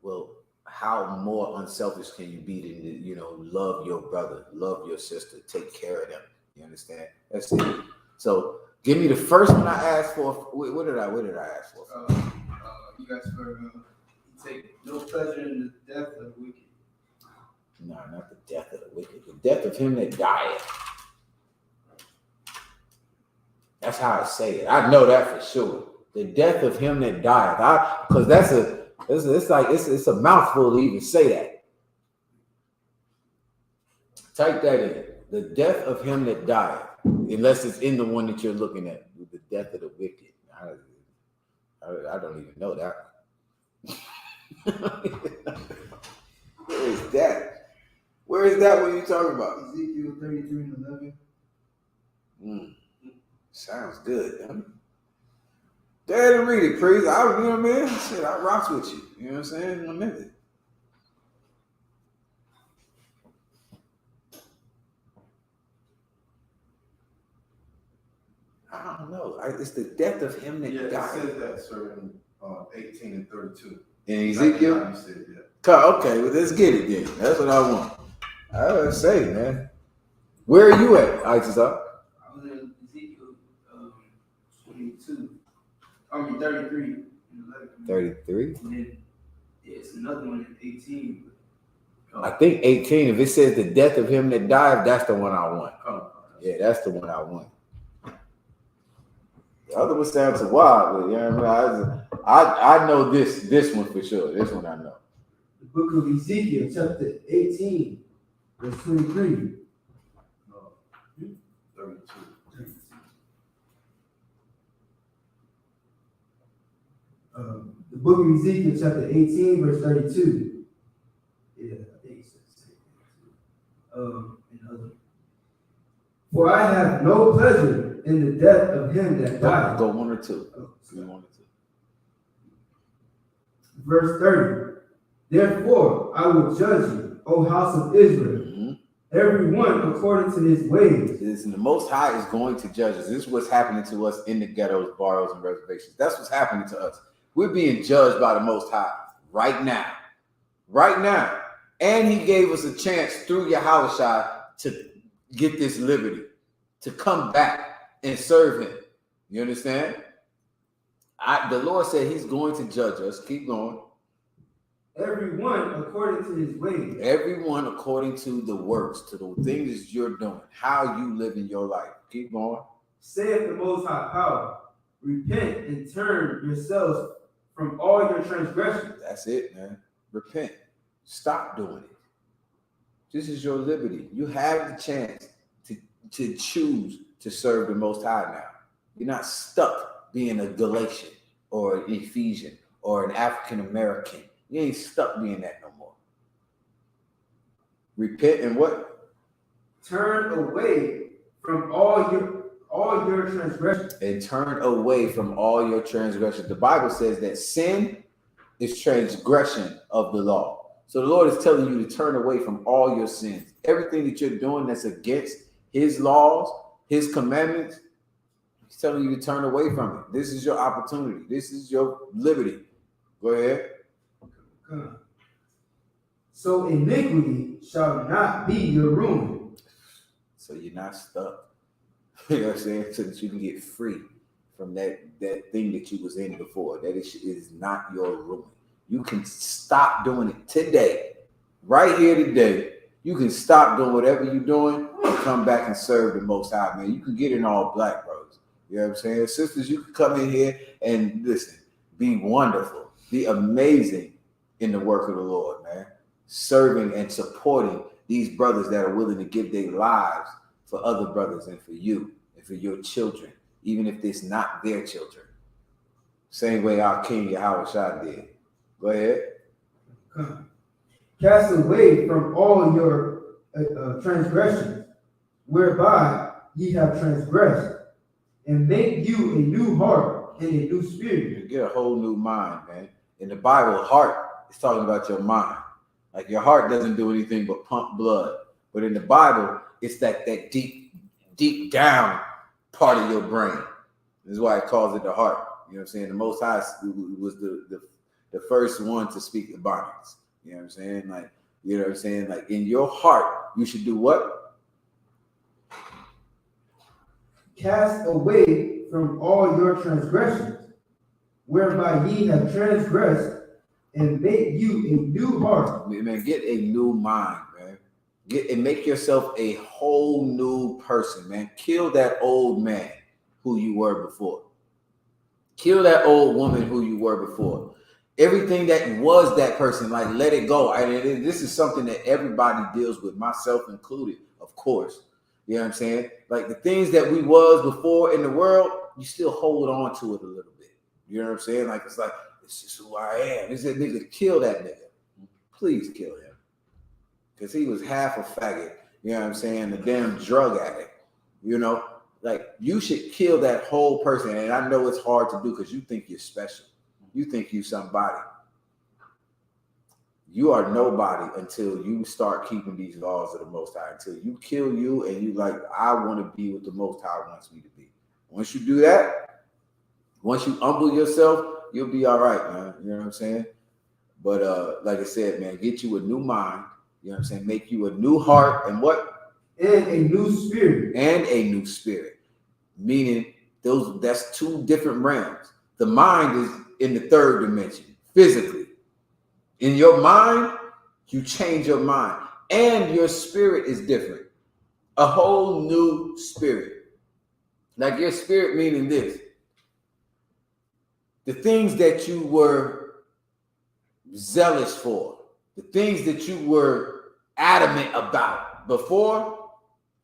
Well, how more unselfish can you be than to, you know, love your brother, love your sister, take care of them? You understand? That's it. So give me the first one I asked for. What did I ask for? You guys for take no pleasure in the death of the wicked. No, not the death of the wicked. The death of him that dieth. That's how I say it. I know that for sure. The death of him that dieth. Because it's a mouthful to even say that. Type that in. The death of him that dieth. Unless it's in the one that you're looking at. The death of the wicked. I don't even know that. Where is that? Where is that when you talking about? Ezekiel 33 and 11. Sounds good. Go ahead and read it, please. You know what I mean? Shit, I rocks with you. You know what I'm saying? In a minute. I don't know. It's the death of him that It died. says that, sir, in 18 and 32. In Ezekiel? You said that. Okay, well, let's get it then. That's what I want. I would say, man. Where are you at, Isaac? I was in Ezekiel 22. 33 and 11. 33? And then it's another one in 18. I think 18, if it says the death of him that died, that's the one I want. Yeah, that's the one I want. The other one sounds wild, but you know what I mean? I know this one for sure. This one I know. The book of Ezekiel, chapter 18, verse 23. 32. The book of Ezekiel, chapter 18, verse 32. Yeah, I think it's for I have no pleasure in the death of him that died. Go one or two. Go one or two. Verse 30. Therefore, I will judge you, O house of Israel, every one according to his ways. Listen, the Most High is going to judge us. This is what's happening to us in the ghettos, borrows, and reservations. That's what's happening to us. We're being judged by the Most High right now. Right now. And he gave us a chance through Yahushua to get this liberty, to come back and serve him. You understand? The Lord said he's going to judge us. Keep going. Every one according to his ways. Everyone according to the works, to the things you're doing, how you live in your life. Keep going. Saith the Most High Power, repent and turn yourselves from all your transgressions. That's it, man. Repent. Stop doing it. This is your liberty. You have the chance to choose to serve the Most High now. You're not stuck being a Galatian or an Ephesian or an African American. You ain't stuck being that no more. Repent and what? Turn away from all your transgressions. And turn away from all your transgressions. The Bible says that sin is transgression of the law. So the Lord is telling you to turn away from all your sins. Everything that you're doing that's against his laws, his commandments, he's telling you to turn away from it. This is your opportunity. This is your liberty. Go ahead. So iniquity shall not be your ruin. So you're not stuck. You know what I'm saying? So that you can get free from that thing that you was in before. That is not your ruin. You can stop doing it today. Right here today. You can stop doing whatever you're doing and come back and serve the Most High, man. You can get in all black, bros. You know what I'm saying? Sisters, you can come in here and listen, be wonderful, be amazing in the work of the Lord, man. Serving and supporting these brothers that are willing to give their lives for other brothers and for you and for your children, even if it's not their children. Same way our King Yahweh Shah did. Go ahead. Cast away from all your transgressions, whereby ye have transgressed, and make you a new heart and a new spirit. You get a whole new mind, man. In the Bible, heart is talking about your mind. Like your heart doesn't do anything but pump blood. But in the Bible, it's that deep down part of your brain. This is why it calls it the heart. You know what I'm saying? The Most High was the first one to speak the Ebonics. You know what I'm saying? Like, you know what I'm saying? Like in your heart, you should do what? Cast away from all your transgressions, whereby ye have transgressed, and make you a new heart. Man, get a new mind, man. Get and make yourself a whole new person, man. Kill that old man who you were before. Kill that old woman who you were before. Everything that was that person, like let it go. This is something that everybody deals with, myself included, of course. You know what I'm saying? Like the things that we was before in the world, you still hold on to it a little bit. You know what I'm saying? Like it's like, it's just who I am. It's that nigga, kill that nigga. Please kill him. Because he was half a faggot. You know what I'm saying? The damn drug addict. You know? Like, you should kill that whole person. And I know it's hard to do because you think you're special. You think you somebody. You are nobody until you start keeping these laws of the Most High. Until you kill you and you like, I want to be what the Most High wants me to be. Once you do that, once you humble yourself, you'll be all right, man. You know what I'm saying? But like I said, man, get you a new mind. You know what I'm saying? Make you a new heart and what? And a new spirit. And a new spirit. Meaning that's two different realms. The mind is in the third dimension, physically. In your mind, you change your mind. And your spirit is different. A whole new spirit. Like your spirit meaning this. The things that you were zealous for, the things that you were adamant about before,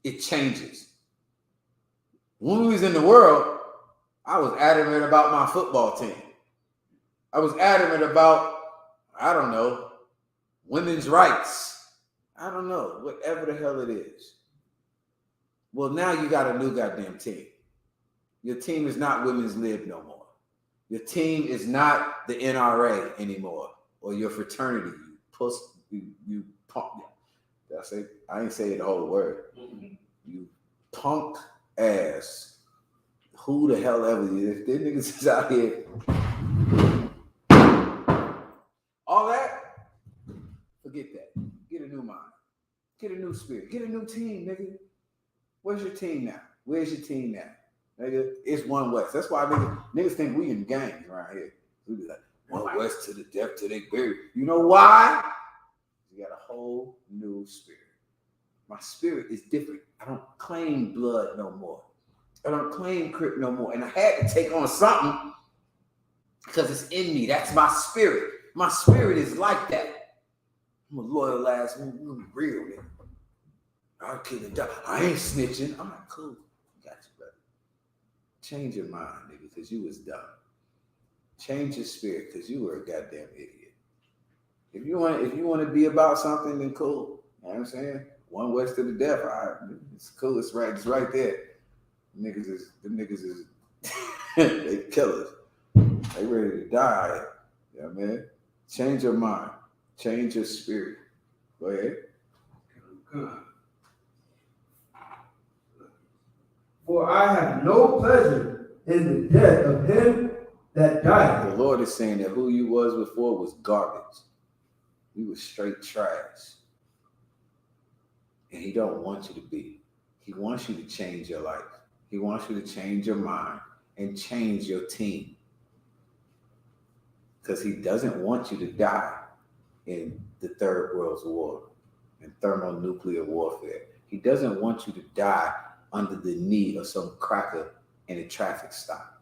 it changes. When we was in the world, I was adamant about my football team. I was adamant about, I don't know, women's rights. I don't know, whatever the hell it is. Well, now you got a new goddamn team. Your team is not Women's Lib no more. Your team is not the NRA anymore, or your fraternity. You punk. Did I say? I ain't say the whole word. You punk ass. Who the hell ever you? If them niggas is out here, all that, forget that. Get a new mind. Get a new spirit. Get a new team, nigga. Where's your team now? Where's your team now? Nigga, it's One West. That's why niggas think we in gangs around here. We be like, One West to the death to they bury. You know why? You got a whole new spirit. My spirit is different. I don't claim blood no more. I don't claim Crip no more. And I had to take on something because it's in me. That's my spirit. My spirit is like that. I'm a loyal ass, real nigga. I'll kill and die. I ain't snitching. I'm like, cool. Got you, brother. Change your mind, nigga, because you was dumb. Change your spirit, because you were a goddamn idiot. If you want to be about something, then cool. know what I'm saying? One west to the death. All right, it's cool. It's right there. The niggas is they killers. They ready to die. You know what I mean? Change your mind. Change your spirit. Go ahead. For I have no pleasure in the death of him that died. The Lord is saying that who you was before was garbage. You was straight trash. And he don't want you to be. He wants you to change your life. He wants you to change your mind and change your team. Because he doesn't want you to die in the Third World War and thermonuclear warfare. He doesn't want you to die under the knee of some cracker in a traffic stop.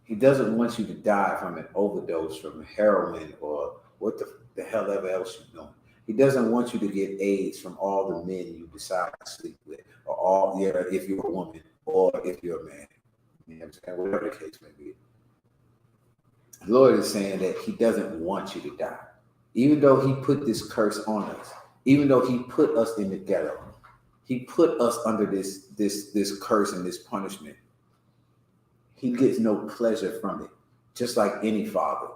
He doesn't want you to die from an overdose from heroin or what the hell ever else you're doing. He doesn't want you to get AIDS from all the men you decide to sleep with, or all, if you're a woman or if you're a man. You know what I'm saying? Whatever the case may be. The Lord is saying that he doesn't want you to die. Even though he put this curse on us, even though he put us in the ghetto, he put us under this curse and this punishment. He gets no pleasure from it, just like any father.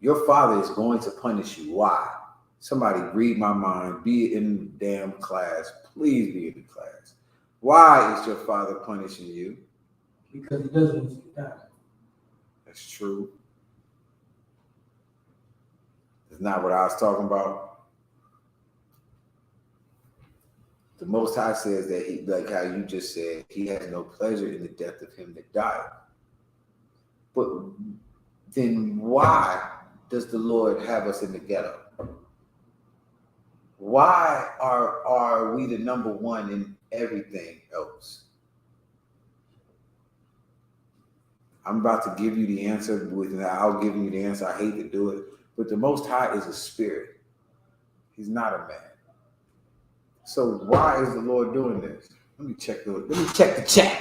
Your father is going to punish you. Why? Somebody read my mind, be in the damn class. Please be in the class. Why is your father punishing you? Because he doesn't want you to die. That's true. It's not what I was talking about. The Most High says that he, like how you just said, he has no pleasure in the death of him that died. But then why does the Lord have us in the ghetto? Why are we the number one in everything else? I'm about to give you the answer. I'll give you the answer. I hate to do it. But the Most High is a spirit. He's not a man. So why is the Lord doing this? Let me check the chat.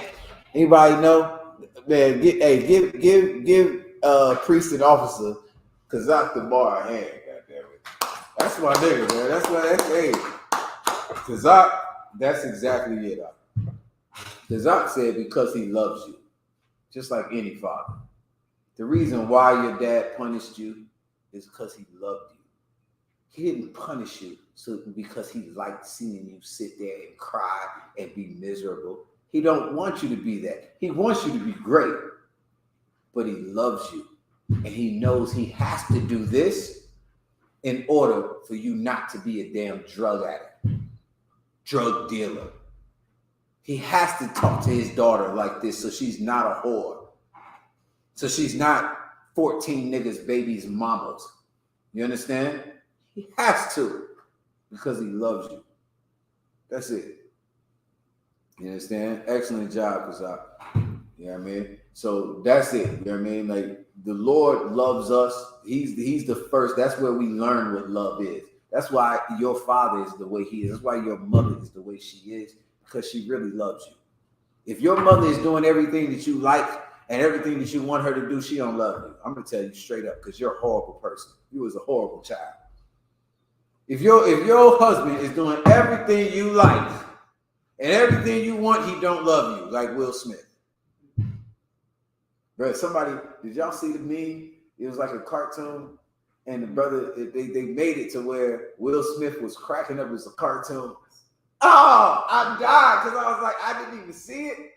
Anybody know? Man, give priest and officer Kazak the bar a hand. Goddamn it. That's my nigga, man. That's hey. Kazak, that's exactly it. Kazak said because he loves you, just like any father. The reason why your dad punished you is because he loved you. He didn't punish you because he liked seeing you sit there and cry and be miserable. He don't want you to be that. He wants you to be great, but he loves you. And he knows he has to do this in order for you not to be a damn drug addict, drug dealer. He has to talk to his daughter like this so she's not a whore. So she's not 14 niggas' babies' mamas. You understand? He has to because he loves you. That's it. You understand? Excellent job, Kazak. You know what I mean? So that's it. You know what I mean? Like the Lord loves us. He's the first. That's where we learn what love is. That's why your father is the way he is. That's why your mother is the way she is, because she really loves you. If your mother is doing everything that you like and everything that you want her to do, she don't love you. I'm gonna tell you straight up, because you're a horrible person. You was a horrible child. If your husband is doing everything you like and everything you want, he don't love you, like Will Smith. Bro, did y'all see the meme? It was like a cartoon, and the brother, they made it to where Will Smith was cracking up as a cartoon. Oh, I died because I was like, I didn't even see it.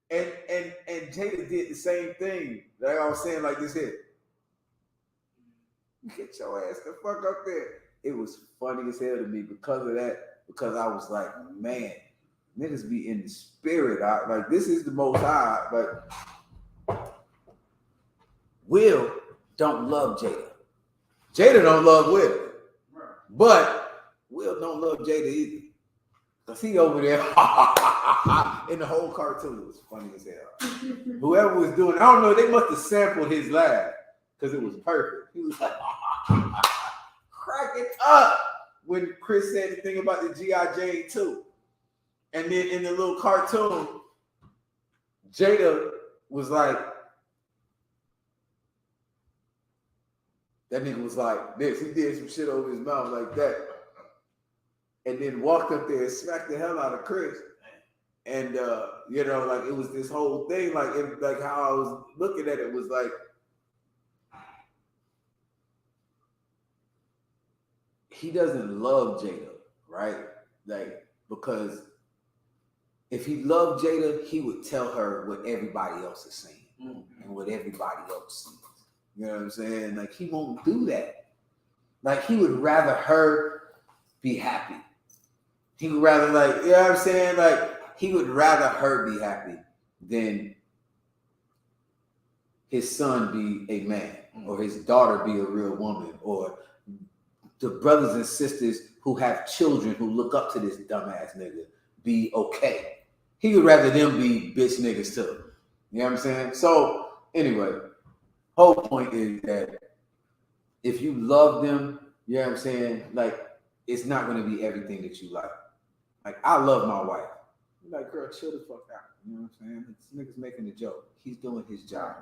And Jada did the same thing. Like I was saying, like this here. Get your ass the fuck up there. It was funny as hell to me because of that. Because I was like, man, niggas be in the spirit. Like this is the Most High. Like Will don't love Jada. Jada don't love Will. But Will don't love Jada either. Because he over there in the whole cartoon. It was funny as hell. Whoever was doing, I don't know, they must have sampled his laugh because it was perfect. He was like, cracking up when Chris said the thing about the G.I. Jane 2. And then in the little cartoon, Jada was like, that nigga was like this. He did some shit over his mouth like that. and then walked up there and smacked the hell out of Chris. And you know, like it was this whole thing, like how I was looking at it was like he doesn't love Jada, right? Like, because if he loved Jada, he would tell her what everybody else is saying and what everybody else sees. You know what I'm saying? Like, he won't do that. Like, he would rather her be happy. He would rather, like, you know what I'm saying? Like, he would rather her be happy than his son be a man or his daughter be a real woman or the brothers and sisters who have children who look up to this dumbass nigga be okay. He would rather them be bitch niggas too. You know what I'm saying? So anyway, whole point is that if you love them, you know what I'm saying? Like, it's not going to be everything that you like. Like, I love my wife. You're like, girl, chill the fuck out. You know what I'm saying? This nigga's making a joke. He's doing his job.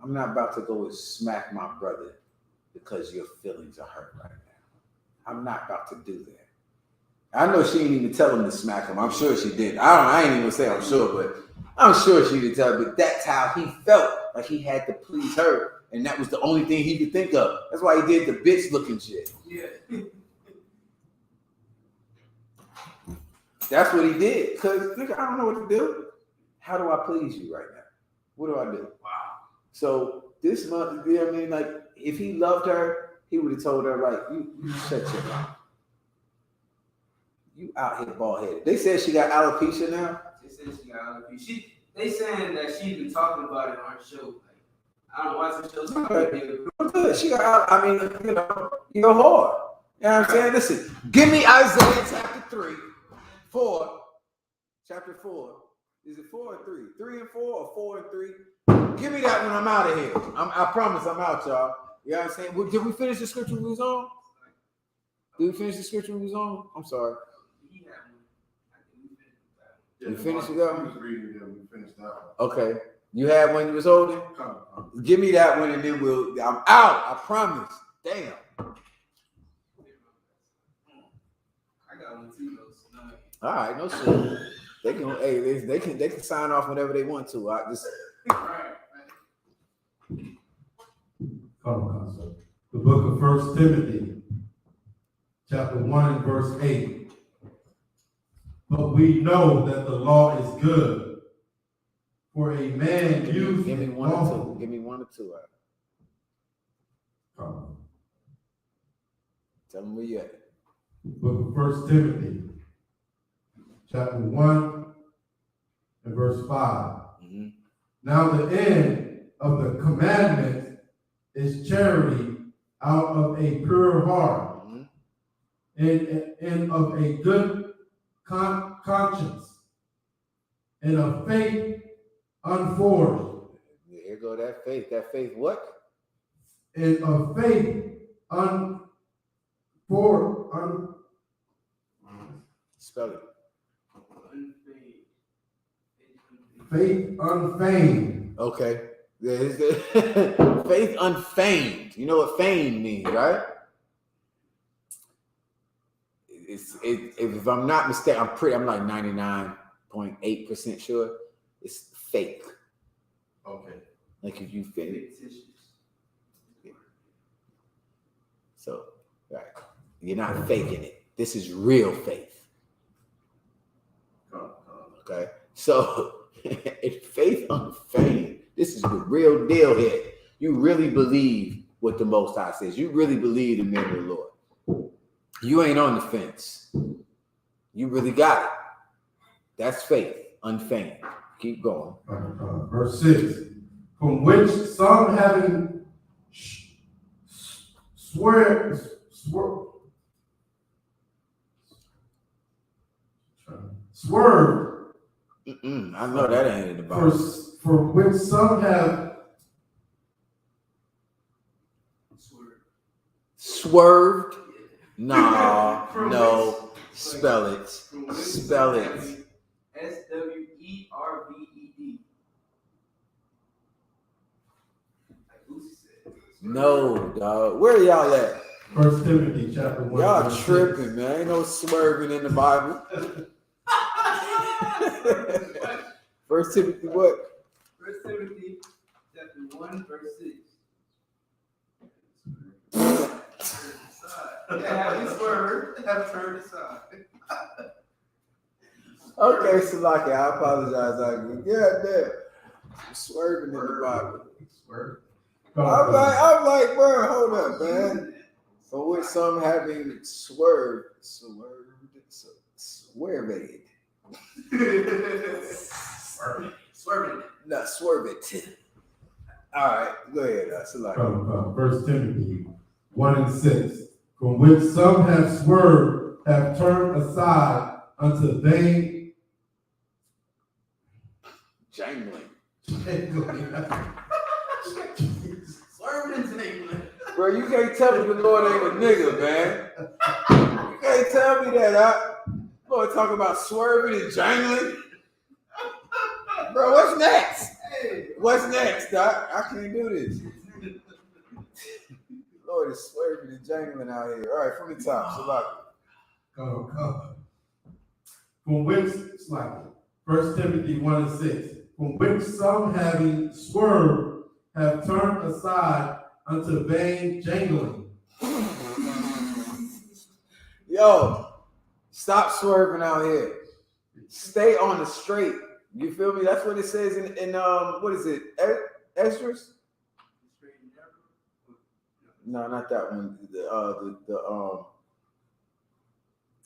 I'm not about to go and smack my brother because your feelings are hurt right now. I'm not about to do that. I know she didn't even tell him to smack him. I'm sure she did. I ain't even say I'm sure, but I'm sure she didn't tell him. But that's how he felt, like he had to please her. And that was the only thing he could think of. That's why he did the bitch looking shit. Yeah. That's what he did. Because, nigga, I don't know what to do. How do I please you right now? What do I do? Wow. So this month, you know what I mean? Like, if he loved her, he would have told her, like, you shut your mouth. You out here bald headed. They said she got alopecia now. They said she got alopecia. They saying that she's been talking about it on her show. Like, I don't watch the show. Good. She got, I mean, you know, you're a whore. You know what I'm saying? Listen, give me Isaiah chapter 4. Chapter 4. Is it 4 or 3? 3 and 4 or 4 and 3? Give me that when I'm out of here. I promise I'm out, y'all. You know what I'm saying? Well, did we finish the scripture we was on? Did we finish the scripture we was on? I'm sorry. You finished with that one? We finished that one. Okay. You had one you was holding? Give me that one and then I'm out. I promise. Damn. I got one too, though. All right, no shit. They can sign off whenever they want to. I just Come, sir. The book of 1 Timothy, chapter 1 and verse 8. But we know that the law is good for a man used. give me one or two. Give me one or two. Come. Tell them where you at. Book of 1 Timothy, chapter 1 and verse 5. Mm-hmm. Now the end of the commandment is charity out of a pure heart, and of a good conscience, and of faith unforged. Here go that faith. That faith what? And of faith Spell it. faith unfeigned. Okay. There's faith unfeigned. You know what feigned means, right? If I'm not mistaken, I'm like 99.8% sure it's fake. Okay. Like if you fake. Yeah. So, right. You're not faking it. This is real faith. Okay. So it's faith unfeigned. This is the real deal here. You really believe what the Most High says. You really believe the name of the Lord. You ain't on the fence. You really got it. That's faith, unfeigned. Keep going. Verse 6. From which some having swerved I know that ain't in the Bible. For which some have Swerved? Nah, no. Spell it. Spell it. SWERVED. No, dog. Where are y'all at? First Timothy chapter 1. Y'all verse 6. tripping, man. Ain't no swerving in the Bible. First Timothy what? 1 Timothy chapter 1, verse 6. Have you swerved? Have turned aside. Okay, Salaki, I apologize. Yeah, damn. Swerving in the Bible. I'm like, bro, hold up, man. So with some having swerved. Swerving. Not swerve it. All right, go ahead, Salaki. From 1 Timothy 1 and 6. From which some have swerved, have turned aside unto vain Jangling. Swerving into England. Bro, you can't tell me the Lord ain't a nigga, man. You can't tell me that. Lord talking about swerving and jangling. Bro, what's next? What's next, Doc? I can't do this. Lord is swerving and jangling out here. All right, from the top, Salaki. Come. From which, slightly, 1 Timothy 1 and 6. From which some having swerved have turned aside unto vain jangling. Yo, stop swerving out here. Stay on the straight. You feel me? That's what it says in what is it? Esdras? No, not that one.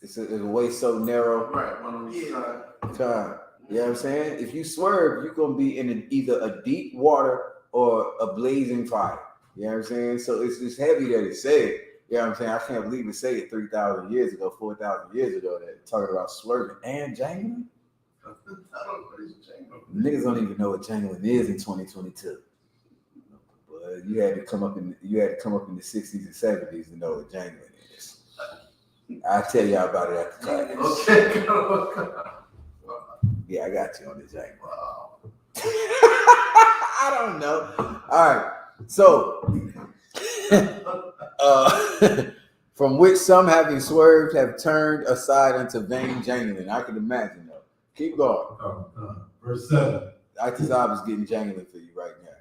It's a way so narrow. Right, one on each side. Time. You know what I'm saying? If you swerve, you're gonna be in either a deep water or a blazing fire. You know what I'm saying? So it's just heavy that it said. You know what I'm saying? I can't believe it said it 3,000 years ago, 4,000 years ago that talking about swerving and jangling. Niggas don't even know what jangling is in 2022. But you had to come up in the 60s and 70s to know what jangling is. I'll tell y'all about it after class. Okay. Yeah, I got you on the jangling. Wow. I don't know. All right. So from which some having swerved have turned aside unto vain jangling. I can imagine though. Keep going. Verse 7. Itazab is getting jangling for you right now.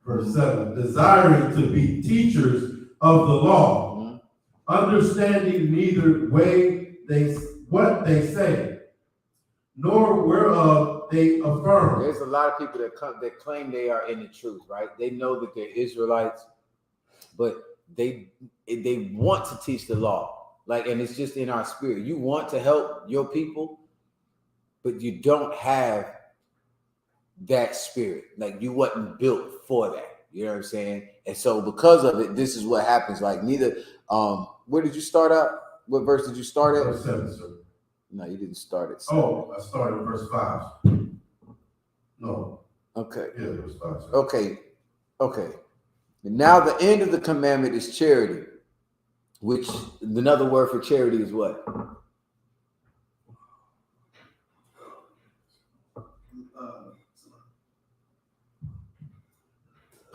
Verse 7. Desiring to be teachers of the law, understanding neither what they say, nor whereof they affirm. There's a lot of people that claim they are in the truth, right? They know that they're Israelites, but they want to teach the law. Like, and it's just in our spirit. You want to help your people, but you don't have that spirit. Like, you wasn't built for that. You know what I'm saying? And so because of it, this is what happens. Like, neither where did you start out? What verse did you start at? Verse 7, sir. No, you didn't start at 7. Oh, I started at verse 5. No. Okay. Yeah, verse 5. Sir. Okay. And now the end of the commandment is charity, which another word for charity is what?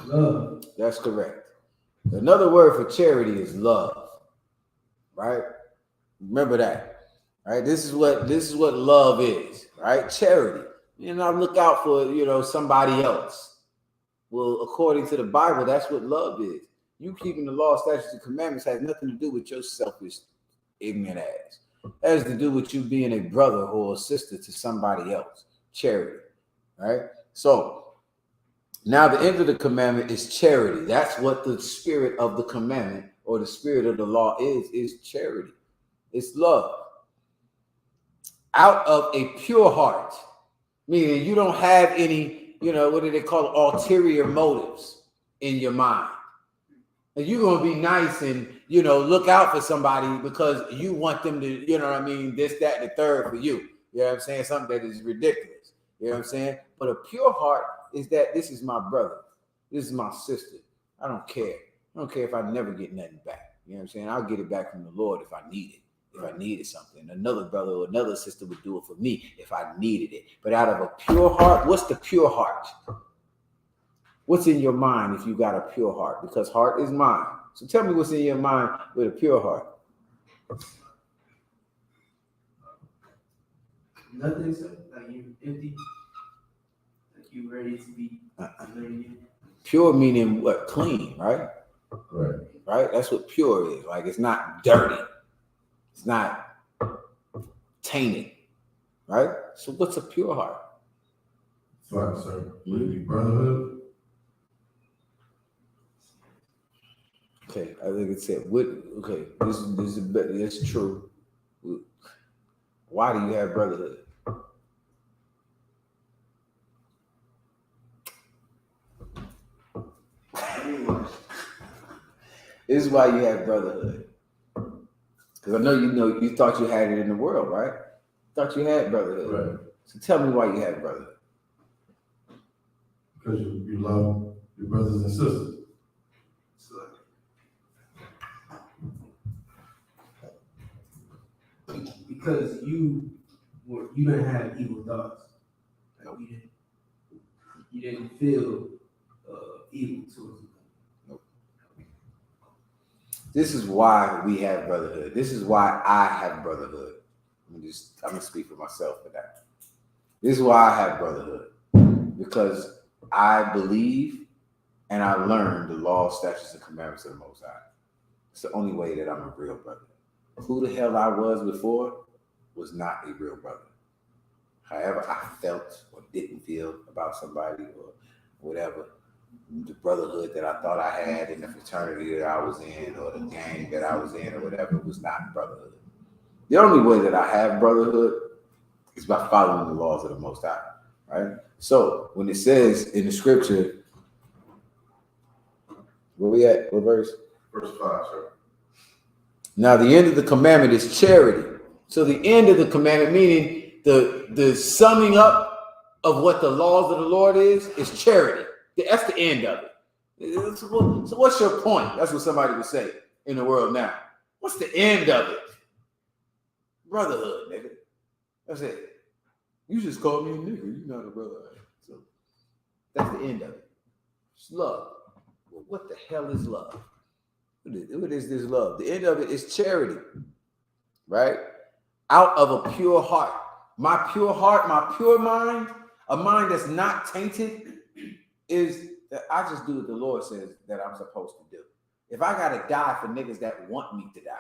Love. That's correct. Another word for charity is love, right? Remember that, right? This is what love is, right? Charity. And I look out for, somebody else. Well, according to the Bible, that's what love is. You keeping the law, statutes, and commandments has nothing to do with your selfish, ignorant ass. It has to do with you being a brother or a sister to somebody else. Charity, right? So now the end of the commandment is charity. That's what the spirit of the commandment or the spirit of the law is charity. It's love. Out of a pure heart, meaning you don't have any, what do they call it, ulterior motives in your mind. And you're going to be nice and, look out for somebody because you want them to, this, that, and the third for you. You know what I'm saying? Something that is ridiculous. You know what I'm saying? But a pure heart is that this is my brother. This is my sister. I don't care. I don't care if I never get nothing back. You know what I'm saying? I'll get it back from the Lord if I need it. If I needed something, another brother or another sister would do it for me if I needed it. But out of a pure heart, what's the pure heart? What's in your mind if you got a pure heart? Because heart is mind. So tell me what's in your mind with a pure heart. Nothing, sir. Like you empty. Like you ready to be. Pure meaning what? Clean, right? Right. Right? That's what pure is. Like it's not dirty. It's not tainted. Right? So what's a pure heart? Right, sir. Would it be brotherhood? Okay, I think it said what. Okay, this is that's true. Why do you have brotherhood? This is why you have brotherhood. Because I know you thought you had it in the world, right? Thought you had brotherhood. Right. So tell me why you have brotherhood. Because you love your brothers and sisters. Because you didn't have evil thoughts. Like you didn't feel evil towards them. Nope. This is why we have brotherhood. This is why I have brotherhood. I'm gonna speak for myself for that. This is why I have brotherhood. Because I believe and I learned the law, statutes, and commandments of the Most High. It's the only way that I'm a real brother. Who the hell I was before was not a real brother. However I felt or didn't feel about somebody or whatever, the brotherhood that I thought I had in the fraternity that I was in or the gang that I was in or whatever was not brotherhood. The only way that I have brotherhood is by following the laws of the Most High, right? So when it says in the scripture, where we at? What verse? Verse 5, sir. Now the end of the commandment is charity. So the end of the commandment, meaning the summing up of what the laws of the Lord is charity. That's the end of it. So what's your point? That's what somebody would say in the world now. What's the end of it? Brotherhood, nigga. That's it. You just called me a nigga. You're not a brother. So that's the end of it. It's love. Well, what the hell is love? What is this love? The end of it is charity, right? Out of a pure heart. My pure heart, my pure mind, a mind that's not tainted, is that I just do what the Lord says that I'm supposed to do. If I gotta die for niggas that want me to die,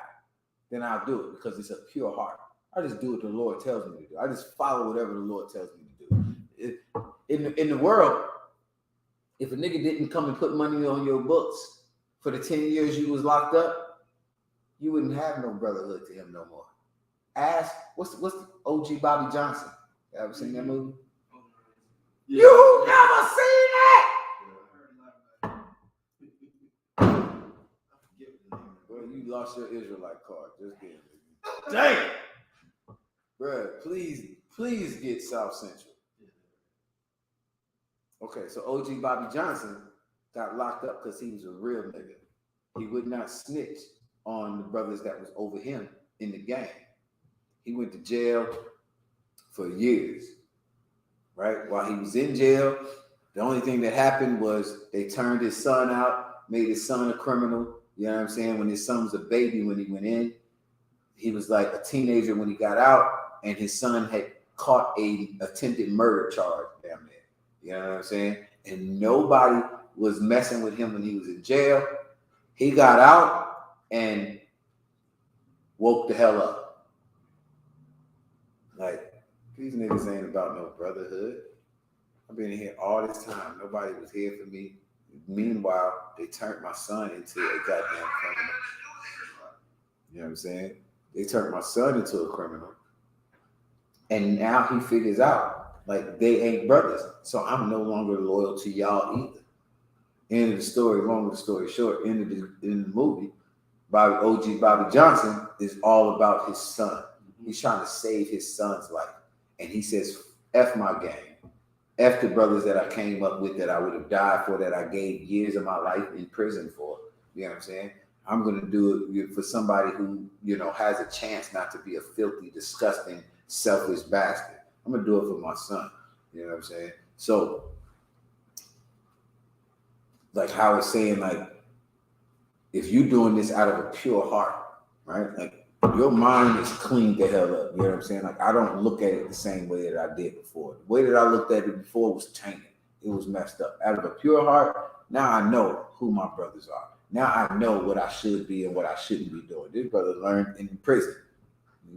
then I'll do it because it's a pure heart. I just do what the Lord tells me to do. I just follow whatever the Lord tells me to do. In the world, if a nigga didn't come and put money on your books for the 10 years you was locked up, you wouldn't have no brotherhood to him no more. Ask, what's the OG Bobby Johnson? You ever seen that movie? Yeah. You never seen that? Bro, you lost your Israelite card. Just kidding. Dang! Bro, please get South Central. Okay, so OG Bobby Johnson got locked up because he was a real nigga. He would not snitch on the brothers that was over him in the gang. He went to jail for years, right? While he was in jail, the only thing that happened was they turned his son out, made his son a criminal. You know what I'm saying? When his son was a baby when he went in, he was like a teenager when he got out, and his son had caught a attempted murder charge down there. You know what I'm saying? And nobody was messing with him when he was in jail. He got out and woke the hell up. Like, these niggas ain't about no brotherhood. I've been here all this time. Nobody was here for me. Meanwhile, they turned my son into a goddamn criminal. You know what I'm saying? They turned my son into a criminal. And now he figures out, like, they ain't brothers. So I'm no longer loyal to y'all either. End of the story, long of the story short, in the movie, OG Bobby Johnson is all about his son. He's trying to save his son's life. And he says, F my gang. F the brothers that I came up with that I would have died for, that I gave years of my life in prison for. You know what I'm saying? I'm going to do it for somebody who, you know, has a chance not to be a filthy, disgusting, selfish bastard. I'm going to do it for my son. You know what I'm saying? So like how it's saying, like, if you're doing this out of a pure heart, right? Like your mind is cleaned the hell up. You know what I'm saying? Like I don't look at it the same way that I did before. The way that I looked at it before was tainted. It was messed up. Out of a pure heart, now I know who my brothers are. Now I know what I should be and what I shouldn't be doing. This brother learned in prison.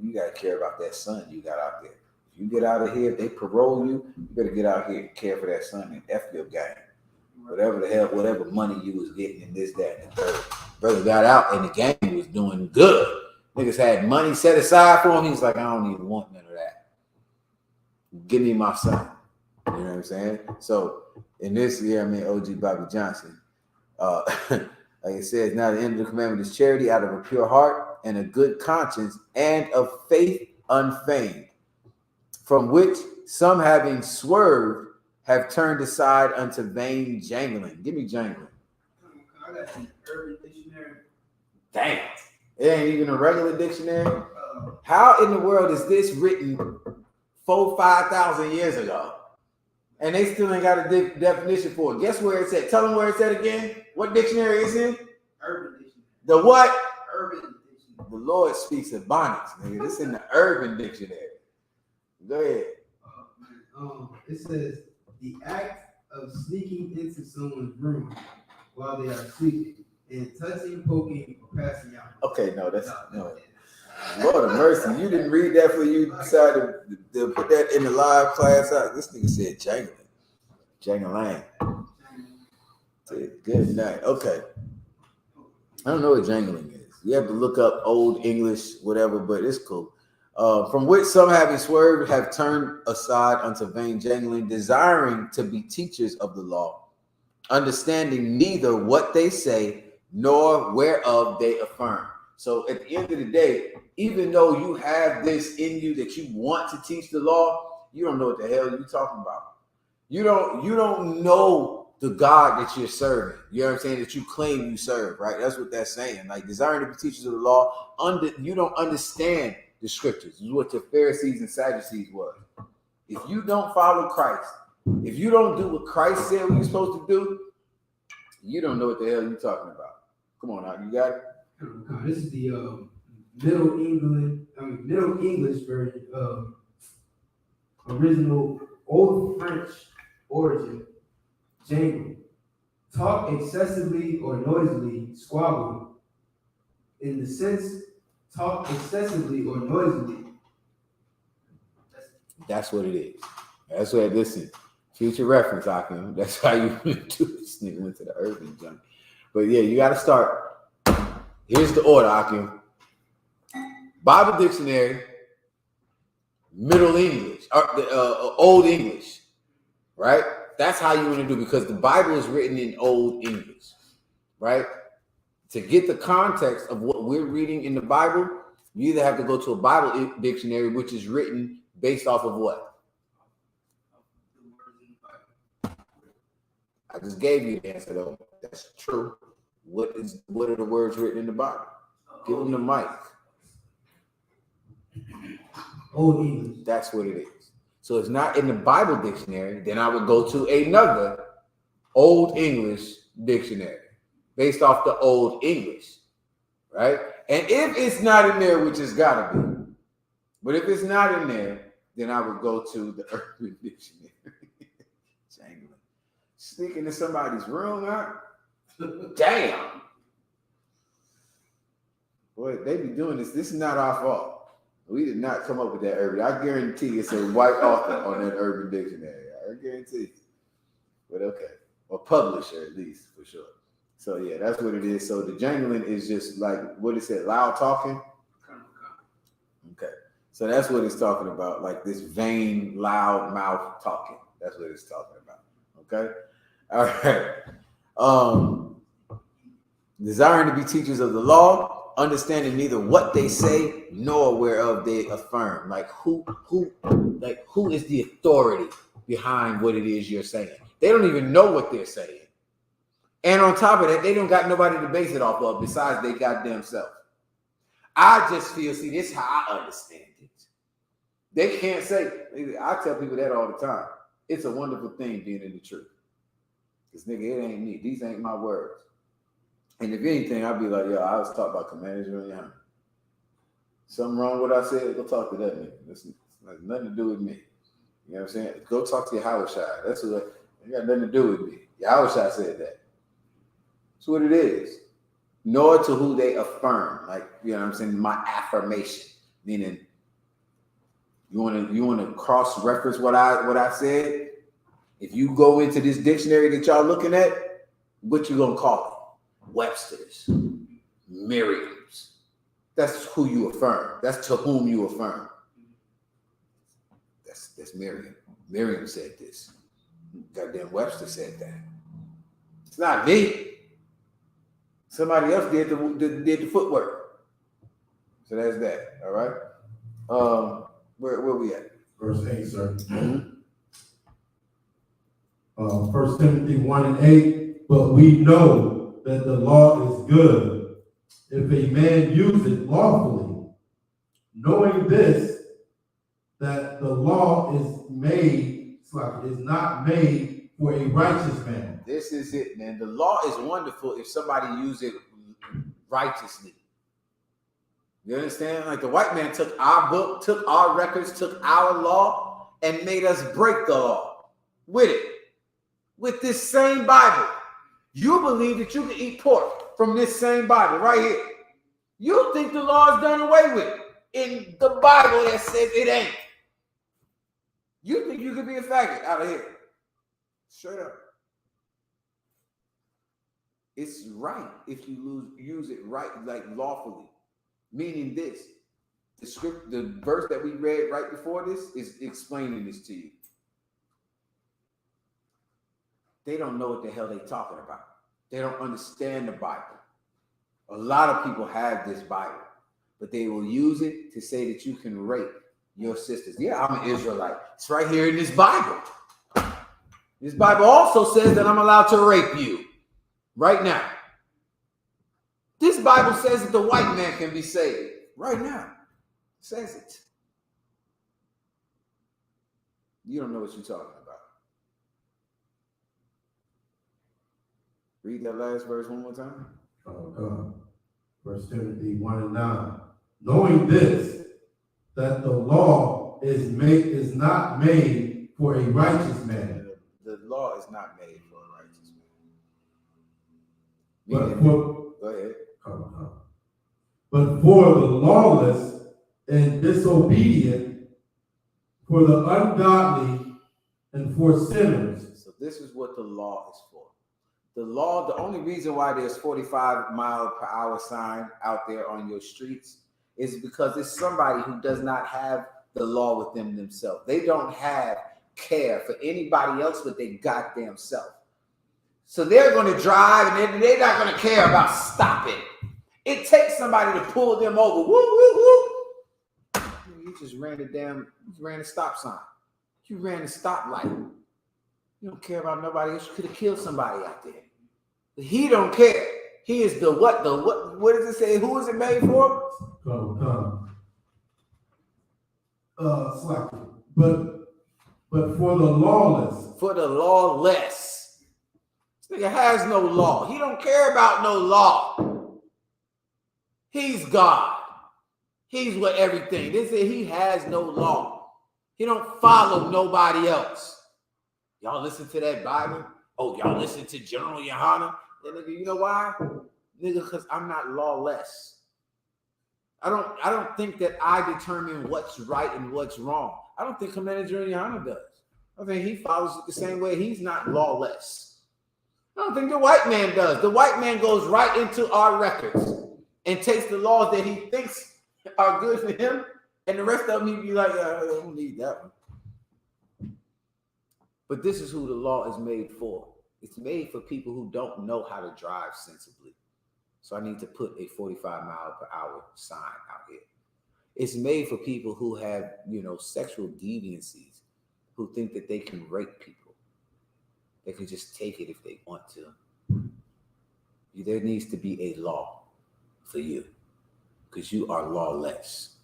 You gotta care about that son you got out there. If you get out of here, if they parole you, you better get out here and care for that son and F your game. Whatever the hell, whatever money you was getting in this, that, and the third. Brother got out and the game was doing good. Niggas had money set aside for him. He's like, I don't even want none of that. Give me my son. You know what I'm saying? So in this year, OG Bobby Johnson, like it says, now the end of the commandment is charity out of a pure heart and a good conscience and of faith unfeigned, from which some having swerved have turned aside unto vain jangling. Give me jangling. I got the Urban Dictionary. Damn. It ain't even a regular dictionary. How in the world is this written 4,000-5,000 years ago? And they still ain't got a definition for it. Guess where it's at? Tell them where it's at again. What dictionary is in? Urban Dictionary. The what? Urban Dictionary. The Lord speaks Ebonics, nigga. This in the Urban Dictionary. Go ahead. It says the act of sneaking into someone's room while they are sleeping and touching, poking, or passing out. Okay, no, that's no. Lord of mercy, you didn't read that for you decided to put that in the live class out. This nigga said jangling. Jangling. Good night. Okay. I don't know what jangling is. You have to look up old English, whatever, but it's cool. From which some having swerved have turned aside unto vain jangling, desiring to be teachers of the law, understanding neither what they say nor whereof they affirm. So at the end of the day, even though you have this in you that you want to teach the law, you don't know what the hell you're talking about. You don't know the God that you're serving. You know what I'm saying? That you claim you serve, right? That's what that's saying. Like desiring to be teachers of the law, you don't understand the scriptures. This is what the Pharisees and Sadducees was. If you don't follow Christ, if you don't do what Christ said you're supposed to do, you don't know what the hell you're talking about. Come on now, you got it? This is the Middle English version of original Old French origin. Jangle. Talk excessively or noisily, squabble. In the sense, talk excessively or noisily. That's what it is. That's what, listen, future reference, Akim. That's how you do this. Nigga went to the urban junk. But yeah, you got to start. Here's the order, Akim. Bible Dictionary, Middle English, Old English, right? That's how you want to do, because the Bible is written in Old English, right? To get the context of what we're reading in the Bible, you either have to go to a Bible dictionary, which is written based off of what? I just gave you the answer, though. That's true. What are the words written in the Bible? Give them the mic. Old English. That's what it is. So it's not in the Bible dictionary. Then I would go to another Old English dictionary based off the Old English, right? And if it's not in there, which it's got to be, but if it's not in there, then I would go to the Urban Dictionary. Jangling. Sneak into somebody's room, huh? Damn. Boy, they be doing this. This is not our fault. We did not come up with that urban. I guarantee it's a white author on that Urban Dictionary. I guarantee you. But okay. Or publisher, at least, for sure. So yeah, that's what it is. So the jangling is just like, what is it, loud talking? Okay. So that's what it's talking about. Like this vain, loud mouth talking. That's what it's talking about. Okay. All right. Desiring to be teachers of the law, understanding neither what they say nor whereof they affirm. Like who is the authority behind what it is you're saying? They don't even know what they're saying. And on top of that, they don't got nobody to base it off of besides they goddamn self. I just feel, see, this is how I understand it. They can't say, I tell people that all the time. It's a wonderful thing being in the truth. Because nigga, it ain't me. These ain't my words. And if anything, I'd be like, yo, I was talking about Commander Julian. Something wrong with what I said, go talk to that nigga. This has nothing to do with me. You know what I'm saying? Go talk to your Yahushua. That's what it got nothing to do with me. Yahushua said that. That's what it is. Nor to who they affirm. Like, you know what I'm saying? My affirmation. Meaning you wanna cross-reference what I said? If you go into this dictionary that y'all looking at, what you gonna call it? Webster's, Merriam's. That's who you affirm. That's to whom you affirm. That's Merriam. Merriam said this. Goddamn Webster said that. It's not me. Somebody else did the footwork. So that's that. All right. Where we at? Verse 8, sir. Mm-hmm. 1 Timothy 1:8. But we know that the law is good if a man use it lawfully, knowing this, that the law is not made for a righteous man. This is it, man. The law is wonderful if somebody use it righteously. You understand? Like the white man took our book, took our records, took our law, and made us break the law with it. With this same Bible. You believe that you can eat pork from this same Bible right here. You think the law is done away with in the Bible that says it ain't. You think you could be a faggot out of here. Straight up. It's right if you use it right, like lawfully. Meaning this. The verse that we read right before this is explaining this to you. They don't know what the hell they're talking about. They don't understand the Bible. A lot of people have this Bible, but they will use it to say that you can rape your sisters. Yeah, I'm an Israelite. It's right here in this Bible. This Bible also says that I'm allowed to rape you right now. This Bible says that the white man can be saved right now. It says it. You don't know what you're talking about. Read that last verse one more time. Oh, God. 1 Timothy 1:9. Knowing this, that the law is not made for a righteous man. The law is not made for a righteous But man. Go ahead. But for the lawless and disobedient, for the ungodly, and for sinners. So this is what the law is for. The law, the only reason why there's 45-mile-per-hour sign out there on your streets is because it's somebody who does not have the law within themselves. They don't have care for anybody else but their goddamn self. So they're going to drive and they're not going to care about stopping. It takes somebody to pull them over. Woo, woo, woo. You just ran a stop sign. You ran a stoplight. You don't care about nobody else. You could have killed somebody out there. But he don't care. He is what does it say? Who is it made for? Slacker. But for the lawless. For the lawless. This nigga has no law. He don't care about no law. He's God. He's what everything. They say he has no law. He don't follow nobody else. Y'all listen to that Bible? Oh, y'all listen to General Yohana? Yeah, nigga, you know why? Nigga, because I'm not lawless. I don't think that I determine what's right and what's wrong. I don't think Commander General Yohana does. I think he follows it the same way. He's not lawless. I don't think the white man does. The white man goes right into our records and takes the laws that he thinks are good for him, and the rest of them he'd be like, I don't need that one. But this is who the law is made for. It's made for people who don't know how to drive sensibly. So I need to put a 45-mile-per-hour sign out here. It's made for people who have, sexual deviancies, who think that they can rape people. They can just take it if they want to. There needs to be a law for you, because you are lawless.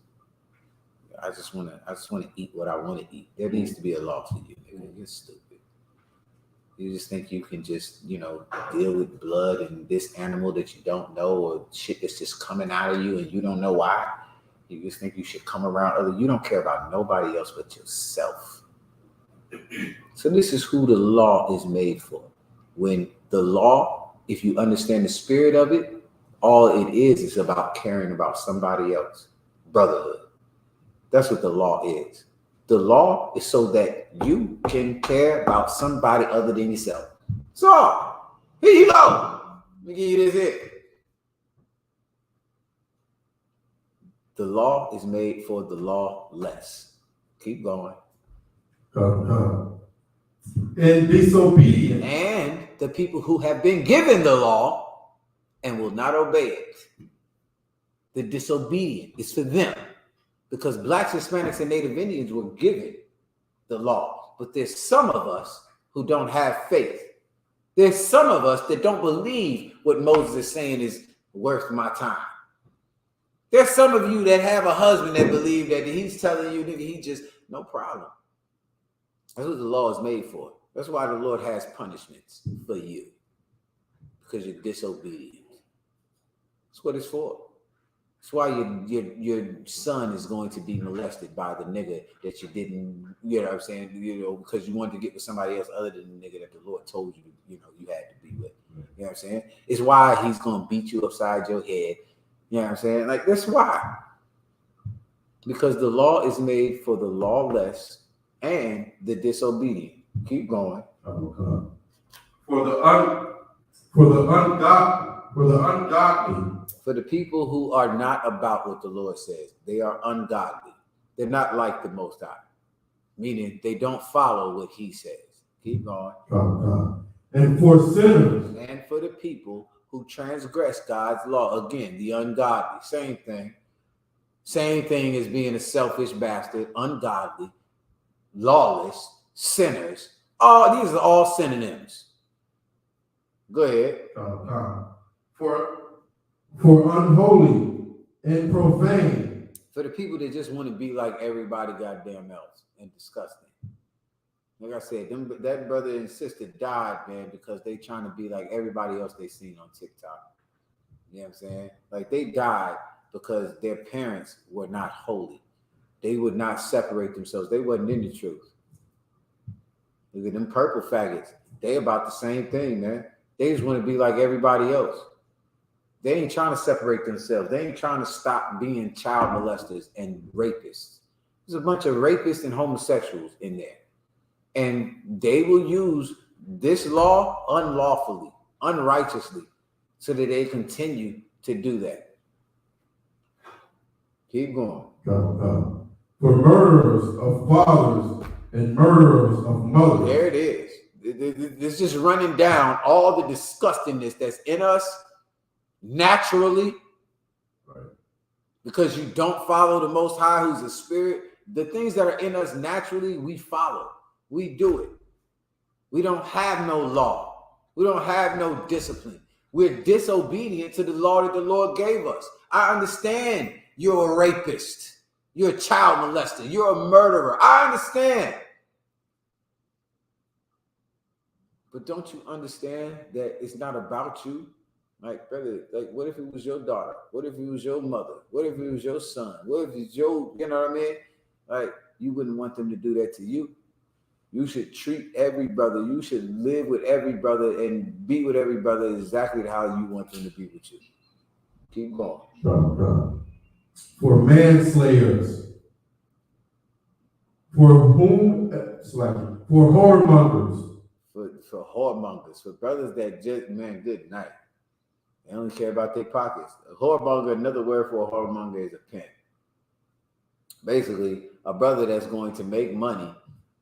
I just want to eat what I want to eat. There needs to be a law for you. You're stupid. You just think you can just, deal with blood and this animal that you don't know, or shit that's just coming out of you and you don't know why. You just think you should come around other. You don't care about nobody else but yourself. So this is who the law is made for. When the law, if you understand the spirit of it, all it is about caring about somebody else. Brotherhood. That's what the law is. The law is so that you can care about somebody other than yourself. So, here you go. Let me give you this here. The law is made for the lawless. Keep going. And disobedient. And the people who have been given the law and will not obey it. The disobedient is for them. Because blacks, Hispanics, and Native Indians were given the law. But there's some of us who don't have faith. There's some of us that don't believe what Moses is saying is worth my time. There's some of you that have a husband that believe that he's telling you, nigga, he just, no problem. That's what the law is made for. That's why the Lord has punishments for you. Because you're disobedient. That's what it's for. That's why your son is going to be molested by the nigga that you didn't, you know what I'm saying, because you wanted to get with somebody else other than the nigga that the Lord told you, you had to be with. You know what I'm saying? It's why he's going to beat you upside your head. You know what I'm saying? Like, that's why. Because the law is made for the lawless and the disobedient. Keep going. For the ungodly. For the people who are not about what the Lord says, they are ungodly. They're not like the Most High, meaning they don't follow what He says. Keep going. And for sinners. And for the people who transgress God's law. Again, the ungodly. Same thing. Same thing as being a selfish bastard, ungodly, lawless, sinners. These are all synonyms. Go ahead. For unholy and profane. For the people that just want to be like everybody goddamn else and disgusting. Like I said, that brother and sister died, man, because they trying to be like everybody else they seen on TikTok. You know what I'm saying? Like, they died because their parents were not holy. They would not separate themselves. They wasn't in the truth. Look at them purple faggots. They about the same thing, man. They just want to be like everybody else. They ain't trying to separate themselves. They ain't trying to stop being child molesters and rapists. There's a bunch of rapists and homosexuals in there. And they will use this law unlawfully, unrighteously, so that they continue to do that. Keep going. For murderers of fathers and murderers of mothers. There it is. It's just running down all the disgustingness that's in us naturally, right? Because you don't follow the Most High, who's a spirit. The things that are in us naturally, we follow. We do it. We don't have no law. We don't have no discipline. We're disobedient to the law that the Lord gave us. I understand you're a rapist. You're a child molester. You're a murderer. I understand. But don't you understand that it's not about you? Like, brother, like, what if it was your daughter? What if it was your mother? What if it was your son? What if it's your, you know what I mean? Like, you wouldn't want them to do that to you. You should treat every brother. You should live with every brother and be with every brother exactly how you want them to be with you. Keep going. For manslayers. For whoremongers. For whoremongers. For brothers that just, man, good night. They only care about their pockets. A whoremonger, another word for a whoremonger is a pimp. Basically, a brother that's going to make money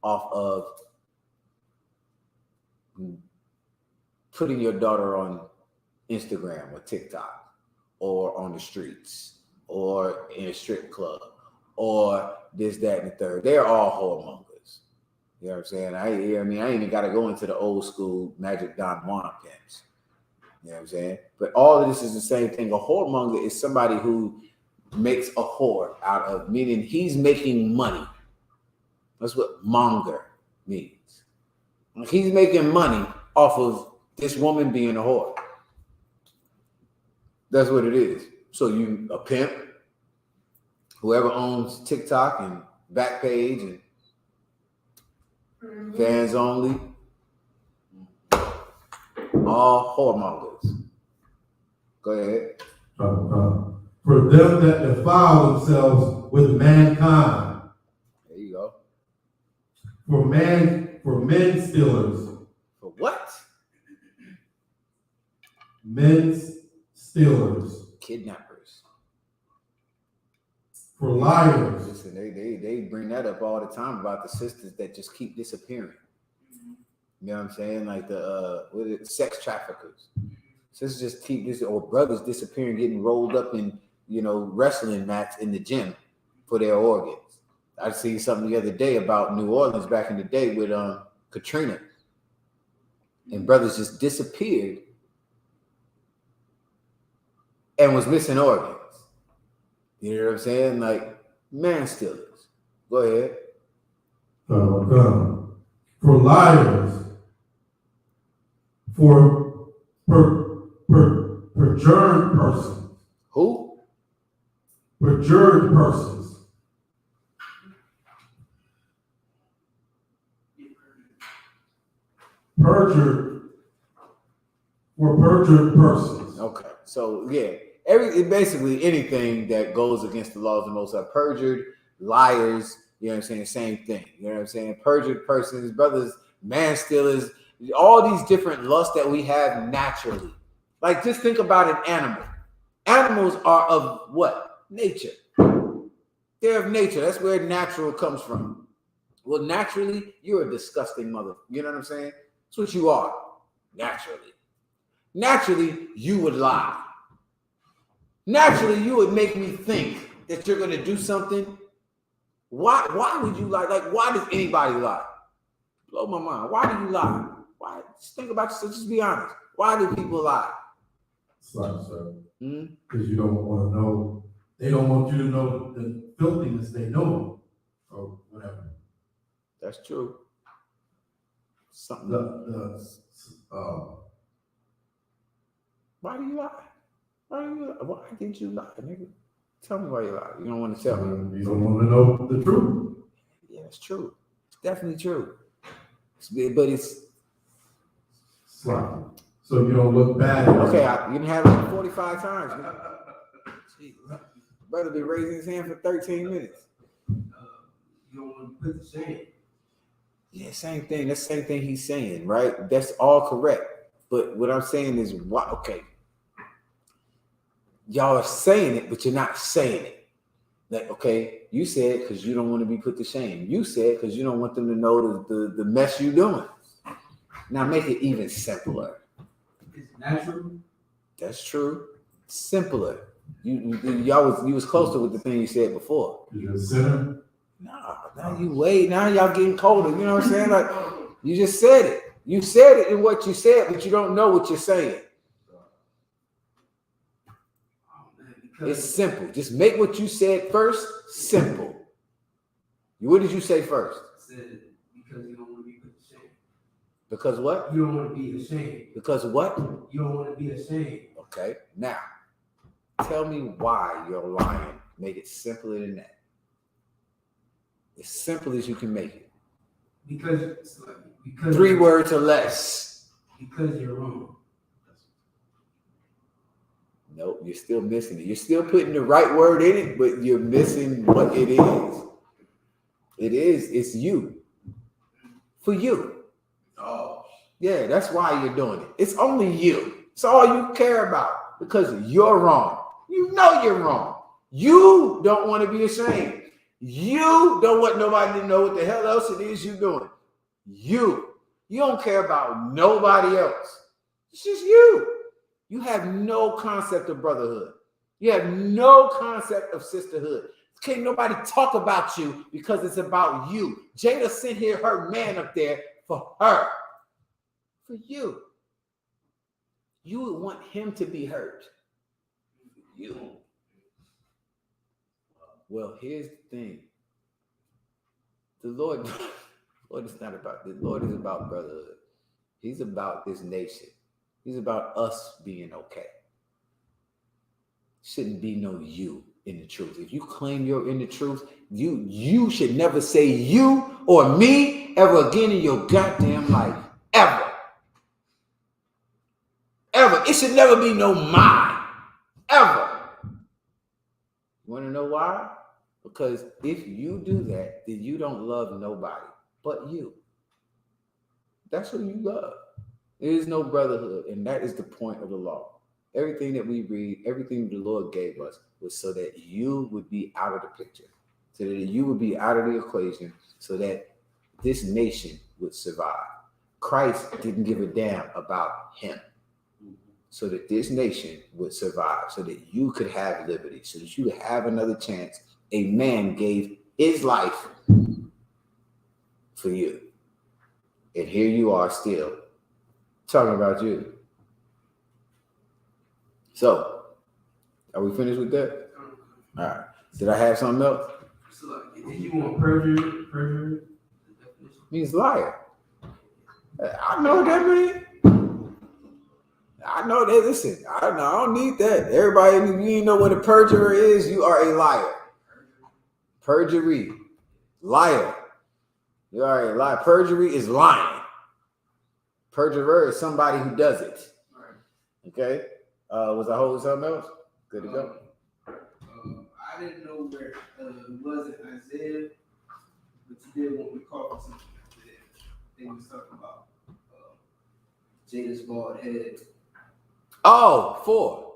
off of putting your daughter on Instagram or TikTok or on the streets or in a strip club or this, that, and the third. They're all whoremongers. You know what I'm saying? I ain't even got to go into the old school Magic Don Juan pimps. You know what I'm saying? But all of this is the same thing. A whoremonger is somebody who makes a whore out of, meaning he's making money. That's what monger means. He's making money off of this woman being a whore. That's what it is. So you a pimp, whoever owns TikTok and Backpage and Fans Only, all whoremongers. Go ahead. For them that defile themselves with mankind, There you go. for men stealers, For what? men stealers, Kidnappers. for liars, Listen, they bring that up all the time about the sisters that just keep disappearing. You know what I'm saying? Like the sex traffickers. Sisters just keep this, or brothers disappearing, getting rolled up in, wrestling mats in the gym for their organs. I seen something the other day about New Orleans back in the day with Katrina, and brothers just disappeared and was missing organs. You know what I'm saying? Like man stealers. Go ahead. for liars, for perjured persons, Who? perjured persons, perjured persons. Okay. So yeah, basically anything that goes against the laws of the Most High, perjured, liars, you know what I'm saying? Same thing. You know what I'm saying? Perjured persons, brothers, man stealers, all these different lusts that we have naturally. Like just think about an animal. Animals are of what? Nature. They're of nature. That's where natural comes from. Well, naturally, you're a disgusting mother. You know what I'm saying? That's what you are. Naturally. Naturally, you would lie. Naturally, you would make me think that you're going to do something. Why would you lie? Like, why does anybody lie? Blow my mind. Why do you lie? Why? Just think about yourself. Just be honest. Why do people lie? Sorry, sir. Because you don't want to know. They don't want you to know the filthiness they know, or whatever. That's true. Something. Why do you lie? Why did you lie, nigga? Tell me why you lie. You don't want to tell me. You don't want to know the truth. Yeah, it's true. It's definitely true. But it's Sloppy. So you don't look bad. okay. You can have it like 45 times. Man. Jeez. Brother be raising his hand for 13 minutes. You don't want to put the shame. Yeah, same thing. That's the same thing he's saying, right? That's all correct. But what I'm saying is, why? Okay, y'all are saying it, but you're not saying it. Like, okay, you said because you don't want to be put to shame. You said because you don't want them to know the mess you're doing. Now make it even simpler. It's natural. That's true. Simpler. You was close to what the thing you said before. You're a sinner. No, now you wait. Now y'all getting colder. You know what I'm saying? Like you just said it. You said it in what you said, but you don't know what you're saying. It's simple. Just make what you said first simple. What did you say first? I said because you don't want to be put to shame. Because what? You don't want to be ashamed. Because what? You don't want to be ashamed. Okay. Now, tell me why you're lying. Make it simpler than that. As simple as you can make it. Because 3 words or less. Because you're wrong. Nope, you're still missing it. You're still putting the right word in it, but you're missing what it is. It's you. For you. Oh. Yeah, that's why you're doing it. It's only you. It's all you care about because you're wrong. You know you're wrong. You don't want to be ashamed. You don't want nobody to know what the hell else it is you're doing. You don't care about nobody else. It's just you. You have no concept of brotherhood. You have no concept of sisterhood. Can't nobody talk about you because it's about you. Jada sent here her man up there for her. For you. You would want him to be hurt. You. Well, here's the thing. The Lord Lord is not about the Lord is about brotherhood. He's about this nation. He's about us being okay. Shouldn't be no you in the truth. If you claim you're in the truth, you should never say you or me ever again in your goddamn life. Ever. Ever. It should never be no mine. Ever. You want to know why? Because if you do that, then you don't love nobody but you. That's who you love. There is no brotherhood, and that is the point of the law. Everything that we read, everything the Lord gave us was so that you would be out of the picture, so that you would be out of the equation, so that this nation would survive. Christ didn't give a damn about him, so that this nation would survive, so that you could have liberty, so that you could have another chance. A man gave his life for you. And here you are still talking about you. So, are we finished with that? All right. Did I have something else? So, like, did you want perjury? Perjury? The definition? Means liar. I know what that means. I know that. Listen, I don't need that. Everybody, if you didn't know what a perjurer is, you are a liar. Perjury. Liar. You are a liar. Perjury is lying. Perjurer is somebody who does it. Okay? Was I holding something else? Good to go. I didn't know where it was in Isaiah, but you did want me to call for something after that. They was talking about Jada's bald head. Oh, 4.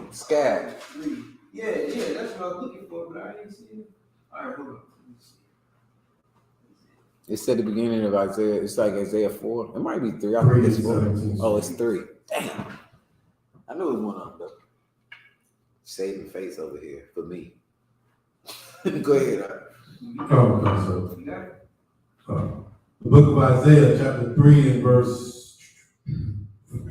Scab. 3. Yeah, that's what I was looking for, but I didn't see it. All right, hold on. Let me see. It said the beginning of Isaiah. It's like Isaiah 4. It might be 3. I think it's 4. 17. Oh, it's 3. Damn. I knew it was one of them, though. Saving face over here for me. Go ahead. Okay, so You got it? the book of Isaiah, chapter 3 and verse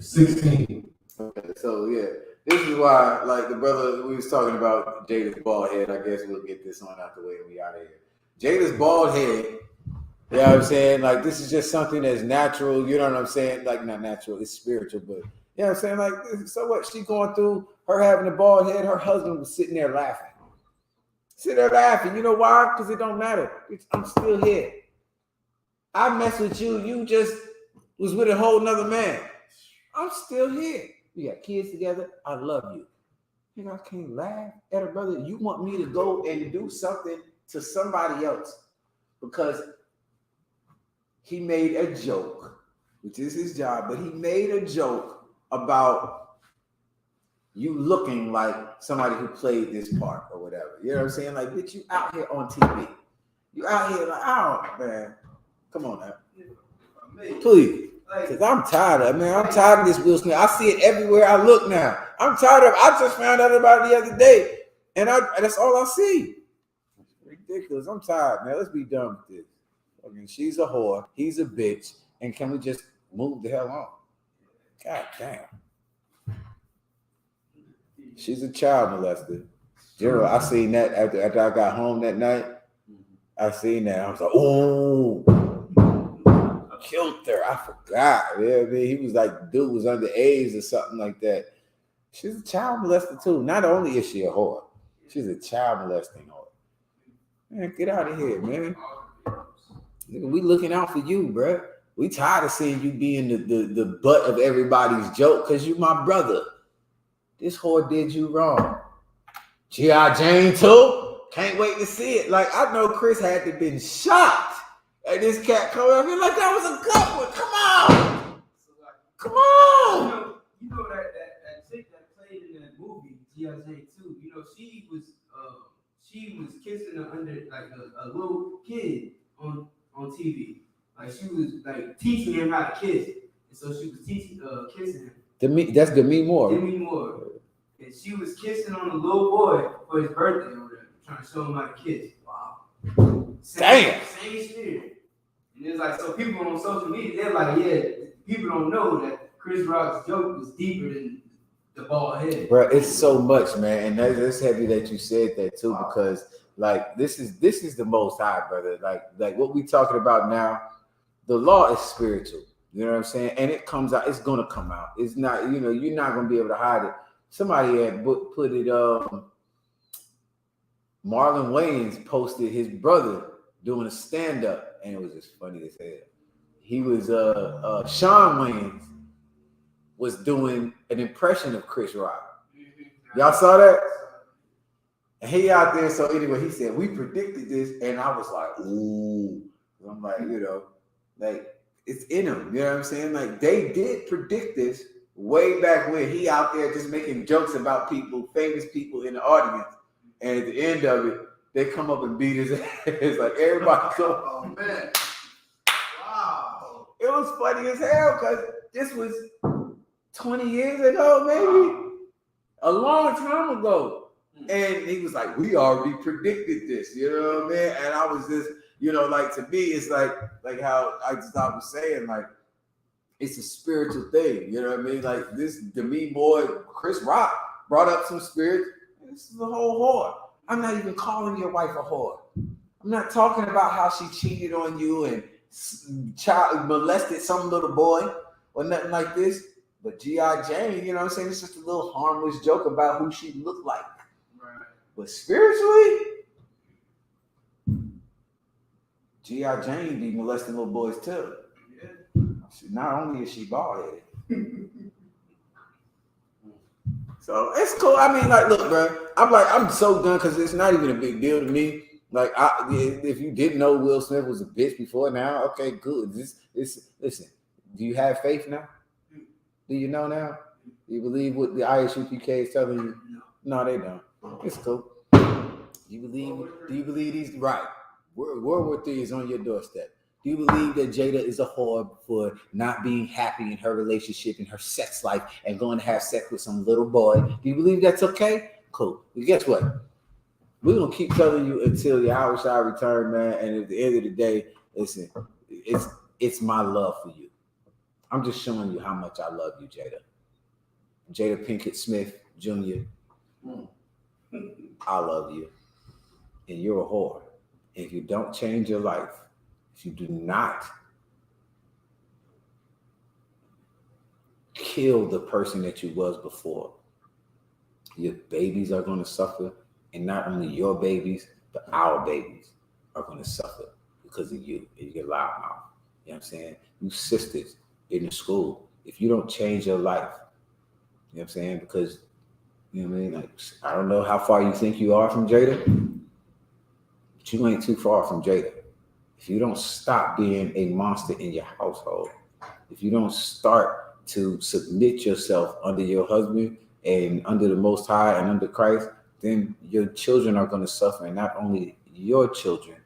16. Okay, so yeah, this is why, like the brother we was talking about Jada's bald head. I guess we'll get this on out the way and we out of here. Jada's bald head. You know what I'm saying? Like this is just something that's natural. You know what I'm saying? Like not natural, it's spiritual, but you know what I'm saying? Like so what she going through, her having a bald head, her husband was sitting there laughing. Sitting there laughing. You know why? Because it don't matter. I'm still here. I mess with you. You just was with a whole nother man. I'm still here. We got kids together. I love you. You know, I can't laugh at a brother. You want me to go and do something to somebody else because he made a joke, which is his job, but he made a joke about you looking like somebody who played this part or whatever. You know what I'm saying? Like, bitch, you out here on TV. You out here like, oh, man. Come on now. Please. Because I'm tired of it, man. I'm tired of this Will Smith. I see it everywhere I look now. I'm tired of it. I just found out about it the other day. And that's all I see. Ridiculous. I'm tired, man. Let's be done with this. I mean, she's a whore. He's a bitch. And can we just move the hell on? God damn. She's a child molester. General, I seen that after I got home that night. I seen that. I was like, oh. Killed her. I forgot. Yeah, man. He was like, dude was underage or something like that. She's a child molester too. Not only is she a whore, she's a child molesting whore. Man, get out of here, man. We looking out for you, bro. We tired of seeing you being the butt of everybody's joke because you my brother. This whore did you wrong. G.I. Jane too. Can't wait to see it. Like I know Chris had to been shocked. And this cat coming up here like that was a good one. Come on. Come on. You know that chick that played in that movie, G.I. Jane 2, you know, she was kissing like a little kid on TV. Like she was like teaching him how to kiss. And so she was kissing him. That's Demi Moore. Demi Moore. And she was kissing on a little boy for his birthday or whatever, trying to show him how to kiss. Wow. Damn. Same spirit. And it's like, so people on social media, they're like, yeah, people don't know that Chris Rock's joke was deeper than the bald head. Bro, it's so much, man. And that's heavy that you said that too, because Like this is the Most High, brother. Like what we talking about now. The law is spiritual. You know what I'm saying? And it comes out. It's gonna come out. It's not. You know, you're not gonna be able to hide it. Somebody had put it. Marlon Wayans posted his brother doing a stand up, and it was just funny as hell. He was Sean Wayans was doing an impression of Chris Rock. Y'all saw that? And he out there. So anyway, he said, we predicted this. And I was like, ooh. I'm like, you know, like it's in him. You know what I'm saying? Like they did predict this way back when he out there just making jokes about people, famous people in the audience. And at the end of it, they come up and beat his ass. It's like everybody go. Oh man. Wow. It was funny as hell because this was 20 years ago, maybe. A long time ago. And he was like, we already predicted this, you know what I mean? And I was just, you know, like to me, it's like how I was saying, like, it's a spiritual thing, you know what I mean? Like this, the me boy, Chris Rock brought up some spirit. This is a whole whore. I'm not even calling your wife a whore. I'm not talking about how she cheated on you and child molested some little boy or nothing like this. But G.I. Jane, you know what I'm saying? It's just a little harmless joke about who she looked like. Right. But spiritually, G.I. Jane be molesting little boys too. Yeah. Not only is she bald headed. So it's cool. I mean, like, look, bro. I'm so done because it's not even a big deal to me. Like, if you didn't know Will Smith was a bitch before now, okay, good. Listen. Do you have faith now? Do you know now? Do you believe what the ISUPK is telling you? No, they don't. It's cool. Do you believe these? Right. World War III is on your doorstep. Do you believe that Jada is a whore for not being happy in her relationship, in her sex life, and going to have sex with some little boy? Do you believe that's okay? Cool. But guess what? We're going to keep telling you until your hour shall return, man. And at the end of the day, listen, it's my love for you. I'm just showing you how much I love you, Jada. Jada Pinkett Smith Jr. I love you. And you're a whore. And if you don't change your life, if you do not kill the person that you was before, your babies are going to suffer. And not only your babies, but our babies are going to suffer because of you and your loud mouth. You know what I'm saying? You sisters in the school, if you don't change your life, you know what I'm saying? Because, you know what I mean? Like, I don't know how far you think you are from Jada, but you ain't too far from Jada. If you don't stop being a monster in your household, if you don't start to submit yourself under your husband and under the Most High and under Christ, then your children are going to suffer. And not only your children,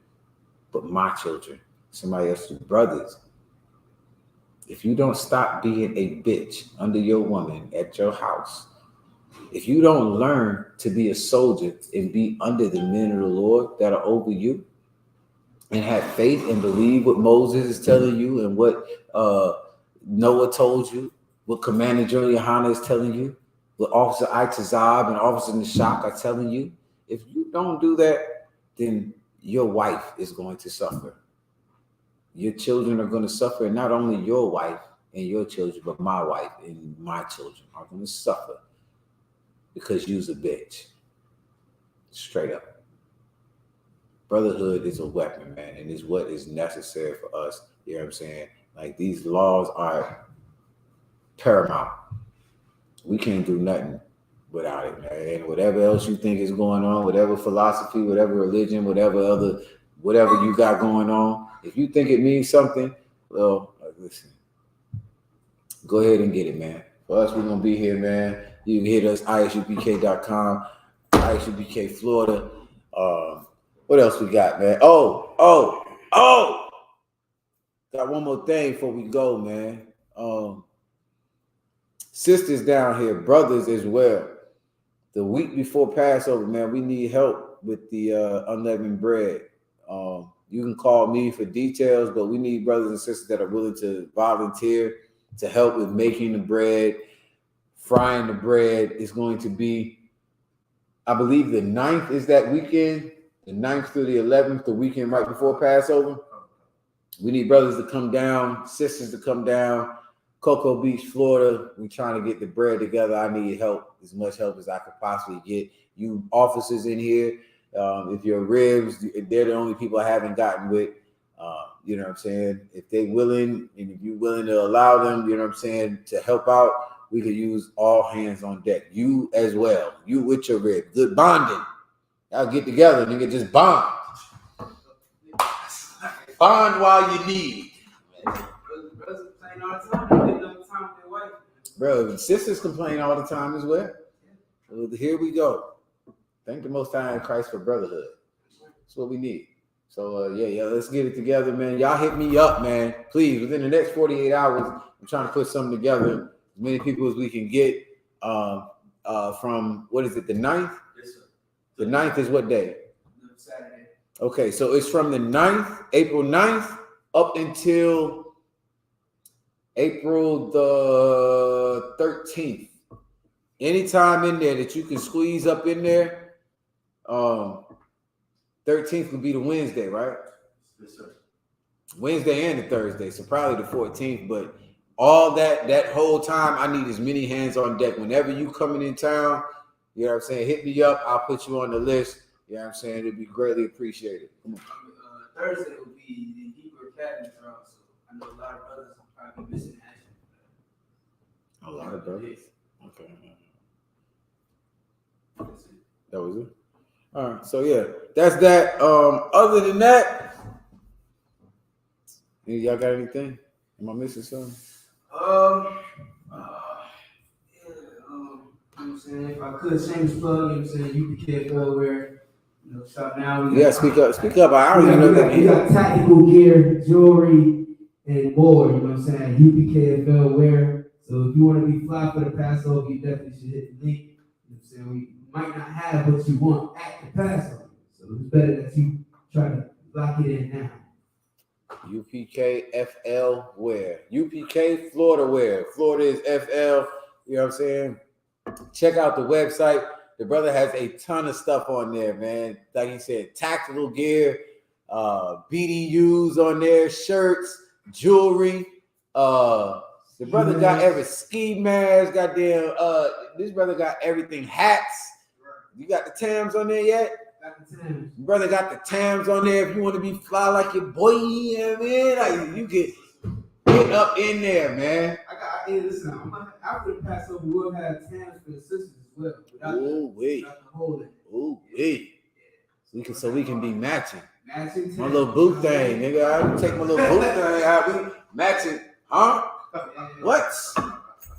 but my children, somebody else's brothers. If you don't stop being a bitch under your woman at your house, if you don't learn to be a soldier and be under the men of the Lord that are over you, and have faith and believe what Moses is telling you and what Noah told you, what Commander General Yohana is telling you, what Officer Itazab and Officer Nishak are telling you, if you don't do that, then your wife is going to suffer. Your children are going to suffer, and not only your wife and your children, but my wife and my children are going to suffer because you's a bitch. Straight up. Brotherhood is a weapon, man, and is what is necessary for us. You know what I'm saying? Like, these laws are paramount. We can't do nothing without it, man. And whatever else you think is going on, whatever philosophy, whatever religion, whatever you got going on, if you think it means something, well, listen, go ahead and get it, man. For us, we're going to be here, man. You can hit us, isupk.com, ISUPK Florida. What else we got, man? Oh! Got one more thing before we go, man. Sisters down here, brothers as well. The week before Passover, man, we need help with the unleavened bread. You can call me for details, but we need brothers and sisters that are willing to volunteer to help with making the bread, frying the bread. Is going to be, I believe the 9th is that weekend. the 9th through the 11th, the weekend right before Passover. We need brothers to come down, sisters to come down. Cocoa Beach, Florida. We're trying to get the bread together. I need help, as much help as I could possibly get. You officers in here, if your ribs, they're the only people I haven't gotten with. You know what I'm saying? If they willing, and if you're willing to allow them, you know what I'm saying, to help out, we could use all hands on deck. You as well. You with your rib. Good bonding. Y'all get together, nigga, just bond. Bond while you need. Brothers complain all the time. They live no time with their wife. Bro, sisters complain all the time as well. Well, here we go. Thank the Most High in Christ for brotherhood. That's what we need. So, yeah, let's get it together, man. Y'all hit me up, man. Please, within the next 48 hours, I'm trying to put something together. As many people as we can get from, what is it, the 9th? Yes, sir. The 9th is what day? Saturday. Okay, so it's from the 9th, April 9th, up until April the 13th. Anytime in there that you can squeeze up in there, 13th would be the Wednesday, right? Yes, sir. Wednesday and the Thursday, so probably the 14th. But all that whole time, I need as many hands on deck. Whenever you coming in town, you know what I'm saying, hit me up. I'll put you on the list. You know what I'm saying? It'd be greatly appreciated. Come on. Thursday will be the Hebrew Academy trial, so I know a lot of brothers will probably be missing action. A lot of brothers. Okay. That's it. That was it. All right. So yeah, that's that. Other than that, y'all got anything? Am I missing something? You know what I'm saying? If I could, shameless plug, you know what I'm saying? UPKFL where, you know, shop now. Yeah, speak up. Speak up. I don't even know that. We got tactical gear, jewelry, and more, you know what I'm saying? UPKFL wear. So if you want to be fly for the Passover, you definitely should hit the link. You know what I'm saying? We might not have what you want at the Passover. So it's better that you try to lock it in now. UPK FL wear. UPK Florida wear. Florida is FL. You know what I'm saying? Check out the website. The brother has a ton of stuff on there, man. Like he said, tactical gear, BDUs on there, shirts, jewelry. The brother got every ski mask, goddamn. This brother got everything, hats. You got the Tams on there yet? Got the time. Brother got the Tams on there. If you want to be fly like your boy, you know what I mean? Like, you get up in there, man. Hey, listen, after the Passover, we'll have Tams for the sisters as well. Ooh, wait. Without the holding. Ooh, wait. So we can be matching. Matching Tams. My little boot thing, nigga. I can take my little boot thing out. We matching, huh? What?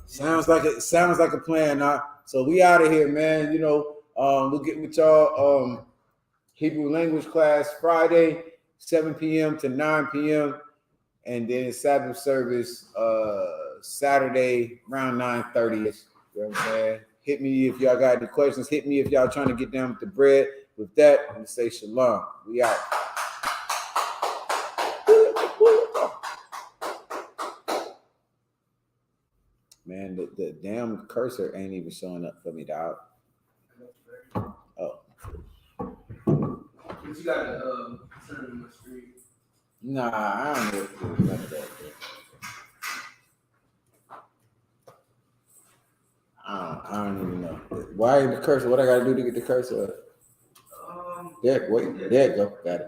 Sounds like a plan, huh? So we out of here, man. You know, we'll get with y'all. Hebrew language class Friday, 7 p.m. to 9 p.m. And then Sabbath service Saturday around 9:30. You know what I'm saying? Hit me if y'all got any questions. Hit me if y'all trying to get down with the bread. With that, I'm gonna say shalom. We out. Man, the damn cursor ain't even showing up for me, dog. Oh. But you gotta turn on my screen. Nah, I don't know what to do. None of that, bro. I don't even know. Why the cursor? What I gotta do to get the cursor up? There, wait, there you go. Got it.